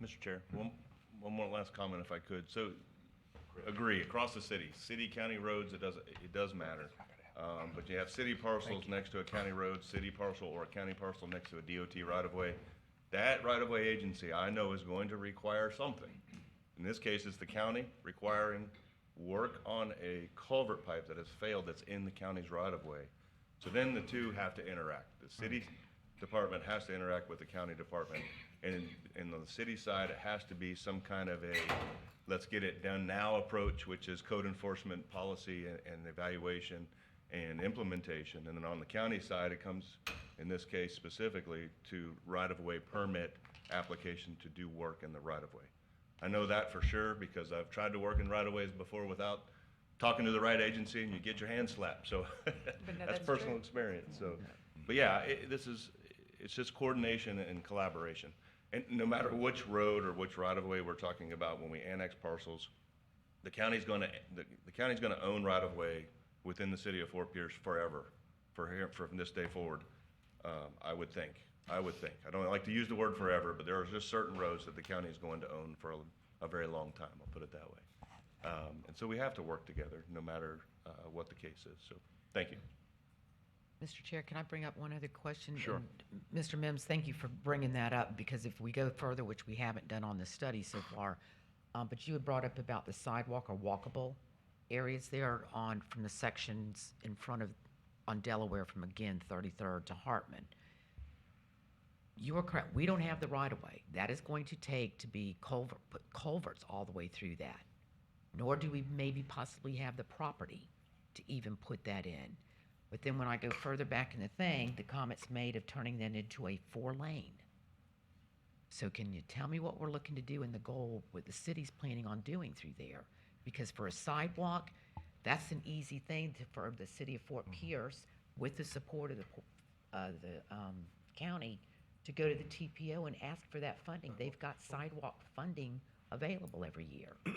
Mr. Chair, one more last comment if I could. So, agree, across the city, county roads, it does matter. But you have city parcels next to a county road, city parcel, or a county parcel next to a DOT right-of-way. That right-of-way agency, I know, is going to require something. In this case, it's the county requiring work on a culvert pipe that has failed that's in the county's right-of-way. So then the two have to interact. The city department has to interact with the county department. And on the city side, it has to be some kind of a let's get it done now approach, which is code enforcement policy and evaluation and implementation. And then on the county side, it comes, in this case specifically, to right-of-way permit application to do work in the right-of-way. I know that for sure because I've tried to work in right-of-ways before without talking to the right agency and you get your hand slapped. So no, that's that's personal true. experience. So, but yeah, it's just coordination and collaboration. And no matter which road or which right of way we're talking about, when we annex parcels, the county's going to own right of way within the city of Fort Pierce forever, from this day forward. I would think. I don't like to use the word forever, but there are just certain roads that the county is going to own for a very long time. I'll put it that way. And so we have to work together, no matter what the case is. So, thank you. Mr. Chair, can I bring up one other question? Sure. And Mr. Mims, thank you for bringing that up, because if we go further, which we haven't done on the study so far, but you had brought up about the sidewalk or walkable areas there from the sections in front of, on Delaware from, again, 33rd to Hartman. You are correct. We don't have the right-of-way. That is going to take to be put culverts all the way through that. Nor do we maybe possibly have the property to even put that in. But then when I go further back in the thing, the comment's made of turning that into a 4-lane. So can you tell me what we're looking to do in the goal, what the city's planning on doing through there? Because for a sidewalk, that's an easy thing for the city of Fort Pierce, with the support of the county, to go to the TPO and ask for that funding. They've got sidewalk funding available every year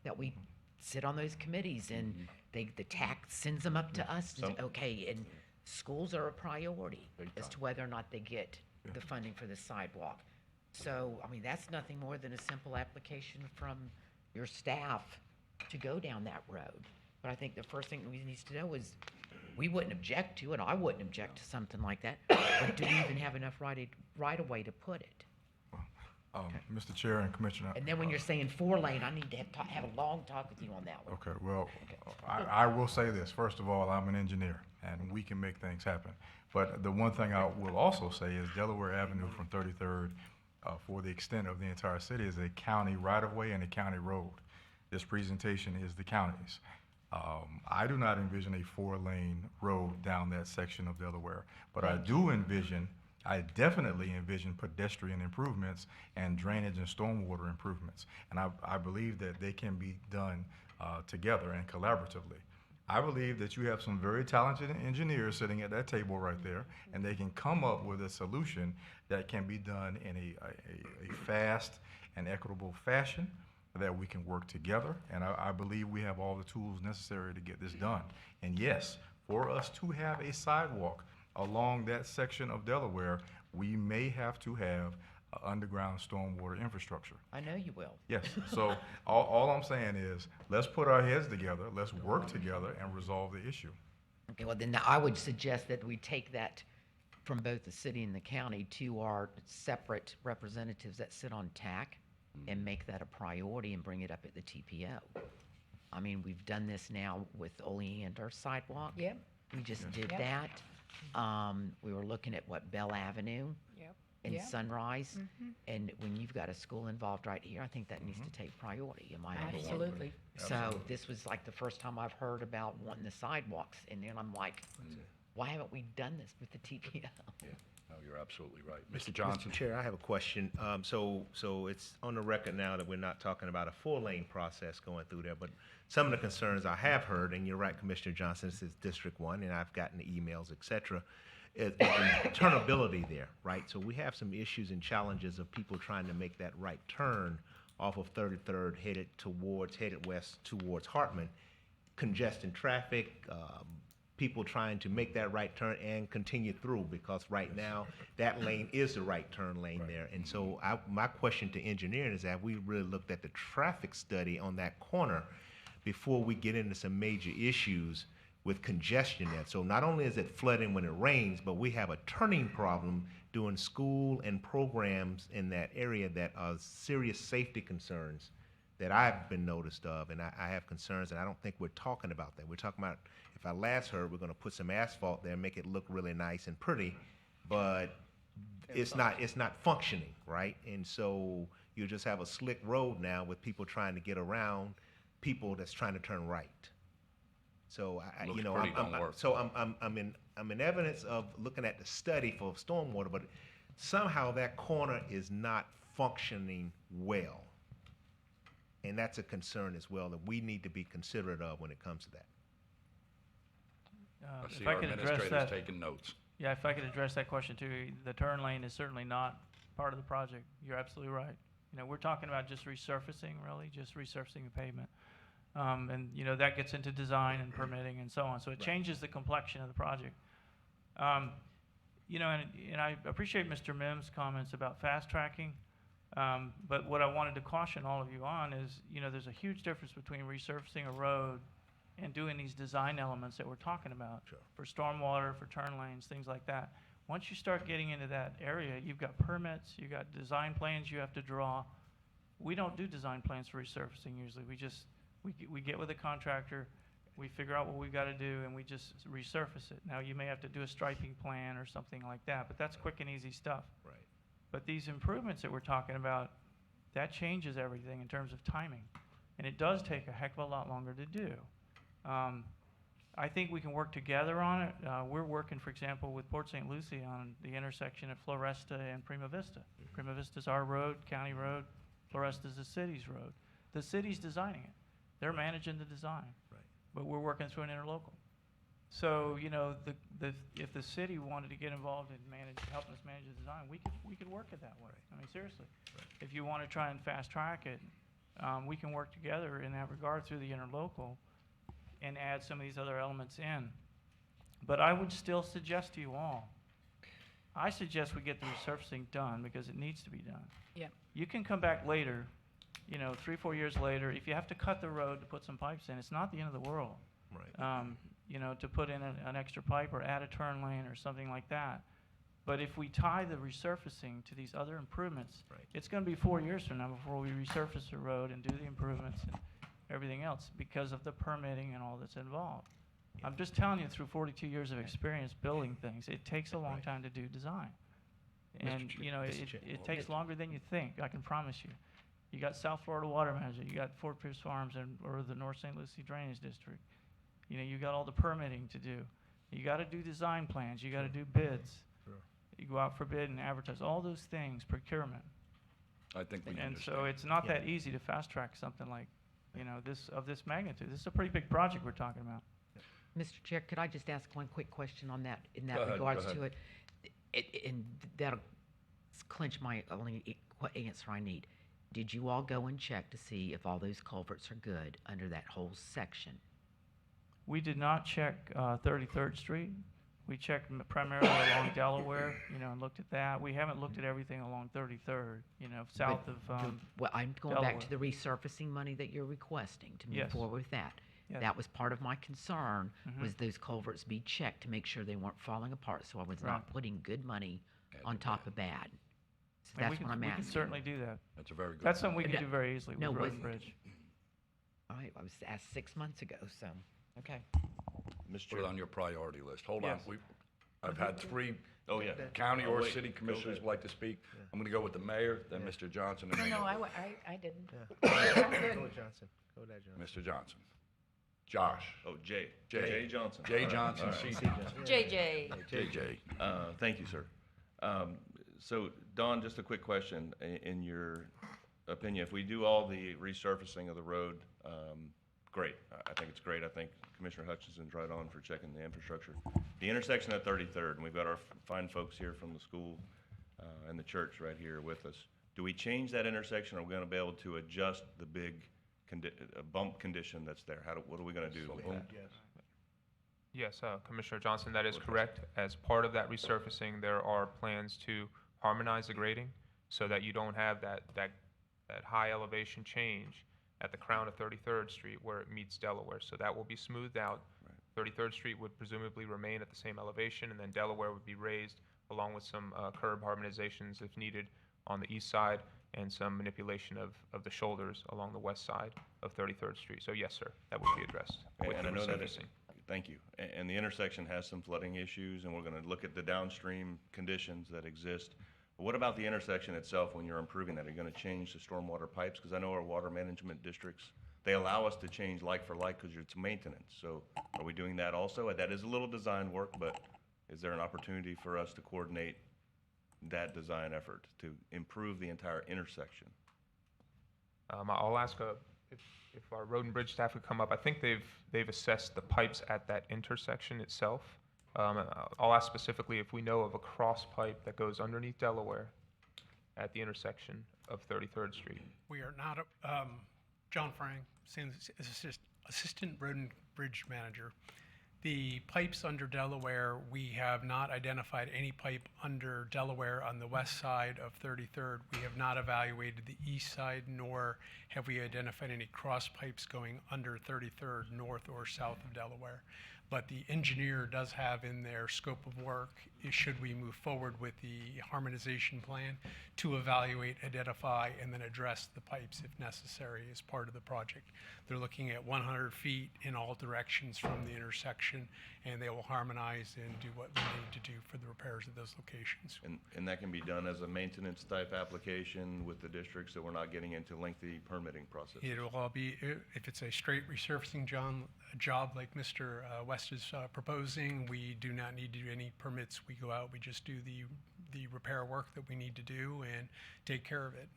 that we sit on those committees, and the tax sends them up to us. Okay, and schools are a priority as to whether or not they get the funding for the sidewalk. So, I mean, that's nothing more than a simple application from your staff to go down that road. But I think the first thing we need to know is, we wouldn't object to it, I wouldn't object to something like that, but do we even have enough right of way to put it? Mr. Chair and Commissioner. And then when you're saying 4-lane, I need to have a long talk with you on that one. Okay, well, I will say this. First of all, I'm an engineer, and we can make things happen. But the one thing I will also say is Delaware Avenue from 33rd, for the extent of the entire city, is a county right-of-way and a county road. This presentation is the county's. I do not envision a 4-lane road down that section of Delaware, but I definitely envision pedestrian improvements and drainage and stormwater improvements. And I believe that they can be done together and collaboratively. I believe that you have some very talented engineers sitting at that table right there, and they can come up with a solution that can be done in a fast and equitable fashion, that we can work together. And I believe we have all the tools necessary to get this done. And yes, for us to have a sidewalk along that section of Delaware, we may have to have underground stormwater infrastructure. I know you will. Yes, so all I'm saying is, let's put our heads together, let's work together and resolve the issue. Okay, well then I would suggest that we take that from both the city and the county to our separate representatives that sit on TAC and make that a priority and bring it up at the TPO. I mean, we've done this now with Oleander sidewalk. Yep. We just did Yep. that. We were looking at Bell Avenue Yep. and Yep. Sunrise. And when you've got a school involved right here, I think that needs to take priority, in my opinion. Absolutely. So this was like the first time I've heard about wanting the sidewalks, and then I'm like, why haven't we done this with the TPO? No, you're absolutely right. Mr. Johnson? Mr. Chair, I have a question. So it's on the record now that we're not talking about a 4-lane process going through there, but some of the concerns I have heard, and you're right, Commissioner Johnson, this is District 1, and I've gotten the emails, et cetera, is turnability there, right? So we have some issues and challenges of people trying to make that right turn off of 33rd headed west towards Hartman, congesting traffic, people trying to make that right turn and continue through, because right now that lane is the right turn lane there. And so my question to engineering is, have we really looked at the traffic study on that corner before we get into some major issues with congestion there? So not only is it flooding when it rains, but we have a turning problem doing school and programs in that area that are serious safety concerns that I've been noticed of, and I have concerns, and I don't think we're talking about that. We're talking about, if I last heard, we're gonna put some asphalt there, make it look really nice and pretty, but it's not functioning, right? And so you just have a slick road now with people trying to get around people that's trying to turn right. So Looks pretty, don't work. I'm in evidence of looking at the study for stormwater, but somehow that corner is not functioning well. And that's a concern as well that we need to be considerate of when it comes to that. I If see I our could address administrator's that- taking notes. Yeah, if I could address that question too, the turn lane is certainly not part of the project. You're absolutely right. You know, we're talking about just resurfacing, really, just resurfacing the pavement. And, you know, that gets into design and permitting and so on. So it changes the complexion of the project. You know, and I appreciate Mr. Mims' comments about fast tracking. But what I wanted to caution all of you on is, you know, there's a huge difference between resurfacing a road and doing these design elements that we're talking about for stormwater, for turn lanes, things like that. Once you start getting into that area, you've got permits, you've got design plans you have to draw. We don't do design plans for resurfacing usually. We get with a contractor, we figure out what we've got to do, and we just resurface it. Now, you may have to do a striping plan or something like that, but that's quick and easy stuff. Right. But these improvements that we're talking about, that changes everything in terms of timing. And it does take a heck of a lot longer to do. I think we can work together on it. We're working, for example, with Port St. Lucie on the intersection of Floresta and Prima Vista. Prima Vista's our road, county road. Floresta's the city's road. The city's designing it. They're managing the design. Right. But we're working through an interlocal. So, you know, if the city wanted to get involved in helping us manage the design, we could work it that way. I mean, seriously. If you want to try and fast track it, we can work together in that regard through the interlocal and add some of these other elements in. But I would still suggest to you all, I suggest we get the resurfacing done because it needs to be done. Yep. You can come back later, you know, 3-4 years later. If you have to cut the road to put some pipes in, it's not the end of the world. Right. You know, to put in an extra pipe or add a turn lane or something like that. But if we tie the resurfacing to these other improvements, it's going to be 4 years from now before we resurface the road and do the improvements and everything else because of the permitting and all that's involved. I'm just telling you, through 42 years of experience building things, it takes a long time to do design. And, you know, it takes longer than you think, I can promise you. You got South Florida Water Management, you got Fort Pierce Farms or the North St. Lucie Drainage District. You know, you got all the permitting to do. You got to do design plans, you got to do bids. You go out for bid and advertise, all those things, procurement. I think we And understand. so it's not that easy to fast track something like, you know, of this magnitude. This is a pretty big project we're talking about. Mr. Chair, could I just ask one quick question on that, in Go that ahead, regards go to it? And that'll clinch my only what answer I need. Did you all go and check to see if all those culverts are good under that whole section? We did not check 33rd Street. We checked primarily along Delaware, you know, and looked at that. We haven't looked at everything along 33rd, you know, south But of well, I'm going back to the Delaware. resurfacing money that you're requesting to move Yes. forward with that. Yes. That was part of my concern, Mhm. was those culverts be checked to make sure they weren't falling apart, so I was Right. not putting good money on top of bad. So And that's what I'm we can asking. certainly do that. That's a very good. That's something we point. can do very easily with No, Road with- and Bridge. I was asked 6 months ago, so, okay. Put it on your priority list. Hold on. Yes. I've had three Oh, yeah. county Oh, or wait. city Go commissioners ahead. would like to speak. I'm going to go with the mayor, then Mr. Johnson, and No, then no, I didn't. Go with Johnson. Go with that, Johnson. Mr. Johnson. Josh. Oh, Jay. Jay. Jay Johnson. Jay All right. Johnson, All right. CJ. JJ. JJ. Thank you, sir. So, Don, just a quick question. In your opinion, if we do all the resurfacing of the road, great. I think it's great. I think Commissioner Hutchinson's right on for checking the infrastructure. The intersection at 33rd, and we've got our fine folks here from the school and the church right here with us. Do we change that intersection? Are we going to be able to adjust the big bump condition that's there? What are we going to do with that? Yes, Commissioner Johnson, that is correct. As part of that resurfacing, there are plans to harmonize the grading so that you don't have that high elevation change at the crown of 33rd Street where it meets Delaware. So that will be smoothed out. 33rd Street would presumably remain at the same elevation, and then Delaware would be raised along with some curb harmonizations if needed on the east side and some manipulation of the shoulders along the west side of 33rd Street. So yes, sir, that would be addressed with And the I know that resurfacing. thank you. And the intersection has some flooding issues, and we're going to look at the downstream conditions that exist. But what about the intersection itself when you're improving that? Are you going to change the stormwater pipes? Because I know our water management districts, they allow us to change like for like because it's maintenance. So are we doing that also? That is a little design work, but is there an opportunity for us to coordinate that design effort to improve the entire intersection? I'll ask if our road and bridge staff would come up, I think they've assessed the pipes at that intersection itself. I'll ask specifically if we know of a cross pipe that goes underneath Delaware at the intersection of 33rd Street. We are not, John Frank, Assistant Road and Bridge Manager. The pipes under Delaware, we have not identified any pipe under Delaware on the west side of 33rd. We have not evaluated the east side, nor have we identified any cross pipes going under 33rd north or south of Delaware. But the engineer does have in their scope of work, should we move forward with the harmonization plan, to evaluate, identify, and then address the pipes if necessary as part of the project. They're looking at 100 feet in all directions from the intersection, and they will harmonize and do what we need to do for the repairs of those locations. And that can be done as a maintenance type application with the district, so we're not getting into lengthy permitting process. It will all be, if it's a straight resurfacing job like Mr. West is proposing, we do not need to do any permits. We go out, we just do the repair work that we need to do and take care of it,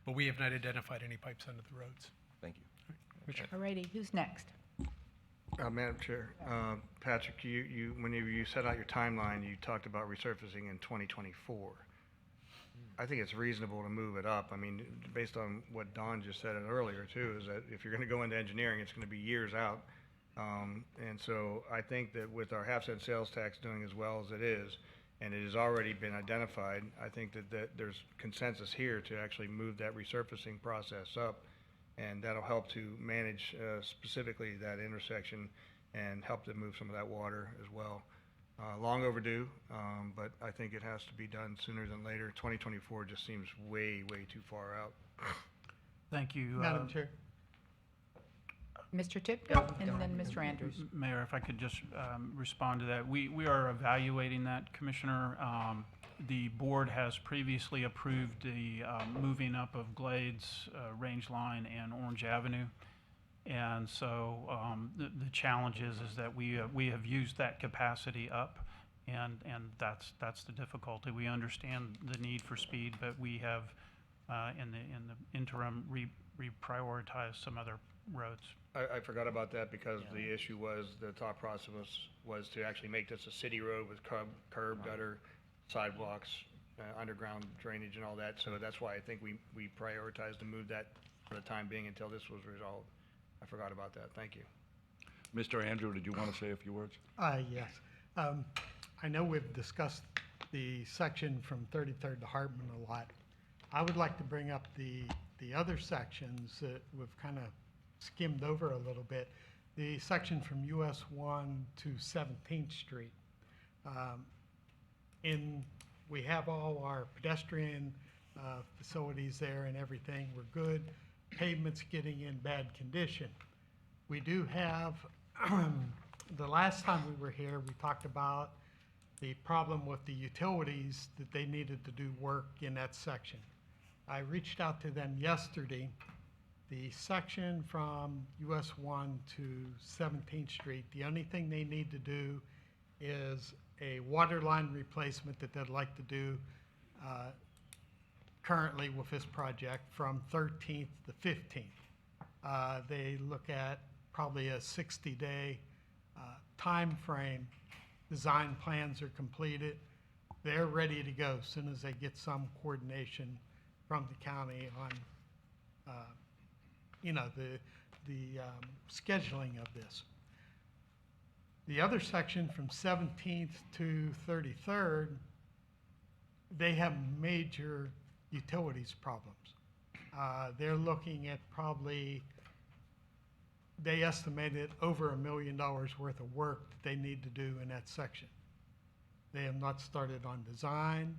but we have not identified any pipes under the roads. Thank you. Alrighty, who's next? Madam Chair, Patrick, when you set out your timeline, you talked about resurfacing in 2024. I think it's reasonable to move it up. I mean, based on what Don just said earlier too, is that if you're going to go into engineering, it's going to be years out. And so I think that with our half-cent sales tax doing as well as it is, and it has already been identified, I think that there's consensus here to actually move that resurfacing process up. And that'll help to manage specifically that intersection and help to move some of that water as well. Long overdue, but I think it has to be done sooner than later. 2024 just seems way, way too far out. Thank you. Madam Chair. Mr. Tipko, and then Mr. Andrews. Mayor, if I could just respond to that. We are evaluating that, Commissioner. The board has previously approved the moving up of Glades, Range Line, and Orange Avenue. And so the challenge is that we have used that capacity up, and that's the difficulty. We understand the need for speed, but we have in the interim reprioritized some other roads. I forgot about that because the issue was, the thought process was to actually make this a city road with curb, gutter, sidewalks, underground drainage and all that. So that's why I think we prioritized to move that for the time being until this was resolved. I forgot about that. Thank you. Mr. Andrew, did you want to say a few words? Yes. I know we've discussed the section from 33rd to Hartman a lot. I would like to bring up the other sections that we've kind of skimmed over a little bit. The section from US 1 to 17th Street. We have all our pedestrian facilities there and everything. We're good. Pavement's getting in bad condition. We do have, the last time we were here, we talked about the problem with the utilities, that they needed to do work in that section. I reached out to them yesterday. The section from US 1 to 17th Street, the only thing they need to do is a water line replacement that they'd like to do currently with this project from 13th to 15th. They look at probably a 60-day time frame. Design plans are completed. They're ready to go as soon as they get some coordination from the county on the scheduling of this. The other section from 17th to 33rd, they have major utilities problems. They're looking at probably, they estimated over $1 million worth of work that they need to do in that section. They have not started on design.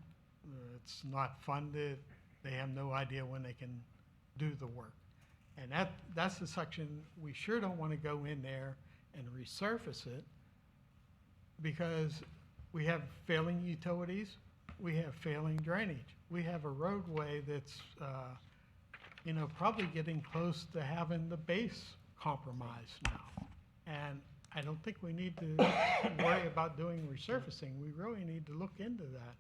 It's not funded. They have no idea when they can do the work. And that's the section we sure don't want to go in there and resurface it, because we have failing utilities, we have failing drainage. We have a roadway that's, probably getting close to having the base compromised now. And I don't think we need to worry about doing resurfacing. We really need to look into that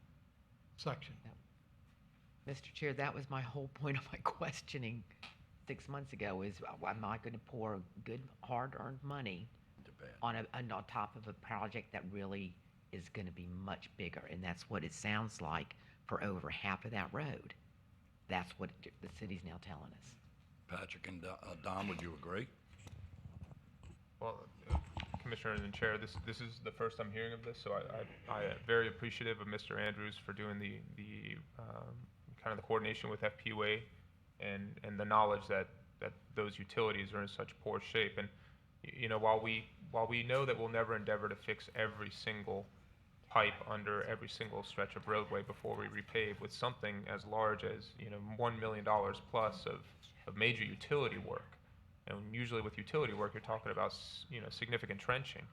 section. Mr. Chair, that was my whole point of my questioning 6 months ago is, am I going to pour good, hard-earned money on on top of a project that really is going to be much bigger? And that's what it sounds like for over half of that road. That's what the city's now telling us. Patrick and Don, would you agree? Well, Commissioner and Chair, this is the first I'm hearing of this, so I am very appreciative of Mr. Andrews for doing the kind of the coordination with FPUA and the knowledge that those utilities are in such poor shape. And you know, while we know that we'll never endeavor to fix every single pipe under every single stretch of roadway before we repave, with something as large as, you know, $1 million plus of major utility work. And usually with utility work, you're talking about, you know, significant trenching.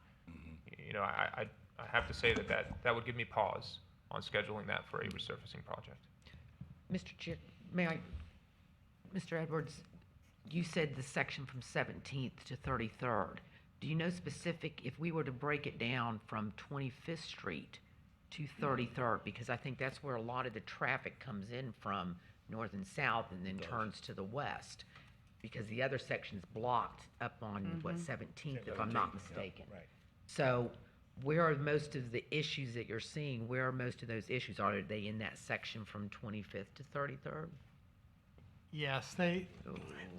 You know, I have to say that would give me pause on scheduling that for a resurfacing project. Mr. Chair, Mr. Edwards, you said the section from 17th to 33rd. Do you know specific, if we were to break it down from 25th Street to 33rd, because I think that's where a lot of the traffic comes in from north and south and then turns to the west, because the other section's blocked up on, what, 17th, if I'm not mistaken. Right. So where are most of the issues that you're seeing? Where are most of those issues? Are they in that section from 25th to 33rd? Yes, they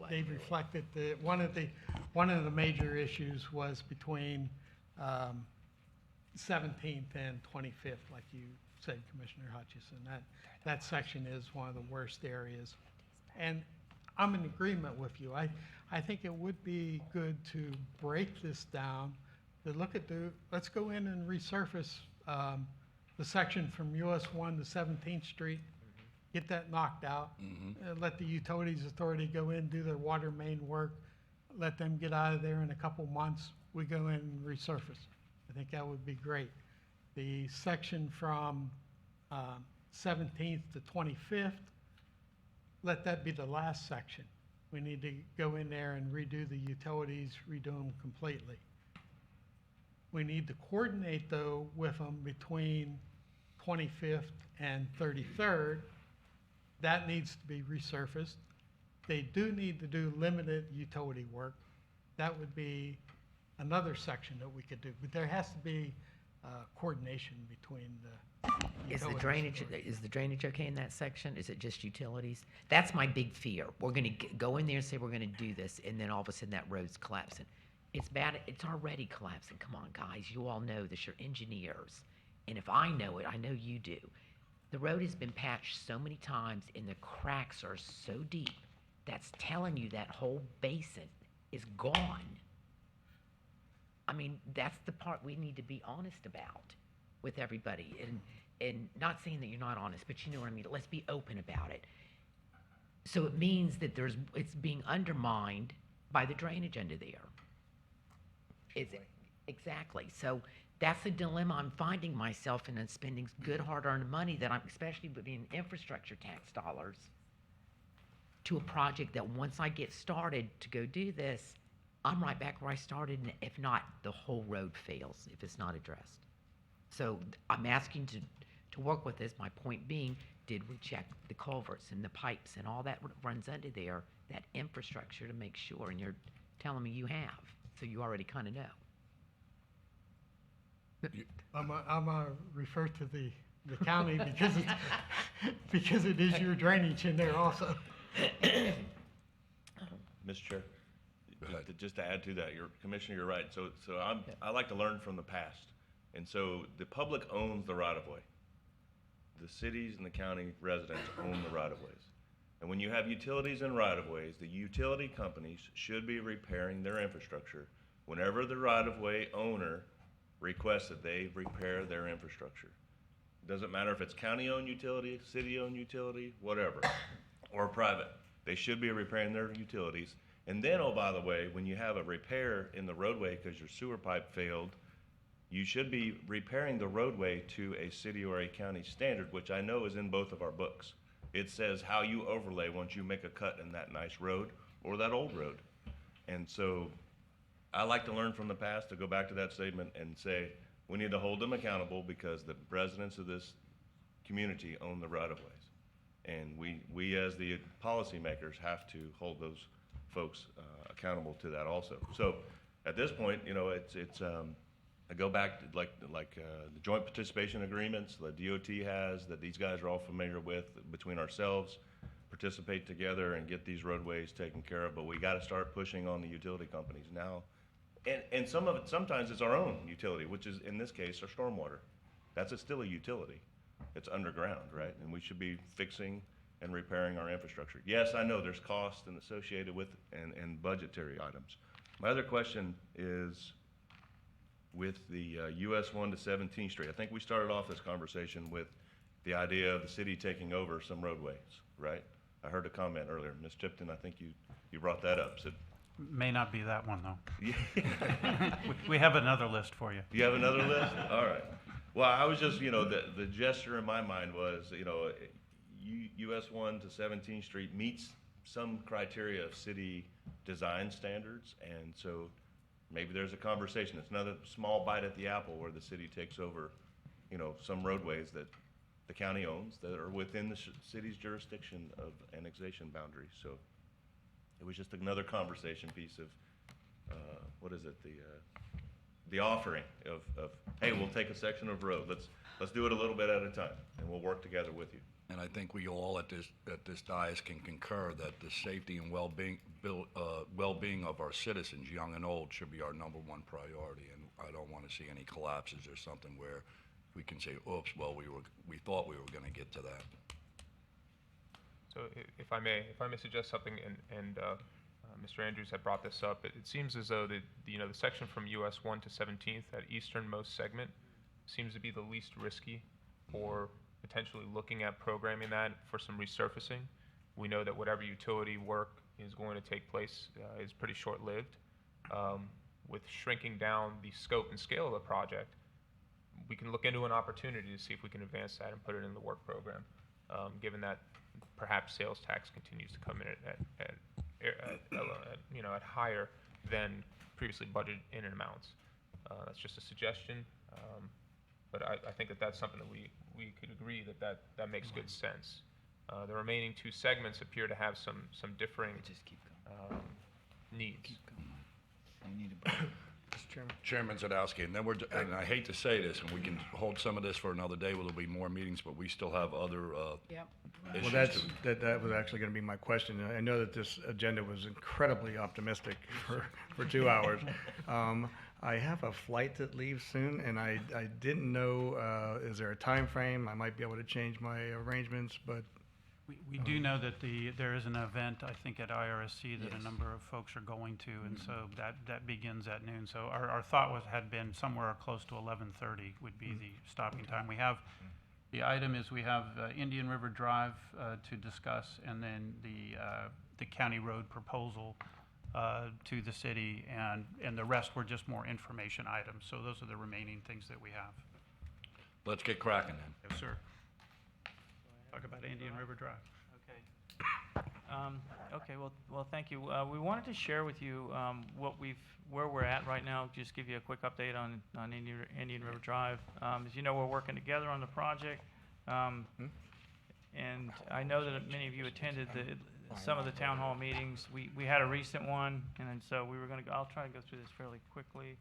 reflected one of the major issues was between 17th and 25th, like you said, Commissioner Hutchison. That section is one of the worst areas, and I'm in agreement with you. I think it would be good to break this down, to look at let's go in and resurface the section from US 1 to 17th Street. Get that knocked out. Let the Utilities Authority go in, do their water main work. Let them get out of there in a couple months. We go in and resurface. I think that would be great. The section from 17th to 25th, let that be the last section. We need to go in there and redo the utilities, redo them completely. We need to coordinate, though, with them between 25th and 33rd. That needs to be resurfaced. They do need to do limited utility work. That would be another section that we could do, but there has to be coordination between the Is the utilities. drainage okay in that section? Is it just utilities? That's my big fear. We're gonna go in there and say we're gonna do this, and then all of a sudden that road's collapsing. It's bad, it's already collapsing. Come on, guys, you all know this, you're engineers. And if I know it, I know you do. The road has been patched so many times and the cracks are so deep, that's telling you that whole basin is gone. I mean, that's the part we need to be honest about with everybody. And not saying that you're not honest, but you know what I mean. Let's be open about it. So it means that it's being undermined by the drainage under there. Exactly. So that's the dilemma I'm finding myself in, and spending good hard-earned money that I'm, especially being infrastructure tax dollars, to a project that once I get started to go do this, I'm right back where I started, and if not, the whole road fails if it's not addressed. So I'm asking to work with this. My point being, did we check the culverts and the pipes and all that runs under there, that infrastructure, to make sure? And you're telling me you have, so you already kind of know. I'm gonna refer to the county because it is your drainage in there also. Mr. Chair, just to add to that, Commissioner, you're right. So I like to learn from the past. And so the public owns the right-of-way. The cities and the county residents own the right-of-ways. And when you have utilities and right-of-ways, the utility companies should be repairing their infrastructure whenever the right-of-way owner requests that they repair their infrastructure. Doesn't matter if it's county-owned utility, city-owned utility, whatever, or private. They should be repairing their utilities. And then, oh, by the way, when you have a repair in the roadway because your sewer pipe failed, you should be repairing the roadway to a city or a county standard, which I know is in both of our books. It says how you overlay once you make a cut in that nice road or that old road. And so I like to learn from the past, to go back to that statement and say, we need to hold them accountable because the residents of this community own the right-of-ways. And we as the policymakers have to hold those folks accountable to that also. So at this point, you know, I go back to like the joint participation agreements that DOT has, that these guys are all familiar with, between ourselves, participate together and get these roadways taken care of. But we got to start pushing on the utility companies now. And some of it, sometimes it's our own utility, which is, in this case, our stormwater. That's still a utility. It's underground, right? And we should be fixing and repairing our infrastructure. Yes, I know there's cost and associated with and budgetary items. My other question is with the US 1 to 17th Street. I think we started off this conversation with the idea of the city taking over some roadways, right? I heard a comment earlier. Ms. Tipton, I think you brought that up. So, May not be that one, though. We have another list for you. you have another list? All right. Well, I was just, you know, the gesture in my mind was, you know, US 1 to 17th Street meets some criteria of city design standards, and so maybe there's a conversation. It's another small bite at the apple where the city takes over, you know, some roadways that the county owns that are within the city's jurisdiction of annexation boundaries. So it was just another conversation piece of, what is it, the offering of, hey, we'll take a section of road. Let's do it a little bit at a time, and we'll work together with you. And I think we all at this dais can concur that the safety and well-being of our citizens, young and old, should be our #1 priority. And I don't want to see any collapses or something where we can say, oops, well, we thought we were going to get to that. So if I may suggest something, and Mr. Andrews had brought this up, it seems as though the section from US 1 to 17th, that easternmost segment, seems to be the least risky for potentially looking at programming that for some resurfacing. We know that whatever utility work is going to take place is pretty short-lived. With shrinking down the scope and scale of the project, we can look into an opportunity to see if we can advance that and put it in the work program, given that perhaps sales tax continues to come in at higher than previously budgeted in amounts. That's just a suggestion, but I think that's something that we could agree that makes good sense. The remaining two segments appear to have some differing needs. Chairman Zadowski, and then and I hate to say this, and we can hold some of this for another day, there'll be more meetings, but we still have other issues. Well, that was actually going to be my question. I know that this agenda was incredibly optimistic for 2 hours. I have a flight that leaves soon, and I didn't know, is there a time frame? I might be able to change my arrangements, but We do know that there is an event, I think, at IRSC that a number of folks are going to, and so that begins at noon. So our thought had been somewhere close to 11:30 would be the stopping time. We have, the item is we have Indian River Drive to discuss, and then the county road proposal to the city, and the rest were just more information items. So those are the remaining things that we have. Let's get cracking then. Yes, sir. Talk about Indian River Drive. Okay, well, thank you. We wanted to share with you where we're at right now, just give you a quick update on Indian River Drive. As you know, we're working together on the project, and I know that many of you attended some of the town hall meetings. We had a recent one, and so we were going to go, I'll try to go through this fairly quickly.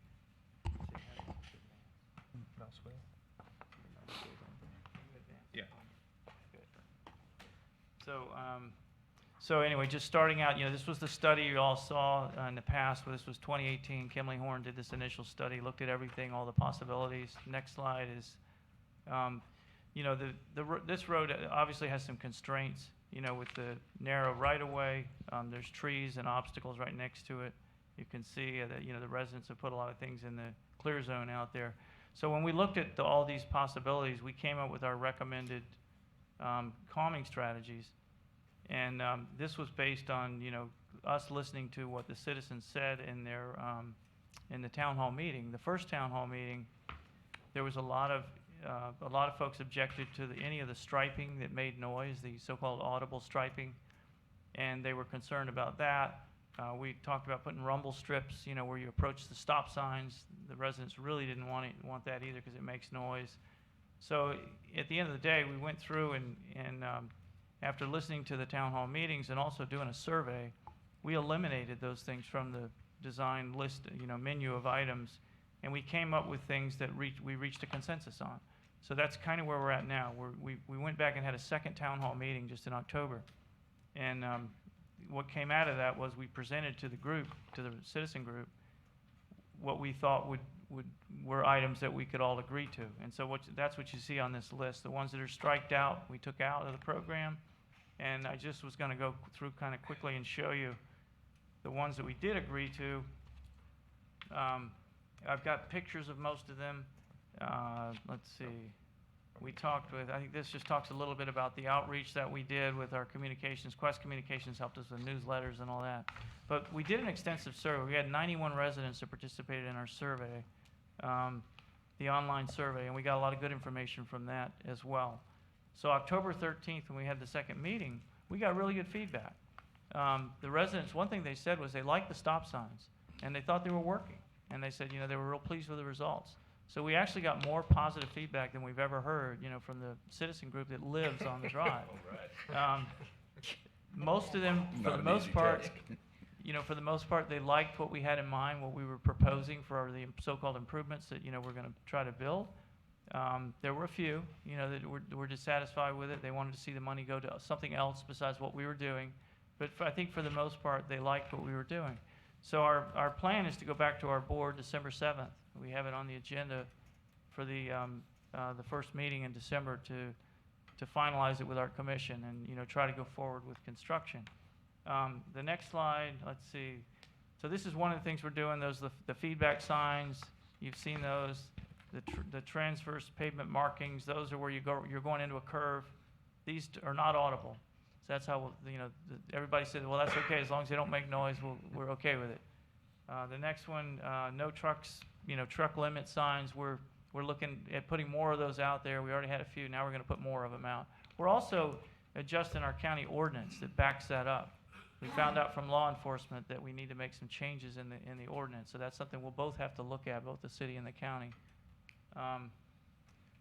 Mouse wheel. Yeah. So anyway, just starting out, this was the study you all saw in the past. This was 2018. Kimley Horn did this initial study, looked at everything, all the possibilities. Next slide is, this road obviously has some constraints, with the narrow right-of-way. There's trees and obstacles right next to it. You can see that, the residents have put a lot of things in the clear zone out there. So when we looked at all these possibilities, we came up with our recommended calming strategies. And this was based on, us listening to what the citizens said in their in the town hall meeting. The first town hall meeting, there was a lot of folks objected to any of the striping that made noise, the so-called audible striping, and they were concerned about that. We talked about putting rumble strips, where you approach the stop signs. The residents really didn't want that either because it makes noise. So at the end of the day, we went through and after listening to the town hall meetings and also doing a survey, we eliminated those things from the design list, menu of items, and we came up with things that we reached a consensus on. So that's kind of where we're at now. We went back and had a second town hall meeting just in October. And what came out of that was we presented to the group, to the citizen group, what we thought were items that we could all agree to. And so that's what you see on this list. The ones that are striked out, we took out of the program. And I just was going to go through kind of quickly and show you the ones that we did agree to. I've got pictures of most of them. Let's see. I think this just talks a little bit about the outreach that we did with our communications. Quest Communications helped us with newsletters and all that. But we did an extensive survey. We had 91 residents that participated in our survey, the online survey, and we got a lot of good information from that as well. So October 13th, when we had the second meeting, we got really good feedback. The residents, one thing they said was they liked the stop signs, and they thought they were working. And they said, they were real pleased with the results. So we actually got more positive feedback than we've ever heard, from the citizen group that lives on the drive. Most of them, for the most part, they liked what we had in mind, what we were proposing for the so-called improvements that, we're going to try to build. There were a few, that were dissatisfied with it. They wanted to see the money go to something else besides what we were doing. But I think for the most part, they liked what we were doing. So our plan is to go back to our board December 7th. We have it on the agenda for the first meeting in December to finalize it with our commission and, try to go forward with construction. The next slide, let's see. So this is one of the things we're doing, the feedback signs. You've seen those. The transverse pavement markings, those are where you're going into a curve. These are not audible. So that's how, everybody said, well, that's okay. As long as they don't make noise, we're okay with it. The next one, no trucks, truck limit signs. We're looking at putting more of those out there. We already had a few. Now we're going to put more of them out. We're also adjusting our county ordinance that backs that up. We found out from law enforcement that we need to make some changes in the ordinance. So that's something we'll both have to look at, both the city and the county.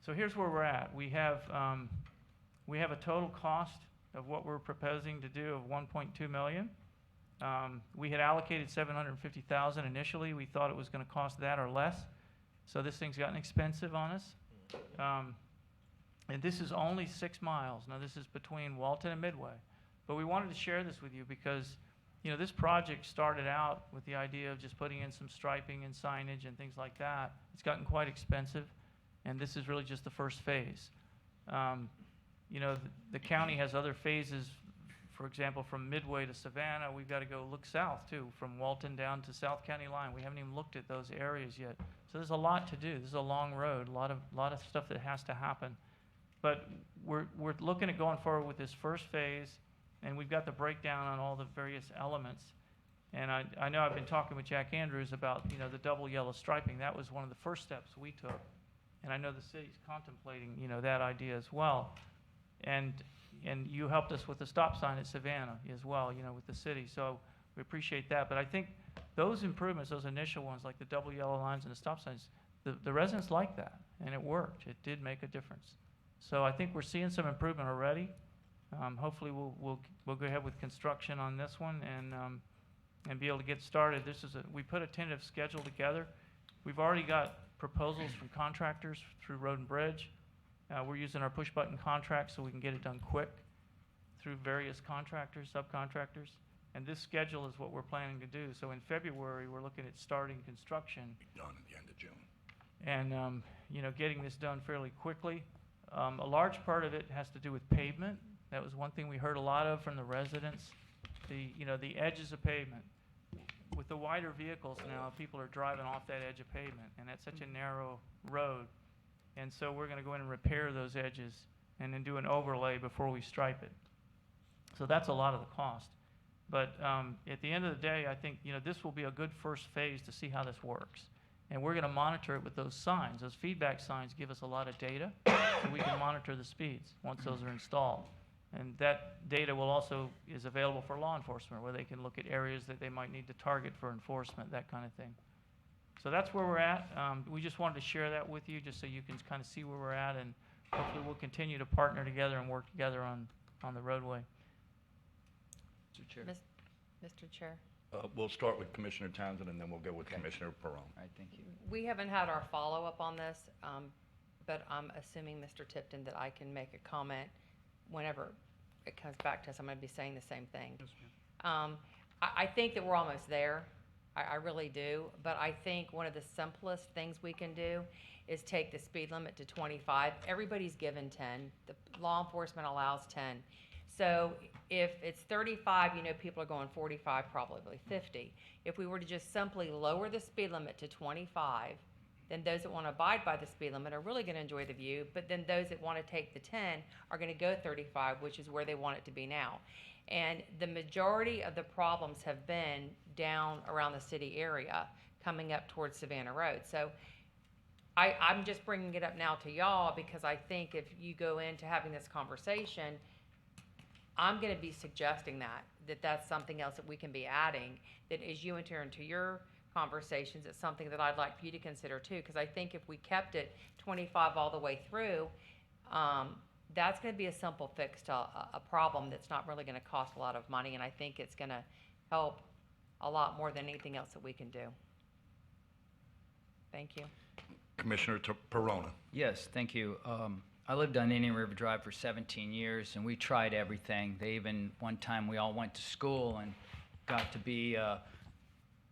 So here's where we're at. We have a total cost of what we're proposing to do of $1.2 million. We had allocated $750,000 initially. We thought it was going to cost that or less. So this thing's gotten expensive on us. And this is only 6 miles. Now this is between Walton and Midway. But we wanted to share this with you because, this project started out with the idea of just putting in some striping and signage and things like that. It's gotten quite expensive, and this is really just the first phase. The county has other phases. For example, from Midway to Savannah, we've got to go look south too, from Walton down to South County line. We haven't even looked at those areas yet. So there's a lot to do. This is a long road, a lot of stuff that has to happen. But we're looking at going forward with this first phase, and we've got the breakdown on all the various elements. And I know I've been talking with Jack Andrews about, the double yellow striping. That was one of the first steps we took. And I know the city's contemplating, that idea as well. And you helped us with the stop sign at Savannah as well, with the city. So we appreciate that. But I think those improvements, those initial ones, like the double yellow lines and the stop signs, the residents liked that, and it worked. It did make a difference. So I think we're seeing some improvement already. Hopefully we'll go ahead with construction on this one and be able to get started. We put a tentative schedule together. We've already got proposals from contractors through Road and Bridge. We're using our push-button contract so we can get it done quick through various contractors, subcontractors. And this schedule is what we're planning to do. So in February, we're looking at starting construction. Done at the end of June. And, getting this done fairly quickly. A large part of it has to do with pavement. That was one thing we heard a lot of from the residents. The edges of pavement. With the wider vehicles now, people are driving off that edge of pavement, and that's such a narrow road. And so we're going to go in and repair those edges and then do an overlay before we stripe it. So that's a lot of the cost. But at the end of the day, I think this will be a good first phase to see how this works. And we're going to monitor it with those signs. Those feedback signs give us a lot of data, so we can monitor the speeds once those are installed. And that data is available for law enforcement, where they can look at areas that they might need to target for enforcement, that kind of thing. So that's where we're at. We just wanted to share that with you, just so you can kind of see where we're at, and hopefully we'll continue to partner together and work together on the roadway. Mr. Chair. Mr. Chair? We'll start with Commissioner Townsend, and then we'll go with Commissioner Perone. All right, thank you. We haven't had our follow-up on this, but I'm assuming, Mr. Tipton, that I can make a comment whenever it comes back to us. I'm going to be saying the same thing. I think that we're almost there. I really do. But I think one of the simplest things we can do is take the speed limit to 25. Everybody's given 10. The law enforcement allows 10. So if it's 35, you know, people are going 45, probably 50. If we were to just simply lower the speed limit to 25, then those that want to abide by the speed limit are really going to enjoy the view, but then those that want to take the 10 are going to go 35, which is where they want it to be now. And the majority of the problems have been down around the city area, coming up towards Savannah Road. So I'm just bringing it up now to y'all because I think if you go into having this conversation, I'm going to be suggesting that that's something else that we can be adding, that as you enter into your conversations, it's something that I'd like for you to consider too, because I think if we kept it 25 all the way through, that's going to be a simple fix to a problem that's not really going to cost a lot of money, and I think it's going to help a lot more than anything else that we can do. Thank you. Commissioner Perona. Yes, thank you. I lived on Indian River Drive for 17 years, and we tried everything. One time we all went to school and got to be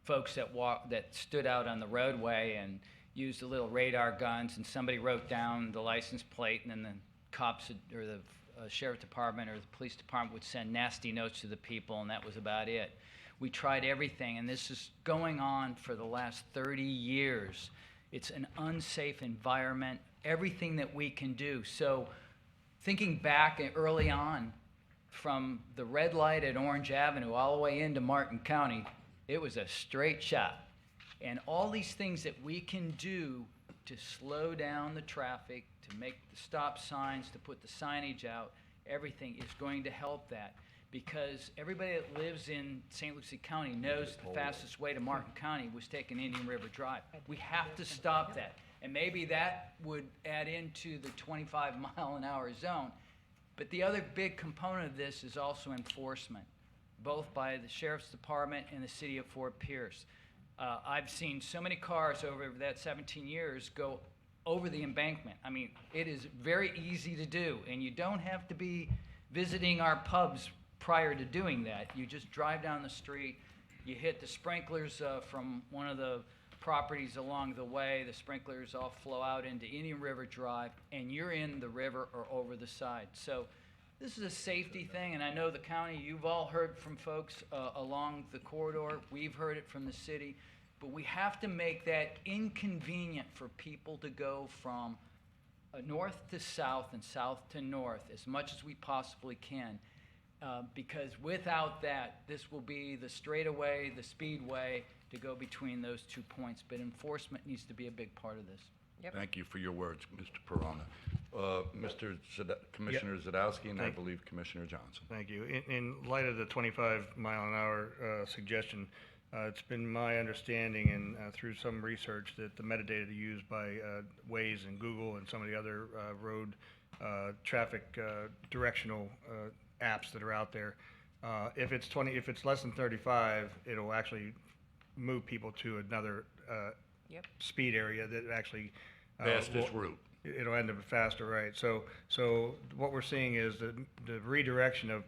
folks that stood out on the roadway and used the little radar guns, and somebody wrote down the license plate, and then the cops or the sheriff department or the police department would send nasty notes to the people, and that was about it. We tried everything, and this is going on for the last 30 years. It's an unsafe environment, everything that we can do. So thinking back early on from the red light at Orange Avenue all the way into Martin County, it was a straight shot. And all these things that we can do to slow down the traffic, to make the stop signs, to put the signage out, everything is going to help that. Because everybody that lives in St. Lucie County knows the fastest way to Martin County was taking Indian River Drive. We have to stop that. And maybe that would add into the 25-mile-an-hour zone. But the other big component of this is also enforcement, both by the Sheriff's Department and the City of Fort Pierce. I've seen so many cars over that 17 years go over the embankment. I mean, it is very easy to do, and you don't have to be visiting our pubs prior to doing that. You just drive down the street, you hit the sprinklers from one of the properties along the way, the sprinklers all flow out into Indian River Drive, and you're in the river or over the side. So this is a safety thing, and I know the county, you've all heard from folks along the corridor, we've heard it from the city, but we have to make that inconvenient for people to go from north to south and south to north as much as we possibly can. Because without that, this will be the straightaway, the speedway to go between those 2 points. But enforcement needs to be a big part of this. Yep. Thank you for your words, Mr. Perona. Commissioner Zadowski, and I believe Commissioner Johnson. Thank you. In light of the 25-mile-an-hour suggestion, it's been my understanding and through some research that the metadata used by Waze and Google and some of the other road traffic directional apps that are out there, if it's less than 35, it'll actually move people to another speed area that actually Fastest route. It'll end up faster, right? So what we're seeing is the redirection of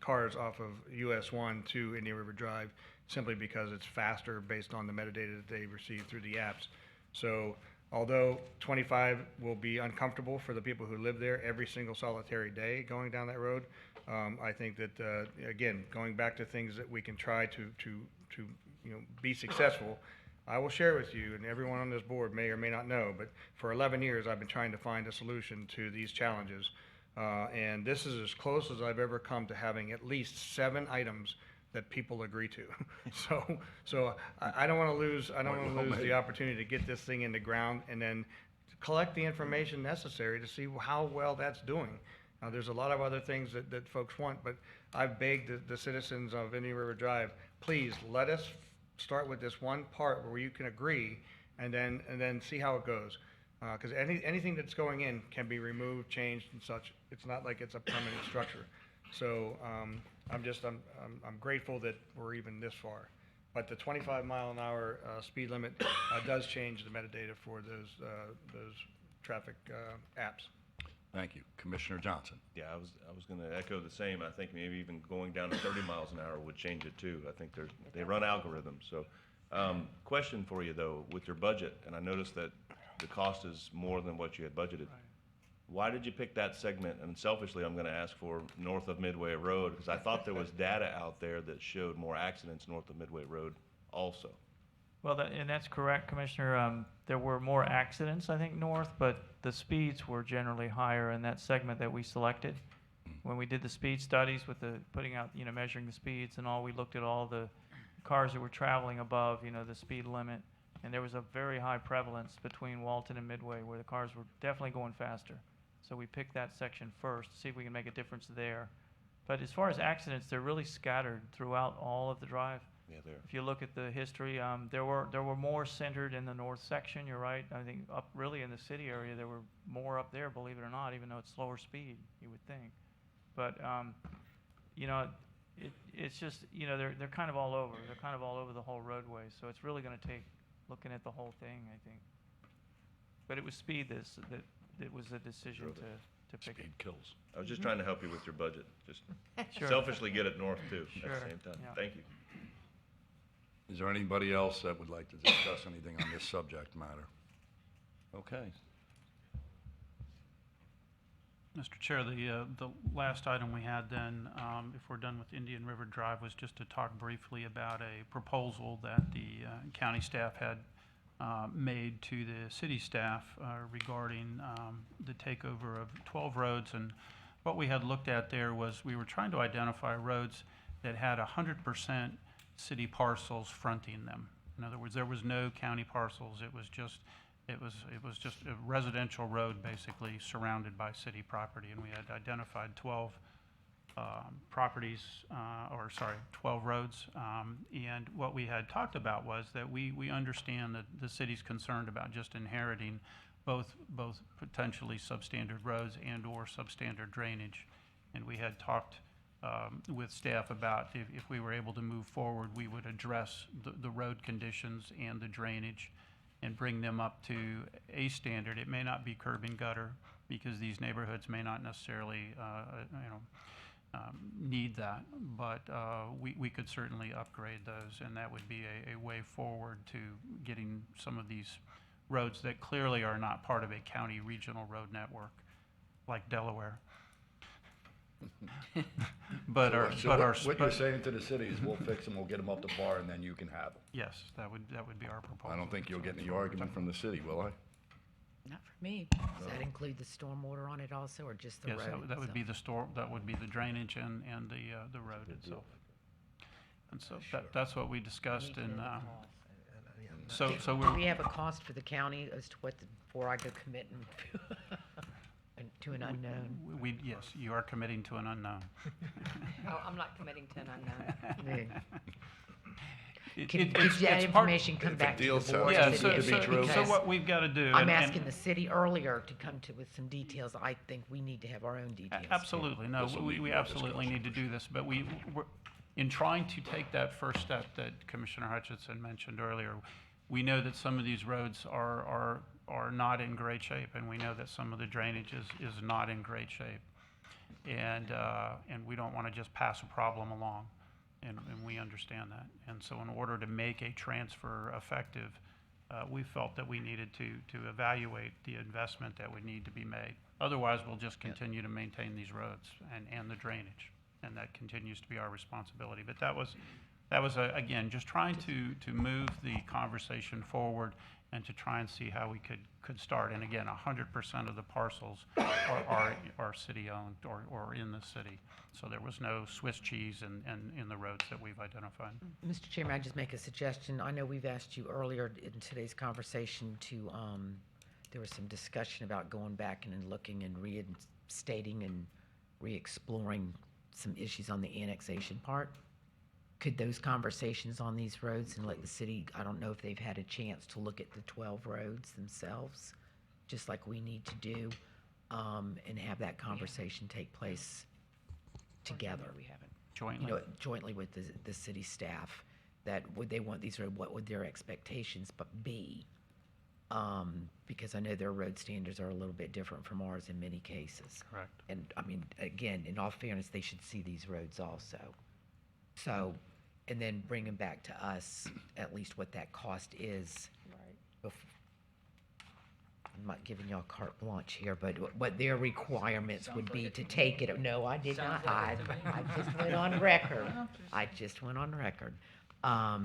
cars off of US 1 to Indian River Drive simply because it's faster based on the metadata that they receive through the apps. So although 25 will be uncomfortable for the people who live there every single solitary day going down that road, I think that again, going back to things that we can try to be successful. I will share with you, and everyone on this board may or may not know, but for 11 years I've been trying to find a solution to these challenges, and this is as close as I've ever come to having at least 7 items that people agree to. So I don't want to lose the opportunity to get this thing in the ground and then collect the information necessary to see how well that's doing. There's a lot of other things that folks want, but I've begged the citizens of Indian River Drive, please let us start with this one part where you can agree and then see how it goes. Because anything that's going in can be removed, changed, and such. It's not like it's a permanent structure. So I'm grateful that we're even this far. But the 25-mile-an-hour speed limit does change the metadata for those traffic apps. Thank you. Commissioner Johnson. Yeah, I was going to echo the same. I think maybe even going down to 30 miles an hour would change it too. I think they run algorithms. So, question for you though, with your budget, and I noticed that the cost is more than what you had budgeted. Why did you pick that segment? And selfishly, I'm going to ask for north of Midway Road because I thought there was data out there that showed more accidents north of Midway Road also. Well, and that's correct, Commissioner. There were more accidents, I think, north, but the speeds were generally higher in that segment that we selected. When we did the speed studies with putting out, measuring the speeds and all, we looked at all the cars that were traveling above, the speed limit. And there was a very high prevalence between Walton and Midway where the cars were definitely going faster. So we picked that section first to see if we can make a difference there. But as far as accidents, they're really scattered throughout all of the drive. Yeah, there. If you look at the history, there were more centered in the north section. You're right. I think up really in the city area, there were more up there, believe it or not, even though it's slower speed, you would think. But it's just they're kind of all over. They're kind of all over the whole roadway. So it's really going to take looking at the whole thing, I think. But it was speed that was the decision to pick it. Speed kills. I was just trying to help you with your budget. Just Sure. selfishly get it north too at Sure, the same time. yeah. Thank you. Is there anybody else that would like to discuss anything on this subject matter? Okay. Mr. Chair, the last item we had then, if we're done with Indian River Drive, was just to talk briefly about a proposal that the county staff had made to the city staff regarding the takeover of 12 roads. And what we had looked at there was we were trying to identify roads that had 100% city parcels fronting them. In other words, there was no county parcels. It was just a residential road basically surrounded by city property. And we had identified 12 properties, 12 roads. And what we had talked about was that we understand that the city's concerned about just inheriting both potentially substandard roads and or substandard drainage. And we had talked with staff about if we were able to move forward, we would address the road conditions and the drainage and bring them up to a standard. It may not be curb and gutter because these neighborhoods may not necessarily need that, but we could certainly upgrade those, and that would be a way forward to getting some of these roads that clearly are not part of a county regional road network like Delaware. But what you're saying to the city is we'll fix them, we'll get them up to par, and then you can have them. Yes, that would be our proposal. I don't think you'll get any argument from the city, will I? Not for me. Does that include the stormwater on it also, or just the Yes, road? that would be the that would be the drainage and the road itself. And so that's what we discussed and, so Do we're. we have a cost for the county as to what, before I go committing to an unknown? Yes, you are committing to an unknown. Oh, I'm not committing to an unknown. Could that information come back to the board? Yeah, as so it is? so what we've got to do. I'm asking the city earlier to come to with some details. I think we need to have our own details. too. Absolutely, no, we absolutely need to do this, but we're, in trying to take that first step that Commissioner Hutchinson mentioned earlier, we know that some of these roads are not in great shape, and we know that some of the drainage is not in great shape. And we don't want to just pass a problem along, and we understand that. And so in order to make a transfer effective, we felt that we needed to evaluate the investment that would need to be made. Otherwise, we'll just continue to maintain these roads and the drainage, and that continues to be our responsibility. But that was again, just trying to move the conversation forward and to try and see how we could start. And again, 100% of the parcels are city-owned or in the city. So there was no Swiss cheese in the roads that we've identified. Mr. Chairman, I just make a suggestion. I know we've asked you earlier in today's conversation to, there was some discussion about going back and looking and reinstating and re-exploring some issues on the annexation part. Could those conversations on these roads and let the city, I don't know if they've had a chance to look at the 12 roads themselves, just like we need to do, and have that conversation take place together. Jointly. Jointly with the city staff, that would they want these roads, what would their expectations be? Because I know their road standards are a little bit different from ours in many cases. Correct. And I mean, again, in all fairness, they should see these roads also. So, and then bring them back to us, at least what that cost is. Right. I'm not giving y'all carte blanche here, but what their requirements would be to take it. No, I did not. I just went on record. I just went on record, to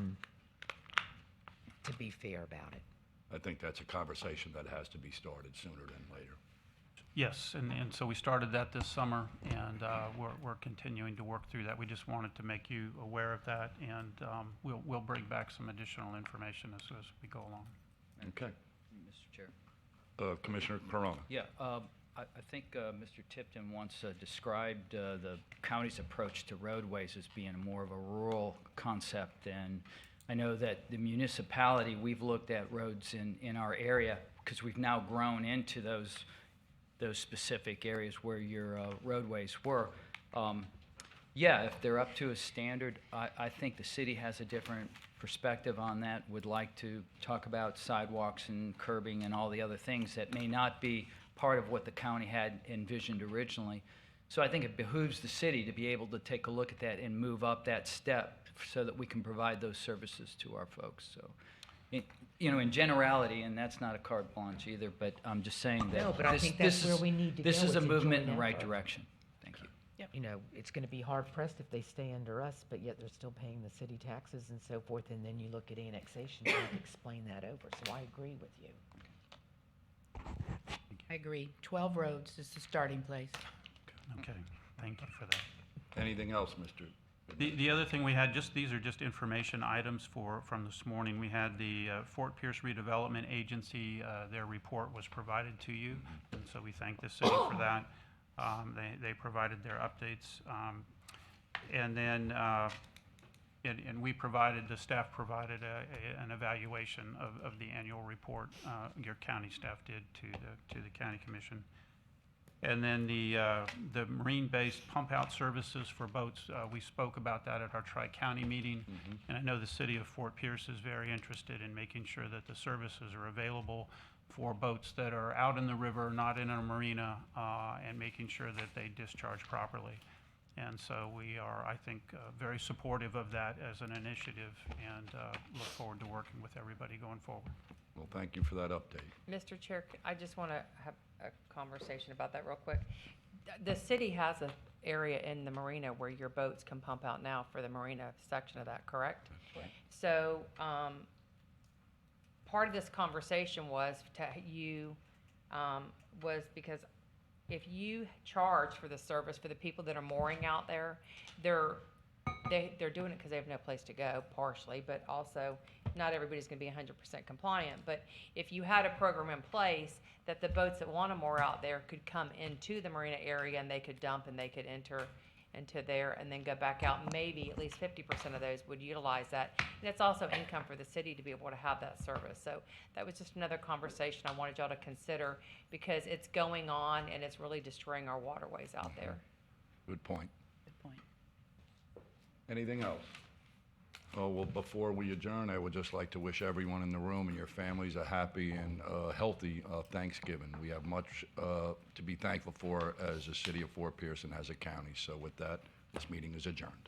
be fair about it. I think that's a conversation that has to be started sooner than later. Yes, and so we started that this summer, and we're continuing to work through that. We just wanted to make you aware of that, and we'll bring back some additional information as we go along. Okay. Mr. Chair. Commissioner Corona. Yeah, I think Mr. Tipton once described the county's approach to roadways as being more of a rural concept. And I know that the municipality, we've looked at roads in our area because we've now grown into those specific areas where your roadways were. Yeah, if they're up to a standard, I think the city has a different perspective on that, would like to talk about sidewalks and curbing and all the other things that may not be part of what the county had envisioned originally. So I think it behooves the city to be able to take a look at that and move up that step so that we can provide those services to our folks. So, in generality, and that's not a carte blanche either, but I'm just saying that No, but I think that's where we need to go. this is It's a movement in joint the right effort. direction. Thank you. It's going to be hard pressed if they stay under us, but yet they're still paying the city taxes and so forth, and then you look at annexation, you have to explain that over, so I agree with you. I agree. 12 roads is the starting place. Okay, thank you for that. Anything else, Mr.? The other thing we had, these are just information items from this morning. We had the Fort Pierce Redevelopment Agency, their report was provided to you, and so we thank the city for that. They provided their updates. And then, and we provided, the staff provided an evaluation of the annual report, your county staff did to the county commission. And then the marine-based pump-out services for boats, we spoke about that at our Tri-County meeting. And I know the city of Fort Pierce is very interested in making sure that the services are available for boats that are out in the river, not in a marina, and making sure that they discharge properly. And so we are, I think, very supportive of that as an initiative, and look forward to working with everybody going forward. Well, thank you for that update. Mr. Chair, I just want to have a conversation about that real quick. The city has an area in the marina where your boats can pump out now for the marina section of that, correct? Correct. So, part of this conversation was was because if you charge for the service for the people that are mooring out there, they're doing it because they have no place to go, partially, but also not everybody's going to be 100% compliant. But if you had a program in place that the boats that want to moor out there could come into the marina area and they could dump and they could enter into there and then go back out, maybe at least 50% of those would utilize that. And it's also income for the city to be able to have that service. So that was just another conversation I wanted y'all to consider, because it's going on and it's really destroying our waterways out there. Good point. Good point. Anything else? Oh, well, before we adjourn, I would just like to wish everyone in the room and your families a happy and healthy Thanksgiving. We have much to be thankful for as a city of Fort Pierce and as a county. So with that, this meeting is adjourned.